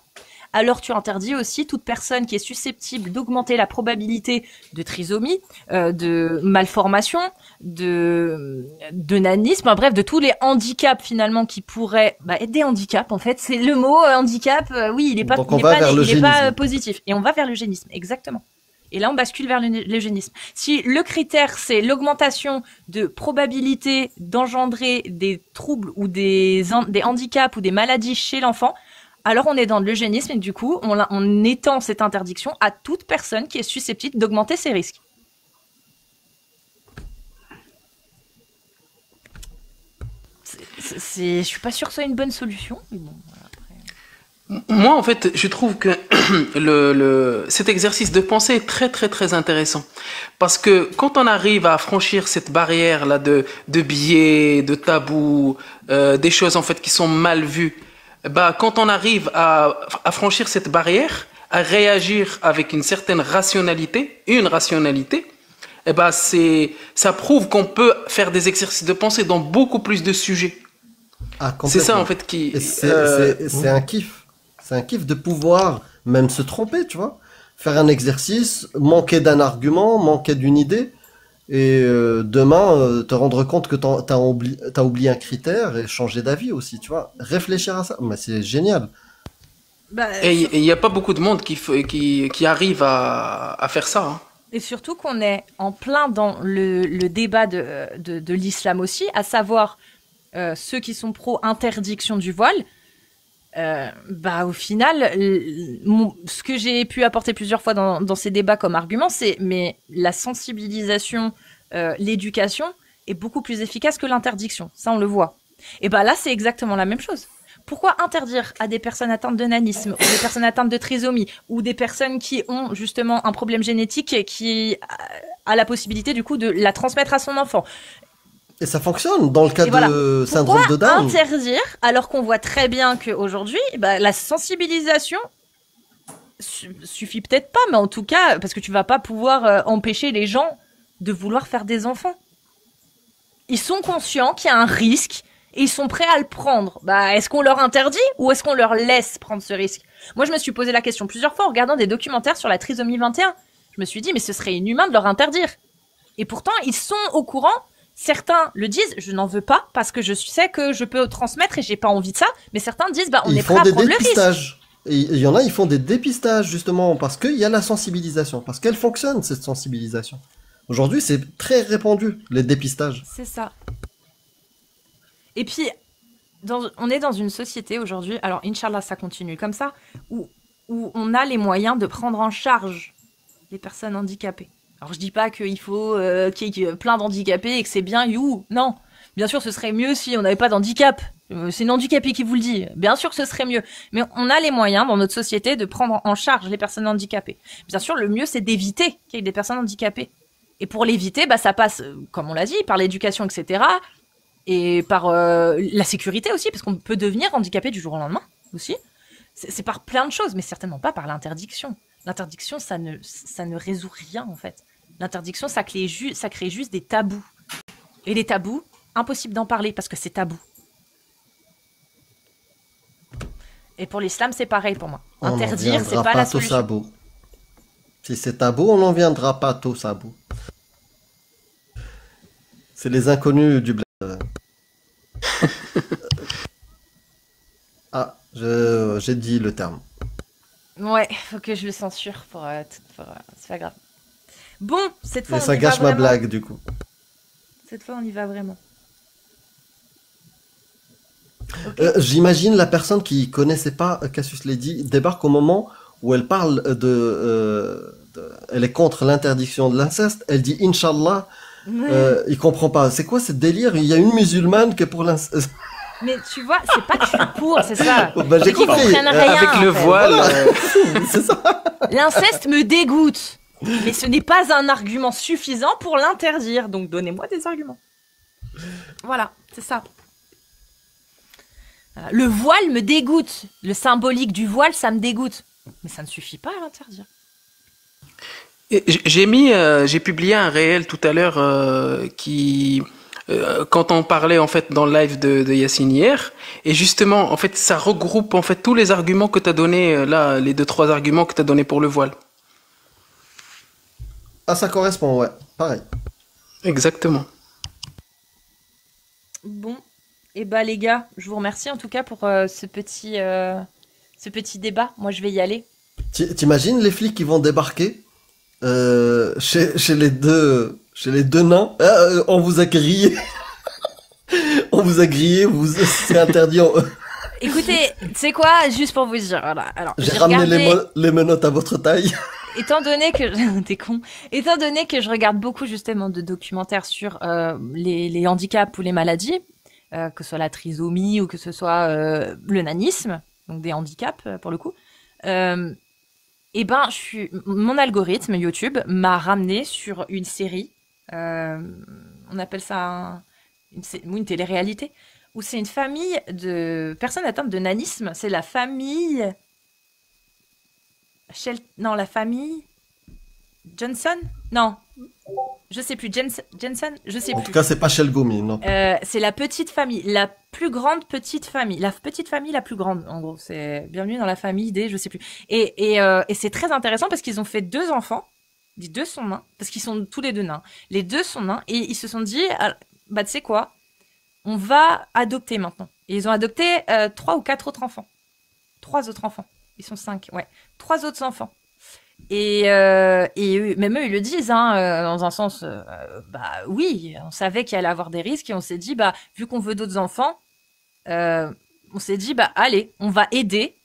[SPEAKER 1] alors tu interdis aussi toute personne qui est susceptible d'augmenter la probabilité de trisomie, de malformation, de nanisme, bref, de tous les handicaps finalement qui pourraient être des handicaps en fait. C'est le mot handicap, oui, il est pas, il est pas positif. Et on va vers l'eugénisme, exactement. Et là, on bascule vers l'eugénisme. Si le critère, c'est l'augmentation de probabilité d'engendrer des troubles ou des handicaps ou des maladies chez l'enfant, alors on est dans l'eugénisme et du coup, on étend cette interdiction à toute personne qui est susceptible d'augmenter ses risques. Je suis pas sûre que ce soit une bonne solution, mais bon.
[SPEAKER 6] Moi, en fait, je trouve que cet exercice de pensée est très, très, très intéressant. Parce que quand on arrive à franchir cette barrière-là de biais, de tabous, des choses, en fait, qui sont mal vues, quand on arrive à franchir cette barrière, à réagir avec une certaine rationalité, ça prouve qu'on peut faire des exercices de pensée dans beaucoup plus de sujets.
[SPEAKER 3] Ah,
[SPEAKER 6] c'est ça, en fait, qui...
[SPEAKER 3] C'est un kiff. C'est un kiff de pouvoir même se tromper, tu vois. Faire un exercice, manquer d'un argument, manquer d'une idée, et demain, te rendre compte que t'as oublié un critère et changer d'avis aussi, tu vois. Réfléchir à ça, mais c'est génial.
[SPEAKER 6] Et il n'y a pas beaucoup de monde qui arrive à faire ça. Hein.
[SPEAKER 1] Et surtout qu'on est en plein dans le débat de l'islam aussi, à savoir ceux qui sont pro-interdiction du voile. Au final, ce que j'ai pu apporter plusieurs fois dans ces débats comme argument, c'est mais la sensibilisation, l'éducation est beaucoup plus efficace que l'interdiction. Ça, on le voit. Et là, c'est exactement la même chose. Pourquoi interdire à des personnes atteintes de nanisme, ou des personnes atteintes de trisomie, ou des personnes qui ont justement un problème génétique et qui a la possibilité du coup de la transmettre à son enfant?
[SPEAKER 3] Et ça fonctionne dans le cas de syndrome de Down.
[SPEAKER 1] Pourquoi interdire alors qu'on voit très bien qu'aujourd'hui, la sensibilisation suffit peut-être pas, mais en tout cas, parce que tu vas pas pouvoir empêcher les gens de vouloir faire des enfants. Ils sont conscients qu'il y a un risque et ils sont prêts à le prendre. Est-ce qu'on leur interdit ou est-ce qu'on leur laisse prendre ce risque? Moi, je me suis posé la question plusieurs fois en regardant des documentaires sur la trisomie 21. Je me suis dit, mais ce serait inhumain de leur interdire. Et pourtant, ils sont au courant. Certains le disent, je n'en veux pas parce que je sais que je peux transmettre et j'ai pas envie de ça. Mais certains disent, on est prêt à prendre le risque.
[SPEAKER 3] Et il y en a, ils font des dépistages justement parce qu'il y a la sensibilisation, parce qu'elle fonctionne cette sensibilisation. Aujourd'hui, c'est très répandu les dépistages.
[SPEAKER 1] C'est ça. Et puis, on est dans une société aujourd'hui, alors Inch'Allah ça continue comme ça, où on a les moyens de prendre en charge les personnes handicapées. Alors je dis pas qu'il faut qu'il y ait plein d'handicapés et que c'est bien, non. Bien sûr, ce serait mieux si on n'avait pas d'handicap. C'est une handicapée qui vous le dit. Bien sûr que ce serait mieux. Mais on a les moyens dans notre société de prendre en charge les personnes handicapées. Bien sûr, le mieux c'est d'éviter qu'il y ait des personnes handicapées. Et pour l'éviter, ça passe, comme on l'a dit, par l'éducation, etc. Et par la sécurité aussi, parce qu'on peut devenir handicapé du jour au lendemain aussi. C'est par plein de choses, mais certainement pas par l'interdiction. L'interdiction, ça ne résout rien, en fait. L'interdiction, ça crée juste des tabous. Et les tabous, impossible d'en parler parce que c'est tabou. Et pour l'islam, c'est pareil pour moi. Interdire, c'est pas la solution.
[SPEAKER 3] Sabot. Si c'est tabou, on n'en viendra pas tous sabot. C'est les inconnus du bled. J'ai dit le terme.
[SPEAKER 1] Ouais, faut que je le censure pour c'est pas grave. Bon, cette fois,
[SPEAKER 3] ça gâche ma blague, du coup.
[SPEAKER 1] Cette fois, on y va vraiment.
[SPEAKER 3] Okay. J'imagine la personne qui connaissait pas Cassius Lady débarque au moment où elle parle elle est contre l'interdiction de l'inceste. Elle dit Inch'Allah. Ouais. Il comprend pas. C'est quoi ce délire? Il y a une musulmane qui est pour l'inceste.
[SPEAKER 1] Mais tu vois, c'est pas que je suis pour, c'est ça.
[SPEAKER 3] J'ai compris.
[SPEAKER 1] Rien,
[SPEAKER 6] avec le voile.
[SPEAKER 3] C'est ça.
[SPEAKER 1] L'inceste me dégoûte. Mais ce n'est pas un argument suffisant pour l'interdire. Donc donnez-moi des arguments. Voilà, c'est ça. Le voile me dégoûte. Le symbolique du voile, ça me dégoûte. Mais ça ne suffit pas à l'interdire.
[SPEAKER 6] J'ai publié un réel tout à l'heure quand on parlait en fait dans le live de Yacine hier, et justement en fait ça regroupe en fait tous les arguments que tu as donné là, les 2-3 arguments que tu as donné pour le voile.
[SPEAKER 3] Ah, ça correspond, ouais. Pareil.
[SPEAKER 6] Exactement.
[SPEAKER 1] Bon, et bah les gars, je vous remercie en tout cas pour ce petit débat. Moi, je vais y aller.
[SPEAKER 3] T'imagines les flics qui vont débarquer chez les deux nains. On vous a grillé. On vous a grillé, c'est interdit.
[SPEAKER 1] Écoutez, c'est quoi, juste pour vous dire, voilà. Alors,
[SPEAKER 3] J'ai ramené les menottes à votre taille.
[SPEAKER 1] Étant donné que t'es con, étant donné que je regarde beaucoup justement de documentaires sur les handicaps ou les maladies, que ce soit la trisomie ou que ce soit le nanisme, donc des handicaps pour le coup, et ben mon algorithme YouTube m'a ramené sur une série, on appelle ça une télé-réalité, où c'est une famille de personnes atteintes de nanisme. C'est la famille la famille Johnson. Non, je sais plus. Jensen, je sais plus.
[SPEAKER 3] En tout cas, c'est pas Shelgomi, non.
[SPEAKER 1] C'est la petite famille, la plus grande petite famille, la petite famille la plus grande. En gros, c'est bienvenue dans la famille des, je sais plus. Et c'est très intéressant parce qu'ils ont fait 2 enfants. Les 2 sont nains parce qu'ils sont tous les 2 nains. Les 2 sont nains et ils se sont dit, bah tu sais quoi, on va adopter maintenant. Et ils ont adopté 3 ou 4 autres enfants. 3 autres enfants. Ils sont 5, ouais. 3 autres enfants. Et même eux, ils le disent, hein, dans un sens, bah oui, on savait qu'il allait avoir des risques et on s'est dit, bah, vu qu'on veut d'autres enfants, on s'est dit, bah, allez, on va aider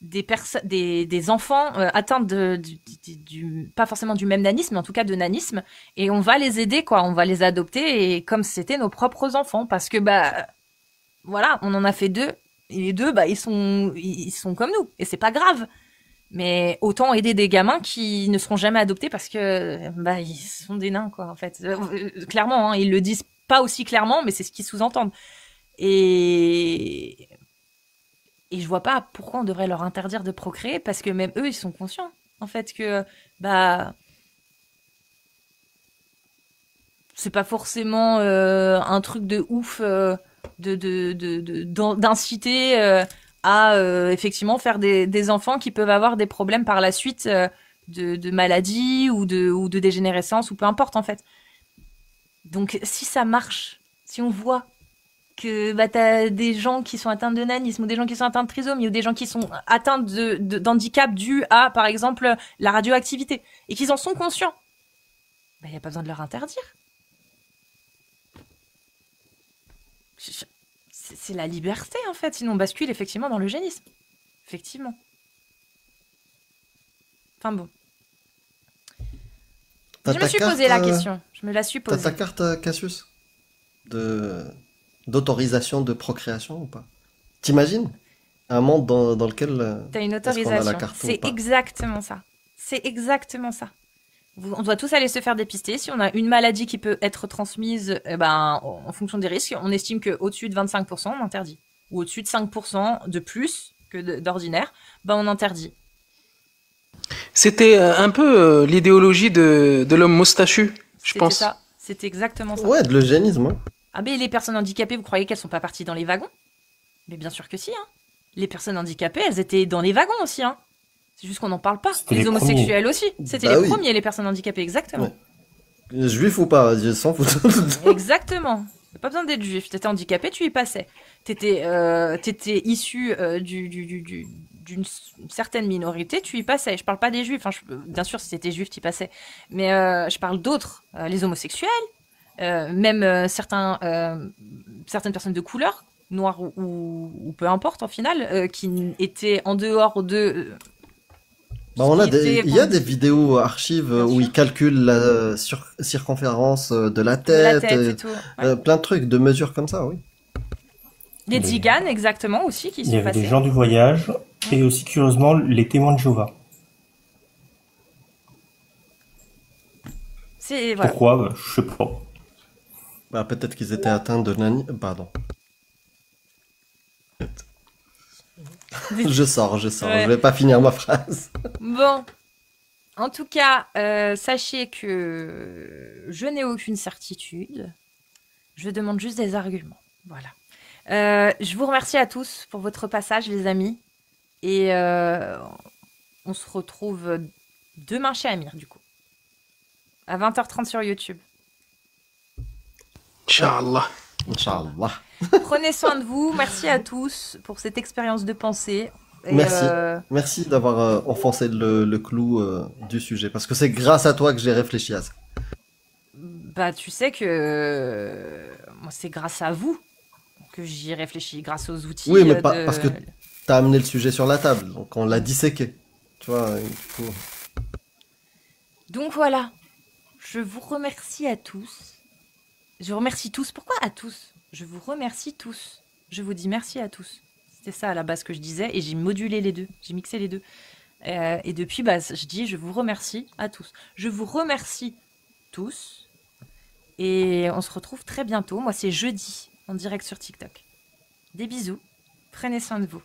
[SPEAKER 1] des enfants atteints pas forcément du même nanisme, mais en tout cas de nanisme, et on va les aider, quoi, on va les adopter, et comme c'était nos propres enfants, parce que, bah, voilà, on en a fait 2, et les 2, bah, ils sont comme nous, et c'est pas grave. Mais autant aider des gamins qui ne seront jamais adoptés parce que bah ils sont des nains, quoi, en fait. Clairement, hein, ils le disent pas aussi clairement, mais c'est ce qu'ils sous-entendent. Et je vois pas pourquoi on devrait leur interdire de procréer, parce que même eux, ils sont conscients, en fait, que bah c'est pas forcément un truc de ouf d'inciter à effectivement faire des enfants qui peuvent avoir des problèmes par la suite de maladies ou de dégénérescence ou peu importe, en fait. Donc si ça marche, si on voit que bah, t'as des gens qui sont atteints de nanisme ou des gens qui sont atteints de trisomie ou des gens qui sont atteints d'handicap dû à, par exemple, la radioactivité et qu'ils en sont conscients, bah, y a pas besoin de leur interdire. C'est la liberté, en fait, sinon on bascule effectivement dans l'eugénisme. Effectivement. Enfin bon. Je me suis posé la question. Je me la suis posée.
[SPEAKER 3] T'as ta carte Cassius d'autorisation de procréation ou pas? T'imagines un monde dans lequel
[SPEAKER 1] t'as une
[SPEAKER 3] est-ce qu'on a
[SPEAKER 1] autorisation.
[SPEAKER 3] la carte ou
[SPEAKER 1] C'est
[SPEAKER 3] pas?
[SPEAKER 1] exactement ça. C'est exactement ça. On doit tous aller se faire dépister. Si on a une maladie qui peut être transmise, en fonction des risques, on estime qu'au-dessus de 25%, on interdit. Ou au-dessus de 5% de plus que d'ordinaire, on interdit.
[SPEAKER 6] C'était un peu l'idéologie de l'homme moustachu, je pense.
[SPEAKER 1] C'était ça. C'était exactement ça.
[SPEAKER 3] Ouais, de l'eugénisme. Hein.
[SPEAKER 1] Ah mais les personnes handicapées, vous croyez qu'elles sont pas parties dans les wagons? Mais bien sûr que si. Hein. Les personnes handicapées, elles étaient dans les wagons aussi. Hein. C'est juste qu'on n'en parle pas. Les homosexuels aussi. C'était les premiers, les personnes handicapées, exactement.
[SPEAKER 3] Ouais. Juif ou pas, je s'en fous.
[SPEAKER 1] Exactement. Pas besoin d'être juif. T'étais handicapé, tu y passais. T'étais issu d'une certaine minorité, tu y passais. Je parle pas des juifs. Enfin, bien sûr, si t'étais juif, tu y passais. Mais je parle d'autres. Les homosexuels, même certaines personnes de couleur, noires ou peu importe en final, qui étaient en dehors de...
[SPEAKER 3] il y a des vidéos archives où ils calculent la circonférence de la tête,
[SPEAKER 1] et tout. Ouais.
[SPEAKER 3] Plein de trucs, de mesures comme ça, oui.
[SPEAKER 1] Les tziganes, exactement, aussi, qui
[SPEAKER 4] Il y
[SPEAKER 1] se
[SPEAKER 4] avait
[SPEAKER 1] passaient.
[SPEAKER 4] des gens du voyage et aussi, curieusement, les témoins de Jéhovah.
[SPEAKER 1] Voilà.
[SPEAKER 4] Pourquoi? Je sais pas.
[SPEAKER 3] Peut-être qu'ils étaient atteints de nanisme. Pardon. Je sors,
[SPEAKER 1] Ouais.
[SPEAKER 3] je vais pas finir ma phrase.
[SPEAKER 1] Bon, en tout cas, sachez que je n'ai aucune certitude. Je demande juste des arguments. Voilà. Je vous remercie à tous pour votre passage, les amis. Et on se retrouve demain chez Amir, du coup. À 20h30 sur YouTube.
[SPEAKER 6] Inch'Allah.
[SPEAKER 3] Inch'Allah.
[SPEAKER 1] Prenez soin de vous. Merci à tous pour cette expérience de pensée. Et,
[SPEAKER 3] Merci. Merci d'avoir enfoncé le clou du sujet. Parce que c'est grâce à toi que j'ai réfléchi à ça.
[SPEAKER 1] bah, tu sais que moi, c'est grâce à vous que j'y réfléchis, grâce aux outils
[SPEAKER 3] Oui, mais
[SPEAKER 1] de...
[SPEAKER 3] parce que t'as amené le sujet sur la table. Donc on l'a disséqué. Tu vois, du coup.
[SPEAKER 1] Donc voilà, je vous remercie à tous. Je vous remercie tous. Pourquoi à tous? Je vous remercie tous. Je vous dis merci à tous. C'était ça à la base que je disais et j'ai modulé les deux. J'ai mixé les deux. Et depuis, bah, je dis je vous remercie à tous. Je vous remercie tous. Et on se retrouve très bientôt. Moi, c'est jeudi en direct sur TikTok. Des bisous. Prenez soin de vous.